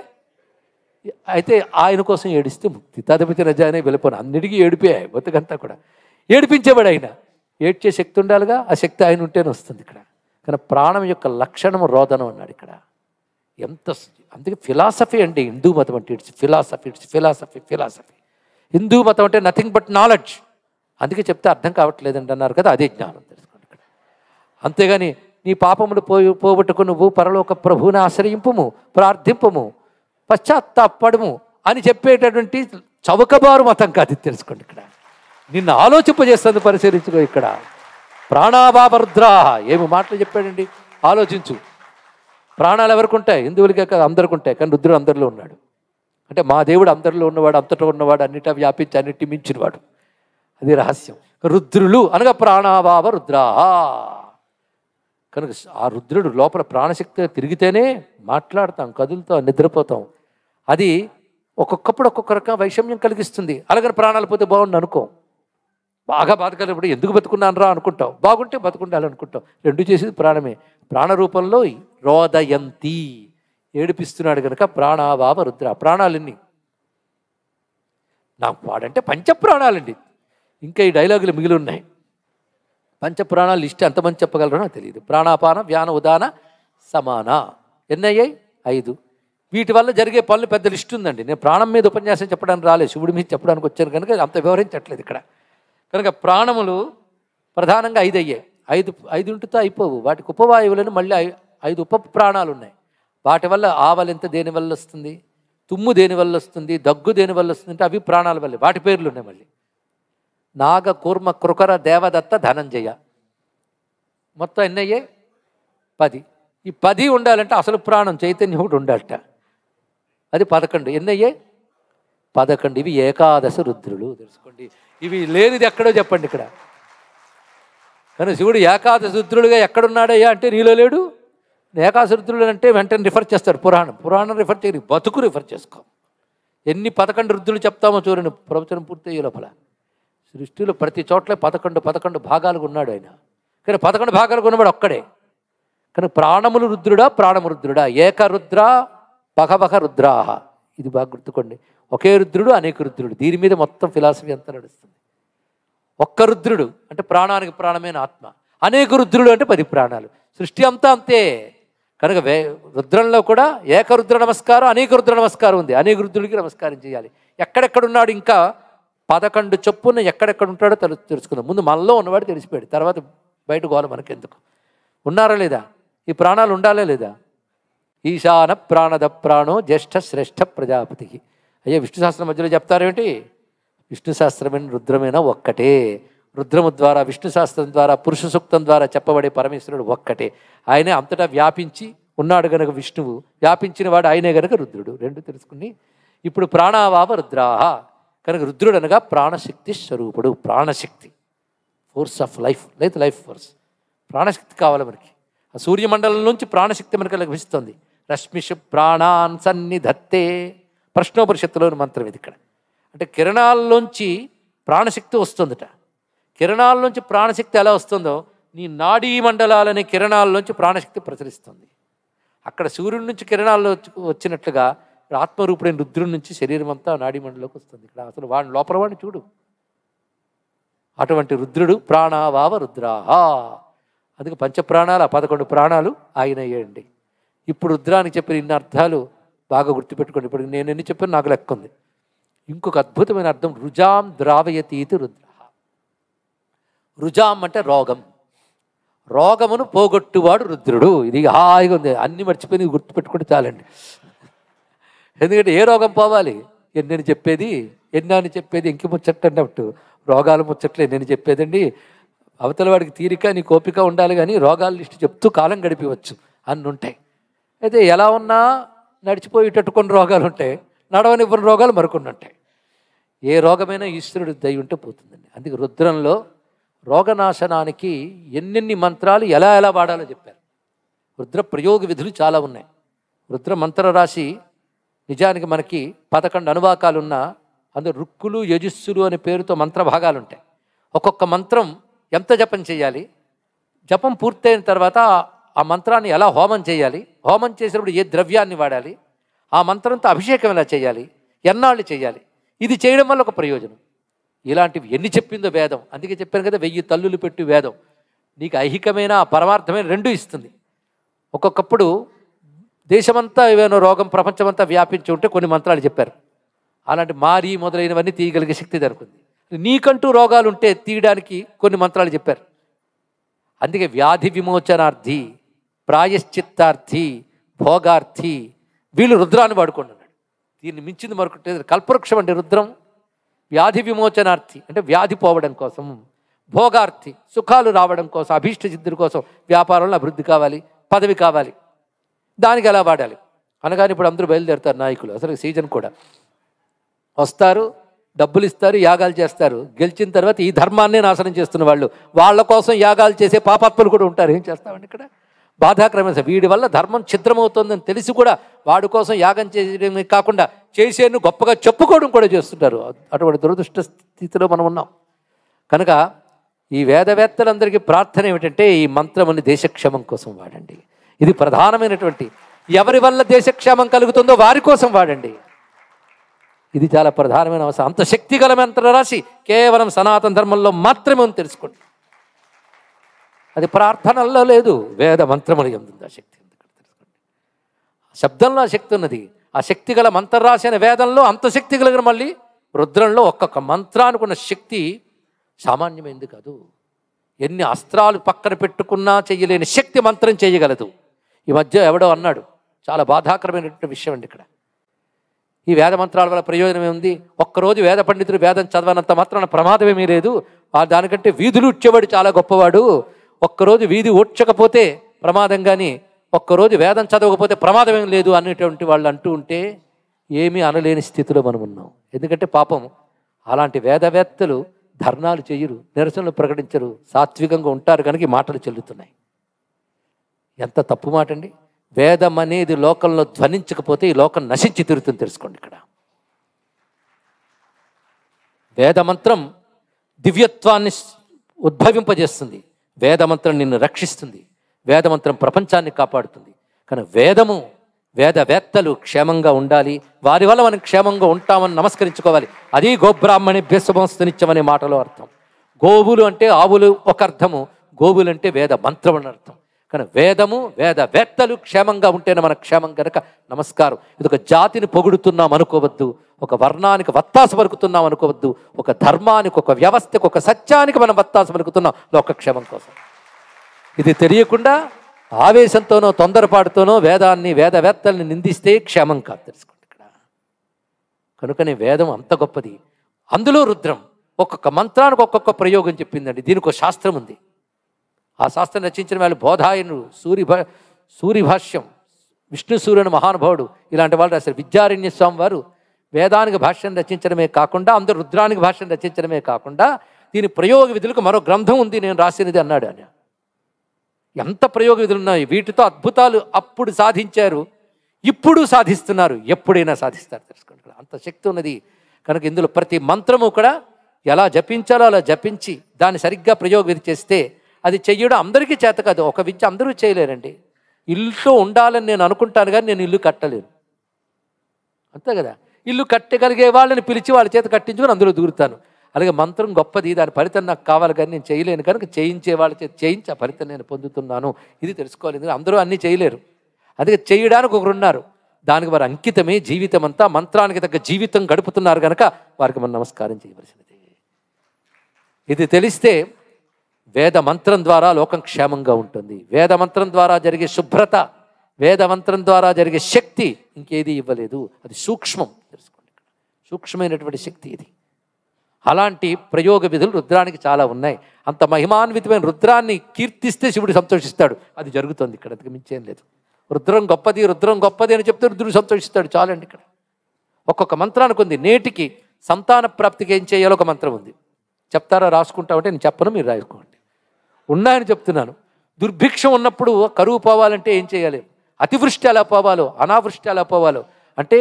అయితే ఆయన కోసం ఏడిస్తే ముక్తి. తదపితి రజానే వెళ్ళిపోను, అన్నిటికీ ఏడిపే బతుకంతా కూడా. ఏడిపించేవాడు ఆయన, ఏడ్చే శక్తి ఉండాలిగా, ఆ శక్తి ఆయన ఉంటేనే వస్తుంది ఇక్కడ. కానీ ప్రాణం యొక్క లక్షణం రోదనం అన్నాడు ఇక్కడ. ఎంత అందుకే ఫిలాసఫీ అండి హిందూ మతం అంటే. It's philosophy, it's philosophy, philosophy. Hindu మతం అంటే నథింగ్ బట్ నాలెడ్జ్. అందుకే చెప్తే అర్థం కావట్లేదండి అన్నారు కదా, అదే జ్ఞానం తెలుసుకోండి ఇక్కడ. అంతేగాని నీ పాపములు పోగొట్టుకు నువ్వు పరలోక ప్రభువుని ఆశ్రయింపుము, ప్రార్థింపము, పశ్చాత్తాపడము అని చెప్పేటటువంటి చౌకబారు మతం కాదు ఇది తెలుసుకోండి ఇక్కడ. నిన్ను ఆలోచింపజేస్తుంది, పరిశీలించుకో ఇక్కడ. ప్రాణాభావరుద్రా ఏమి మాటలు చెప్పాడండి, ఆలోచించు. ప్రాణాలు ఎవరికి ఉంటాయి? హిందువులకే కాదు అందరికి ఉంటాయి. కానీ రుద్రుడు అందరిలో ఉన్నాడు. అంటే మా దేవుడు అందరిలో ఉన్నవాడు, అంతటా ఉన్నవాడు, అన్నిటా వ్యాపించి అన్నిటి మించినవాడు. అది రహస్యం. రుద్రులు అనగా ప్రాణాభావ రుద్రా. కనుక ఆ రుద్రుడు లోపల ప్రాణశక్తిగా తిరిగితేనే మాట్లాడతాం, కదులుతాం, నిద్రపోతాం. అది ఒక్కొక్కప్పుడు ఒక్కొక్క రకం వైషమ్యం కలిగిస్తుంది. అలాగని ప్రాణాలు పోతే బాగుండు అనుకో, బాగా బాధ కలిగినప్పుడు ఎందుకు బతుకున్నాను రా అనుకుంటావు, బాగుంటే బతుకుండాలనుకుంటావు. రెండు చేసేది ప్రాణమే. ప్రాణరూపంలో రోదయంతి ఏడిపిస్తున్నాడు కనుక ప్రాణాభావ రుద్ర. ప్రాణాలన్నీ నాకు వాడంటే పంచప్రాణాలండి. ఇంకా ఈ డైలాగులు మిగిలి ఉన్నాయి. పంచప్రాణాలు లిస్ట్ ఎంతమంది చెప్పగలరో నాకు తెలియదు. ప్రాణాపాన వ్యాన ఉదాన సమాన ఎన్నయ్యాయి? 5. వీటి వల్ల జరిగే పనులు పెద్ద లిస్ట్ ఉందండి. నేను ప్రాణం మీద ఉపన్యాసం చెప్పడానికి రాలేదు, శివుడి మీద చెప్పడానికి వచ్చాను కనుక అంత వివరించట్లేదు ఇక్కడ. కనుక ప్రాణములు ప్రధానంగా 5 అయ్యాయి. 5 ఉంటుతో అయిపోవు. వాటికి ఉపవాయువులను మళ్ళీ 5 ఉప ప్రాణాలు ఉన్నాయి. వాటి వల్ల ఆవలింత దేనివల్ల వస్తుంది, తుమ్ము దేనివల్ల వస్తుంది, దగ్గు దేనివల్ల వస్తుంది అంటే అవి ప్రాణాల వల్ల. వాటి పేర్లు ఉన్నాయి మళ్ళీ. నాగ కూర్మ కృకర దేవదత్త ధనంజయ మొత్తం ఎన్నయ్యాయి? 10. ఈ 10 ఉండాలంటే అసలు ప్రాణం చైతన్యం ఒకటి ఉండాలట, అది 11. ఎన్నయ్యాయి? 11. ఇవి ఏకాదశ రుద్రులు తెలుసుకోండి. ఇవి లేనిది ఎక్కడో చెప్పండి ఇక్కడ. కానీ శివుడు ఏకాదశ రుద్రులుగా ఎక్కడున్నాడయ్యా అంటే నీలో లేడు. ఏకాదశ రుద్రులు అంటే వెంటనే రిఫర్ చేస్తాడు పురాణం రిఫర్ చేయరు, బతుకు రిఫర్ చేసుకో. ఎన్ని 11 రుద్రులు చెప్తామో చూడండి ప్రవచనం పూర్తయ్యే లోపల. సృష్టిలో ప్రతి చోట్ల 11 భాగాలుగా ఉన్నాడు ఆయన. కానీ 11 భాగాలుగా ఉన్నవాడు ఒక్కడే. కానీ ప్రాణములు రుద్రుడా, ప్రాణము రుద్రుడా, ఏకరుద్ర బహవహ రుద్రాహ. ఇది బాగా గుర్తుకోండి. ఒకే రుద్రుడు, అనేక రుద్రుడు. దీని మీద మొత్తం ఫిలాసఫీ అంతా నడుస్తుంది. ఒక్క రుద్రుడు అంటే ప్రాణానికి ప్రాణమైన ఆత్మ, అనేక రుద్రుడు అంటే 10 ప్రాణాలు. సృష్టి అంతా అంతే. కనుక రుద్రంలో కూడా ఏకరుద్ర నమస్కారం, అనేక రుద్ర నమస్కారం ఉంది. అనేక రుద్రుడికి నమస్కారం చేయాలి. ఎక్కడెక్కడున్నాడు ఇంకా 11 చొప్పున ఎక్కడెక్కడ ఉంటాడో తెలుసుకుందాం. ముందు మనలో ఉన్నవాడు తెలిసిపోయాడు, తర్వాత బయట గోల మనకెందుకు. ఉన్నారా లేదా? ఈ ప్రాణాలు ఉండాలా లేదా? ఈశాన ప్రాణద ప్రాణో జ్యేష్ఠ శ్రేష్ఠ ప్రజాపతికి. అయ్యా విష్ణు శాస్త్రం మధ్యలో చెప్తారేమిటి? విష్ణు శాస్త్రమైన రుద్రమైన ఒక్కటే. రుద్రము ద్వారా, విష్ణు శాస్త్రం ద్వారా, పురుష సూక్తం ద్వారా చెప్పబడే పరమేశ్వరుడు ఒక్కటే. ఆయనే అంతటా వ్యాపించి ఉన్నాడు గనక విష్ణువు, వ్యాపించిన వాడు ఆయనే గనక రుద్రుడు. రెండు తెలుసుకుని ఇప్పుడు ప్రాణావావ రుద్రాహ. కనుక రుద్రుడు అనగా ప్రాణశక్తి స్వరూపుడు. ప్రాణశక్తి, ఫోర్స్ ఆఫ్ లైఫ్, లేదా లైఫ్ ఫోర్స్. ప్రాణశక్తి కావాలి మనకి. ఆ సూర్యమండలం నుంచి ప్రాణశక్తి మనకు లభిస్తుంది. రశ్మిషు ప్రాణాన్ సన్నిధత్తే, ప్రశ్నోపనిషత్తులోని మంత్రం ఇది ఇక్కడ. అంటే కిరణాల్లోంచి ప్రాణశక్తి వస్తుందట. కిరణాల నుంచి ప్రాణశక్తి ఎలా వస్తుందో నీ నాడీ మండలాలనే కిరణాల్లోంచి ప్రాణశక్తి ప్రసరిస్తుంది. అక్కడ సూర్యుడి నుంచి కిరణాల్లో వచ్చినట్లుగా ఆత్మరూపుడైన రుద్రుడి నుంచి శరీరం అంతా నాడీ మండలంలోకి వస్తుంది. ఇక్కడ అసలు వాడిని లోపల వాడిని చూడు. అటువంటి రుద్రుడు ప్రాణావావ రుద్రాహ. అందుకే పంచప్రాణాలు, 11 ప్రాణాలు ఆయన అయ్యండి. ఇప్పుడు రుద్రానికి చెప్పిన ఇన్ని అర్థాలు బాగా గుర్తుపెట్టుకోండి. ఇప్పుడు నేను ఎన్ని చెప్పాను నాకు లెక్క ఉంది. ఇంకొక అద్భుతమైన అర్థం, రుజాం ద్రావయతీతి రుద్ర. రుజాం అంటే రోగం, రోగమును పోగొట్టువాడు రుద్రుడు. ఇది హాయిగా ఉంది. అన్ని మర్చిపోయి గుర్తుపెట్టుకుంటే చాలండి. ఎందుకంటే ఏ రోగం పోవాలి? ఎన్నెని చెప్పేది, ఎన్నాని చెప్పేది, ఇంకి ముచ్చట్లు అన్నట్టు రోగాలు ముచ్చట్లే నేను చెప్పేదండి. అవతల వాడికి తీరిక నీ కోపిక ఉండాలి, కానీ రోగాల లిస్టు చెప్తూ కాలం గడిపివచ్చు అన్ని ఉంటాయి. అయితే ఎలా ఉన్నా నడిచిపోయేటట్టు కొన్ని రోగాలు ఉంటాయి, నడవనివ్వని రోగాలు మరికొన్ని ఉంటాయి. ఏ రోగమైనా ఈశ్వరుడు దయ ఉంటే పోతుందండి. అందుకే రుద్రంలో రోగనాశనానికి ఎన్నెన్ని మంత్రాలు ఎలా ఎలా వాడాలో చెప్పారు. రుద్ర ప్రయోగ విధులు చాలా ఉన్నాయి. రుద్ర మంత్ర రాశి నిజానికి మనకి 11 అనువాకాలున్నా అందులో రుక్కులు యజుస్సులు అనే పేరుతో మంత్ర భాగాలు ఉంటాయి. ఒక్కొక్క మంత్రం ఎంత జపం చేయాలి, జపం పూర్తయిన తర్వాత ఆ మంత్రాన్ని ఎలా హోమం చేయాలి, హోమం చేసినప్పుడు ఏ ద్రవ్యాన్ని వాడాలి, ఆ మంత్రంతో అభిషేకం ఎలా చేయాలి, ఎన్నాళ్ళు చేయాలి, ఇది చేయడం వల్ల ఒక ప్రయోజనం. ఇలాంటివి ఎన్ని చెప్పిందో వేదం. అందుకే చెప్పాను కదా, 1000 తల్లులు పెట్టి వేదం నీకు ఐహికమైన పరమార్థమైన రెండూ ఇస్తుంది. ఒక్కొక్కప్పుడు దేశమంతా ఏమైనా రోగం ప్రపంచమంతా వ్యాపించి ఉంటే కొన్ని మంత్రాలు చెప్పారు. అలాంటి మారి మొదలైనవన్నీ తీయగలిగే శక్తి దొరుకుతుంది. నీకంటూ రోగాలు ఉంటే తీయడానికి కొన్ని మంత్రాలు చెప్పారు. అందుకే వ్యాధి విమోచనార్థి, ప్రాయశ్చిత్తార్థి, భోగార్థి వీళ్ళు రుద్రాన్ని వాడుకుంటున్నాడు. దీన్ని మించింది మరొకటి కల్పవృక్షం అంటే రుద్రం. వ్యాధి విమోచనార్థి అంటే వ్యాధి పోవడం కోసం, భోగార్థి సుఖాలు రావడం కోసం, అభీష్ట సిద్ధుల కోసం, వ్యాపారంలో అభివృద్ధి కావాలి, పదవి కావాలి, దానికి ఎలా వాడాలి అనగానే ఇప్పుడు అందరూ బయలుదేరుతారు నాయకులు. అసలు సీజన్ కూడా వస్తారు, డబ్బులు ఇస్తారు, యాగాలు చేస్తారు. గెలిచిన తర్వాత ఈ ధర్మాన్నే నాశనం చేస్తున్న వాళ్ళు, వాళ్ళ కోసం యాగాలు చేసే పాపాత్ములు కూడా ఉంటారు. ఏం చేస్తామండి ఇక్కడ? బాధాక్రమేణ వీడి వల్ల ధర్మం ఛిద్రమవుతుందని తెలిసి కూడా వాడి కోసం యాగం చేయడమే కాకుండా చేసేను గొప్పగా చెప్పుకోవడం కూడా చేస్తుంటారు. అటువంటి దురదృష్ట స్థితిలో మనం ఉన్నాం. కనుక ఈ వేదవేత్తలందరికీ ప్రార్థన ఏమిటంటే, ఈ మంత్రముని దేశక్షేమం కోసం వాడండి. ఇది ప్రధానమైనటువంటి, ఎవరి వల్ల దేశక్షేమం కలుగుతుందో వారి కోసం వాడండి. ఇది చాలా ప్రధానమైన అవసరం. అంత శక్తి గల మంత్ర రాశి కేవలం సనాతన ధర్మంలో మాత్రమే ఉంది, తెలుసుకోండి. అది ప్రార్థనల్లో లేదు, వేద మంత్రములు ఉంది ఆ శక్తి. తెలుసుకోండి, శబ్దంలో ఆ శక్తి ఉన్నది. ఆ శక్తి గల మంత్రరాశి అనే వేదంలో అంత శక్తి కలిగిన మళ్ళీ రుద్రంలో ఒక్కొక్క మంత్రానికి ఉన్న శక్తి సామాన్యమైంది కాదు. ఎన్ని అస్త్రాలు పక్కన పెట్టుకున్నా చెయ్యలేని శక్తి మంత్రం చేయగలదు. ఈ మధ్య ఎవడో అన్నాడు, చాలా బాధాకరమైనటువంటి విషయం అండి ఇక్కడ. ఈ వేద మంత్రాల వల్ల ప్రయోజనం ఏముంది? ఒక్కరోజు వేద పండితుడు వేదం చదవనంత మాత్రాన ప్రమాదం ఏమీ లేదు. దానికంటే వీధులు ఉచ్చేవాడు చాలా గొప్పవాడు. ఒక్కరోజు వీధి ఊడ్చకపోతే ప్రమాదం, కానీ ఒక్కరోజు వేదం చదవకపోతే ప్రమాదం ఏం లేదు అనేటువంటి వాళ్ళు అంటూ ఉంటే ఏమీ అనలేని స్థితిలో మనం ఉన్నాం. ఎందుకంటే పాపం అలాంటి వేదవేత్తలు ధర్నాలు చేయరు, నిరసనలు ప్రకటించరు, సాత్వికంగా ఉంటారు కనుక ఈ మాటలు చెల్లుతున్నాయి. ఎంత తప్పు మాట అండి. వేదం అనేది లోకంలో ధ్వనించకపోతే ఈ లోకం నశించి తీరుతుంది, తెలుసుకోండి. ఇక్కడ వేదమంత్రం దివ్యత్వాన్ని ఉద్భవింపజేస్తుంది. వేదమంత్రం నిన్ను రక్షిస్తుంది. వేదమంత్రం ప్రపంచాన్ని కాపాడుతుంది. కానీ వేదవేత్తలు క్షేమంగా ఉండాలి. వారి వల్ల మనం క్షేమంగా ఉంటామని నమస్కరించుకోవాలి. అది గోబ్రాహ్మణేభ్యః శుభమస్తు నిత్యం మాటలో అర్థం. గోవులు అంటే ఆవులు ఒక అర్థము, గోవులు అంటే వేద మంత్రం అని అర్థం. కానీ వేదవేత్తలు క్షేమంగా ఉంటేనే మన క్షేమం కనుక నమస్కారం. ఇది ఒక జాతిని పొగుడుతున్నాం అనుకోవద్దు, ఒక వర్ణానికి వత్తాస పలుకుతున్నాం అనుకోవద్దు, ఒక ధర్మానికి, ఒక వ్యవస్థకు, ఒక సత్యానికి మనం వత్తాస పలుకుతున్నాం లోకక్షేమం కోసం. ఇది తెలియకుండా ఆవేశంతోనో తొందరపాటుతోనో వేదవేత్తల్ని నిందిస్తే క్షేమం కాదు, తెలుసుకోండి ఇక్కడ. కనుకనే వేదం అంత గొప్పది. అందులో రుద్రం ఒక్కొక్క మంత్రానికి ఒక్కొక్క ప్రయోగం చెప్పిందండి. దీనికి ఒక శాస్త్రం ఉంది. ఆ శాస్త్రం రచించిన వాళ్ళు బోధాయనుడు, సూరిభాష్యం, విష్ణు సూర్యుని మహానుభావుడు, ఇలాంటి వాళ్ళు రాశారు. విద్యారణ్య స్వామి వారు వేదానికి భాష్యం రచించడమే కాకుండా, అందరూ రుద్రానికి భాష్యం రచించడమే కాకుండా దీని ప్రయోగ విధులకు మరో గ్రంథం ఉంది, నేను రాసినది అన్నాడు ఆయన. ఎంత ప్రయోగ విధులు ఉన్నాయి. వీటితో అద్భుతాలు అప్పుడు సాధించారు, ఇప్పుడు సాధిస్తున్నారు, ఎప్పుడైనా సాధిస్తారు, తెలుసుకోండి. అంత శక్తి ఉన్నది. కనుక ఇందులో ప్రతి మంత్రము కూడా ఎలా జపించాలో అలా జపించి దాన్ని సరిగ్గా ప్రయోగ విధి చేస్తే అది చెయ్యడం అందరికీ చేత కాదు. ఒక విద్య అందరూ చేయలేరండి. ఇల్లుతో ఉండాలని నేను అనుకుంటాను, కానీ నేను ఇల్లు కట్టలేను, అంతే కదా. ఇల్లు కట్టగలిగే వాళ్ళని పిలిచి వాళ్ళ చేత కట్టించుకొని అందులో దూరుతాను. అలాగే మంత్రం గొప్పది, దాని ఫలితం నాకు కావాలి, కానీ నేను చేయలేను కనుక చేయించే వాళ్ళ చేత చేయించి ఆ ఫలితం నేను పొందుతున్నాను. ఇది తెలుసుకోవాలి. అందరూ అన్నీ చేయలేరు, అందుకే చేయడానికి ఒకరున్నారు. దానికి వారి అంకితమే జీవితం అంతా, మంత్రానికి తగ్గ జీవితం గడుపుతున్నారు కనుక వారికి మనం నమస్కారం చేయవలసినది. ఇది తెలిస్తే వేద మంత్రం ద్వారా లోకం క్షేమంగా ఉంటుంది. వేద మంత్రం ద్వారా జరిగే శుభ్రత వేదమంత్రం ద్వారా జరిగే శక్తి ఇంకేది ఇవ్వలేదు. అది సూక్ష్మం, తెలుసుకోండి. సూక్ష్మమైనటువంటి శక్తి ఇది. అలాంటి ప్రయోగ విధులు రుద్రానికి చాలా ఉన్నాయి. అంత మహిమాన్వితమైన రుద్రాన్ని కీర్తిస్తే శివుడు సంతోషిస్తాడు. అది జరుగుతుంది ఇక్కడ, అందుకు మించేం లేదు. రుద్రం గొప్పది, రుద్రం గొప్పది అని చెప్తే రుద్రుడు సంతోషిస్తాడు. చాలండి. ఇక్కడ ఒక్కొక్క మంత్రానికి ఉంది. నేటికి సంతాన ప్రాప్తికి ఏం చేయాలో ఒక మంత్రం ఉంది. చెప్తారా? రాసుకుంటామంటే నేను చెప్పను, మీరు రాసుకోండి. ఉన్నాయని చెప్తున్నాను. దుర్భిక్షం ఉన్నప్పుడు కరువు పోవాలంటే ఏం చేయాలి? అతివృష్టి ఎలా పోవాలో, అనావృష్టి ఎలా పోవాలో, అంటే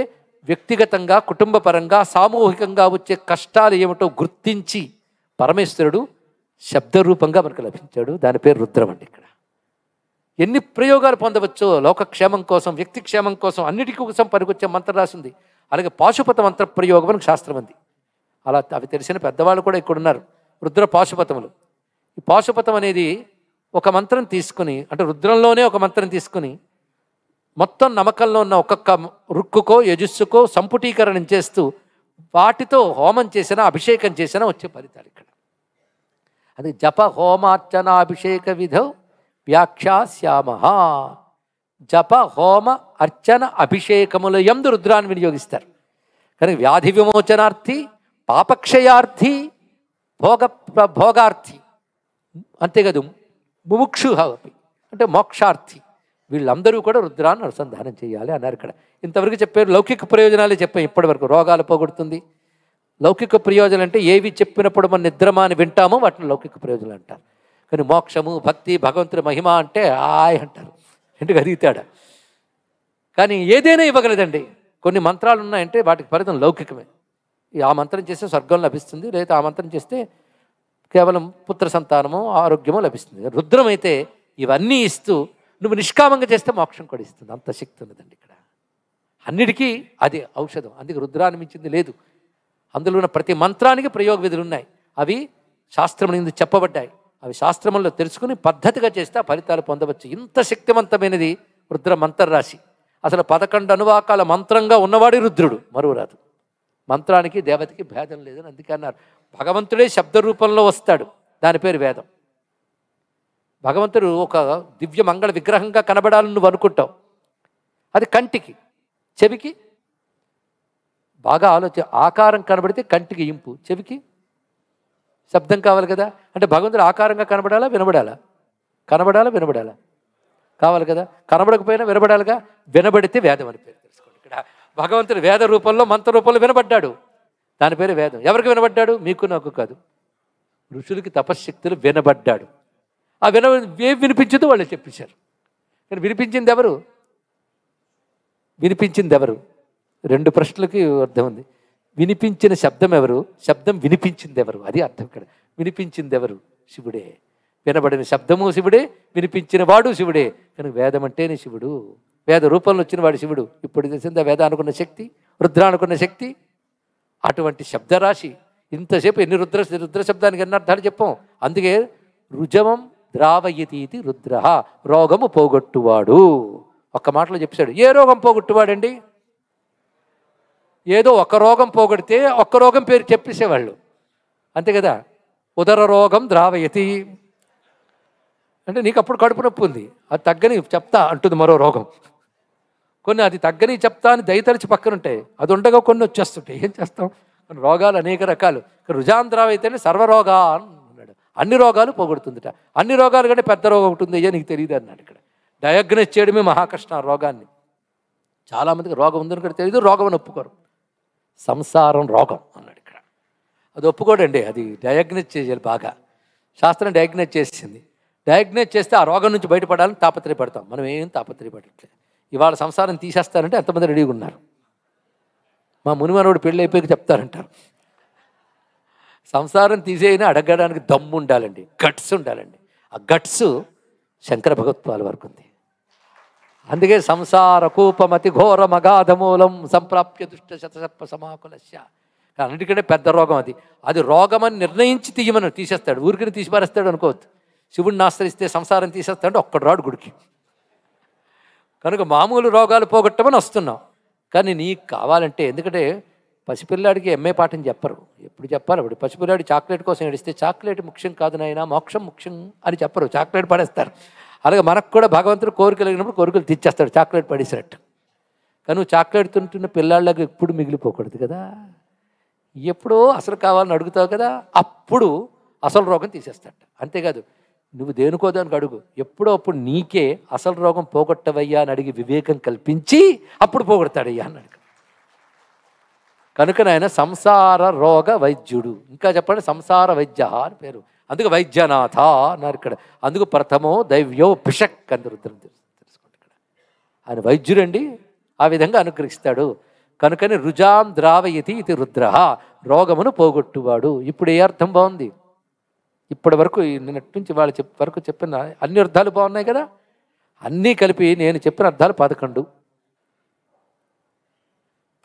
వ్యక్తిగతంగా, కుటుంబ పరంగా, సామూహికంగా వచ్చే కష్టాలు ఏమిటో గుర్తించి పరమేశ్వరుడు శబ్దరూపంగా మనకు లభించాడు. దాని పేరు రుద్రం అండి. ఇక్కడ ఎన్ని ప్రయోగాలు పొందవచ్చో, లోకక్షేమం కోసం, వ్యక్తి క్షేమం కోసం, అన్నిటికీ కోసం పనికొచ్చే మంత్రం రాసింది. అలాగే పాశుపత మంత్ర ప్రయోగం మనకు శాస్త్రం ఉంది. అలా అవి తెలిసిన పెద్దవాళ్ళు కూడా ఇక్కడ ఉన్నారు. రుద్ర పాశుపతములు. ఈ పాశుపతం అనేది ఒక మంత్రం తీసుకుని, అంటే రుద్రంలోనే ఒక మంత్రం తీసుకుని మొత్తం నమ్మకంలో ఉన్న ఒక్కొక్క రుక్కుకో యజస్సుకో సంపుటీకరణం చేస్తూ వాటితో హోమం చేసినా, అభిషేకం చేసినా వచ్చే ఫలితాలు ఇక్కడ. అది జప హోమార్చనాభిషేక విధౌ వ్యాఖ్యాస్యామ. జప హోమ అర్చన అభిషేకముల యందు రుద్రాన్ని వినియోగిస్తారు. కానీ వ్యాధి విమోచనార్థి, పాపక్షయార్థి, భోగార్థి, అంతేకాదు ముముక్షు అంటే మోక్షార్థి, వీళ్ళందరూ కూడా రుద్రాన్ని అనుసంధానం చేయాలి అన్నారు ఇక్కడ. ఇంతవరకు చెప్పారు లౌకిక ప్రయోజనాలే చెప్పాం ఇప్పటి వరకు. రోగాలు పోగొడుతుంది. లౌకిక ప్రయోజనం అంటే ఏవి చెప్పినప్పుడు మన నిద్రమాని వింటామో వాటిని లౌకిక ప్రయోజనాలు అంటారు. కానీ మోక్షము, భక్తి, భగవంతుడి మహిమ అంటే ఆయ్ అంటారు. ఎందుకు అదిగుతాడు. కానీ ఏదైనా ఇవ్వగలదండి. కొన్ని మంత్రాలు ఉన్నాయంటే వాటికి ఫలితం లౌకికమే. ఆ మంత్రం చేస్తే స్వర్గం లభిస్తుంది, లేదా ఆ మంత్రం చేస్తే కేవలం పుత్ర సంతానము, ఆరోగ్యము లభిస్తుంది. రుద్రం అయితే ఇవన్నీ ఇస్తూ నువ్వు నిష్కామంగా చేస్తే మోక్షం కూడా ఇస్తుంది. అంత శక్తి ఉన్నదండి ఇక్కడ. అన్నిటికీ అది ఔషధం. అందుకే రుద్రాన్ని మించింది లేదు. అందులో ఉన్న ప్రతి మంత్రానికి ప్రయోగ విధులు ఉన్నాయి. అవి శాస్త్రమునందు చెప్పబడ్డాయి. అవి శాస్త్రములో తెలుసుకుని పద్ధతిగా చేస్తే ఆ ఫలితాలు పొందవచ్చు. ఇంత శక్తివంతమైనది రుద్ర మంత్రరాశి. అసలు 11 అనువాకాల మంత్రంగా ఉన్నవాడి రుద్రుడు, మరువరాదు. మంత్రానికి దేవతకి భేదం లేదని అందుకే అన్నారు. భగవంతుడే శబ్ద రూపంలో వస్తాడు, దాని పేరు వేదం. భగవంతుడు ఒక దివ్య మంగళ విగ్రహంగా కనబడాలని నువ్వు అనుకుంటావు. అది కంటికి, చెవికి బాగా ఆకారం కనబడితే కంటికి ఇంపు, చెవికి శబ్దం కావాలి కదా. అంటే భగవంతుడు ఆకారంగా కనబడాలా, వినబడాలా? కనబడాలా, వినబడాలా? కావాలి కదా. కనబడకపోయినా వినబడాలిగా. వినబడితే వేదం అని పేరు. తెలుసుకోండి. ఇక్కడ భగవంతుడు వేద రూపంలో, మంత్ర రూపంలో వినబడ్డాడు. దాని పేరు వేదం. ఎవరికి వినబడ్డాడు? మీకు నాకు కాదు, ఋషులకి తపశ్శక్తులు వినబడ్డాడు. ఆ ఏం వినిపించిందో వాళ్ళు చెప్పేశారు. కానీ వినిపించింది ఎవరు? వినిపించింది ఎవరు? 2 ప్రశ్నలకి అర్థం ఉంది. వినిపించిన శబ్దం ఎవరు? శబ్దం వినిపించింది ఎవరు? అది అర్థం ఇక్కడ. వినిపించింది ఎవరు? శివుడే. వినబడిన శబ్దము శివుడే, వినిపించిన వాడు శివుడే. కానీ వేదం అంటేనే శివుడు. వేద రూపంలో వచ్చిన వాడు శివుడు. ఇప్పుడు తెలిసిందా వేద అనుకున్న శక్తి, రుద్ర అనుకున్న శక్తి? అటువంటి శబ్దరాశి. ఇంతసేపు ఎన్ని రుద్ర శబ్దానికి ఎన్ని అర్థాలు చెప్పాం. అందుకే రుజవం ద్రావయతీతి రుద్ర, రోగము పోగొట్టువాడు. ఒక్క మాటలో చెప్పాడు. ఏ రోగం పోగొట్టువాడండి? ఏదో ఒక రోగం పోగొడితే ఒక్క రోగం పేరు చెప్పేసేవాళ్ళు, అంతే కదా. ఉదర రోగం ద్రావయతి అంటే నీకు అప్పుడు కడుపు నొప్పి ఉంది, అది తగ్గని చెప్తా అంటుంది మరో రోగం. కొన్ని అది తగ్గని చెప్తా అని దయతలిచి పక్కన ఉంటాయి, అది ఉండగా కొన్ని వచ్చేస్తుంటాయి. ఏం చేస్తాం? రోగాలు అనేక రకాలు. రుజాంధ్రావైతేనే సర్వరోగా అన్నాడు. అన్ని రోగాలు పోగొడుతుందిట. అన్ని రోగాలు కంటే పెద్ద రోగం ఒకటి ఉంది, అయ్యా నీకు తెలియదు అన్నాడు. ఇక్కడ డయాగ్నోస్ చేయడమే మహాకష్టం. రోగాన్ని చాలామందికి రోగం ఉందని కూడా తెలియదు, రోగం అని ఒప్పుకోరు. సంసారం రోగం అన్నాడు ఇక్కడ. అది ఒప్పుకోడండి, అది డయాగ్నోస్ చేయాలి బాగా. శాస్త్రం డయాగ్నోస్ చేసింది. డయాగ్నోస్ చేస్తే ఆ రోగం నుంచి బయటపడాలని తాపత్రయపడతాం. మనం ఏం తాపత్రయపడట్లేదు. ఇవాళ సంసారం తీసేస్తారంటే ఎంతమంది రెడీగా ఉన్నారు? మా మునిమనోడు పెళ్ళి అయిపోయి చెప్తారంటారు. సంసారం తీసేయినా అడగడానికి దమ్ము ఉండాలండి, గట్స్ ఉండాలండి. ఆ గట్స్ శంకర భగవత్పాల వరకు ఉంది. అందుకే సంసార కూపమతి ఘోర మగాధమూలం సంప్రాప్య దుష్ట శతసర్ప సమాకులస్య. అన్నిటికంటే పెద్ద రోగం అది. అది రోగమని నిర్ణయించి తీయమని తీసేస్తాడు, ఊరికి తీసి పారేస్తాడు అనుకోవద్దు. శివుడిని ఆశ్రయిస్తే సంసారం తీసేస్తాడు, ఒక్కడు రాడు గుడికి. కనుక మామూలు రోగాలు పోగొట్టమని వస్తున్నాం. కానీ నీకు కావాలంటే, ఎందుకంటే పసిపిల్లాడికి ఎంఏ పాఠం చెప్పరు, ఎప్పుడు చెప్పాలి అప్పుడు. పసిపిల్లాడి చాక్లెట్ కోసం ఏడిస్తే చాక్లెట్ ముఖ్యం కాదు నాయనా, మోక్షం ముఖ్యం అని చెప్పరు, చాక్లెట్ పడేస్తారు. అలాగే మనకు కూడా భగవంతుడు కోరికలు కలిగినప్పుడు కోరికలు తెచ్చేస్తాడు, చాక్లెట్ పడేసినట్టు. కానీ నువ్వు చాక్లెట్ తింటున్న పిల్లాళ్ళకి ఎప్పుడు మిగిలిపోకూడదు కదా, ఎప్పుడో అసలు కావాలని అడుగుతావు కదా, అప్పుడు అసలు రోగం తీసేస్తాడు. అంతేకాదు నువ్వు దేనికో దానికి అడుగు, ఎప్పుడో అప్పుడు నీకే అసలు రోగం పోగొట్టవయ్యా అని అడిగి వివేకం కల్పించి అప్పుడు పోగొడతాడయ్యా అని అడుగు. కనుక నాయన సంసార రోగ వైద్యుడు, ఇంకా చెప్పండి సంసార వైద్య అని పేరు. అందుకు వైద్యనాథ అన్నారు ఇక్కడ. అందుకు ప్రథమో దైవ్యో పిషక్ అని రుద్రం తెలుసుకోండి ఇక్కడ. ఆయన వైద్యుడండి, ఆ విధంగా అనుగ్రహిస్తాడు. కనుకని రుజాం ద్రావయతి ఇది రుద్ర, రోగమును పోగొట్టువాడు. ఇప్పుడు ఏ అర్థం బాగుంది? ఇప్పటి వరకు నిన్నటి నుంచి వాళ్ళు వరకు చెప్పిన అన్ని అర్థాలు బాగున్నాయి కదా. అన్నీ కలిపి నేను చెప్పిన అర్థాలు 11.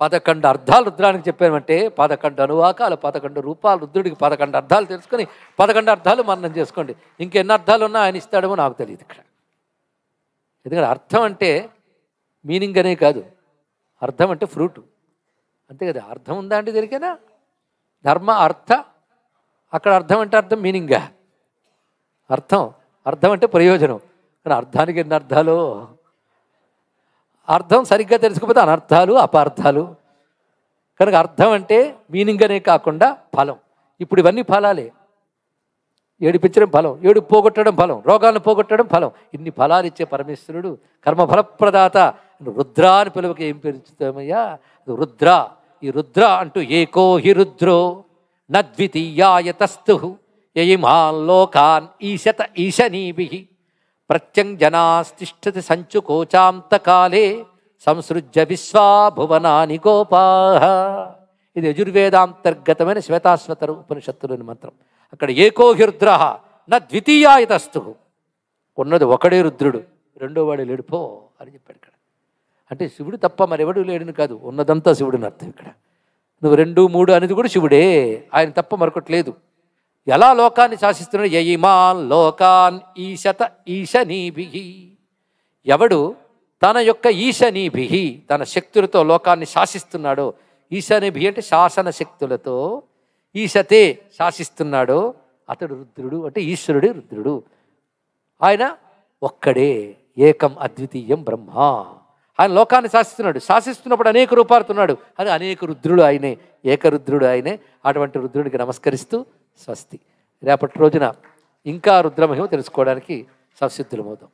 11 అర్థాలు రుద్రానికి చెప్పామంటే 11 అనువాకాలు, 11 రూపాలు, రుద్రుడికి 11 అర్థాలు తెలుసుకొని 11 అర్థాలు మననం చేసుకోండి. ఇంకెన్ని అర్థాలు ఉన్నా ఆయన ఇస్తాడేమో నాకు తెలియదు ఇక్కడ. ఎందుకంటే అర్థం అంటే మీనింగ్ అనే కాదు, అర్థం అంటే ఫ్రూట్, అంతే కదా. అర్థం ఉందా అంటే దేనికైనా? ధర్మ అర్థ, అక్కడ అర్థం అంటే అర్థం మీనింగ్గా, అర్థం అంటే ప్రయోజనం. కానీ అర్థానికి ఎన్ని అర్థాలు? అర్థం సరిగ్గా తెలుసుకోకపోతే అనర్థాలు, అపార్థాలు. కనుక అర్థం అంటే మీనింగ్ అనే కాకుండా ఫలం. ఇప్పుడు ఇవన్నీ ఫలాలే. ఏడిపించడం ఫలం, ఏడు పోగొట్టడం ఫలం, రోగాలను పోగొట్టడం ఫలం. ఇన్ని ఫలాలు ఇచ్చే పరమేశ్వరుడు కర్మఫలప్రదాత. రుద్ర అని పిలువకి ఏం పెంచుతామయ్యా? రుద్ర. ఈ రుద్ర అంటూ ఏకో హి రుద్రో నద్వితీయాయతస్తు యయిమాన్ లోకాన్ ఈశత ఈశనీభిః ప్రత్యంజనాస్తిష్ఠతి సంచుకోచాంతకాలే సంసృజ్య విశ్వా భువనాని గోపాః. ఇది యజుర్వేదాంతర్గతమైన శ్వేతాశ్వతర ఉపనిషత్తులోని మంత్రం. అక్కడ ఏకో హి రుద్ర నద్వితీయాయతస్తు, ఉన్నది ఒకడే రుద్రుడు, రెండో వాడు లేడుపో అని చెప్పాడు ఇక్కడ. అంటే శివుడు తప్ప మరెవడు లేడుని కాదు, ఉన్నదంతా శివుడిని అర్థం ఇక్కడ. నువ్వు 2, 3 అనేది కూడా శివుడే, ఆయన తప్ప మరొకటి లేదు. ఎలా లోకాన్ని శాసిస్తున్నాడు? యయిమాన్ లోకాన్ ఈశత ఈశనీభిః. ఎవడు తన యొక్క ఈశనీభిః తన శక్తులతో లోకాన్ని శాసిస్తున్నాడో, ఈశనీభిః అంటే శాసన శక్తులతో, ఈశతే శాసిస్తున్నాడో అతడు రుద్రుడు, అంటే ఈశ్వరుడే రుద్రుడు. ఆయన ఒక్కడే, ఏకం అద్వితీయం బ్రహ్మ. ఆయన లోకాన్ని శాసిస్తున్నప్పుడు అనేక రూపాలుతున్నాడు, అది అనేక రుద్రుడు ఆయనే, ఏకరుద్రుడు ఆయనే. అటువంటి రుద్రుడికి నమస్కరిస్తూ స్వస్తి. రేపటి రోజున ఇంకా రుద్రమహిమ తెలుసుకోవడానికి సంసిద్ధులమవుతాం.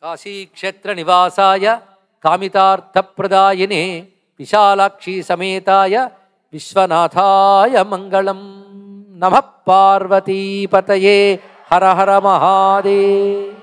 కాశీక్షేత్ర నివాసాయ కామితార్థప్రదాయినే విశాలాక్షి సమేతాయ విశ్వనాథాయ మంగళం. నమః పార్వతీపతయే. హర హర మహాదేవ్.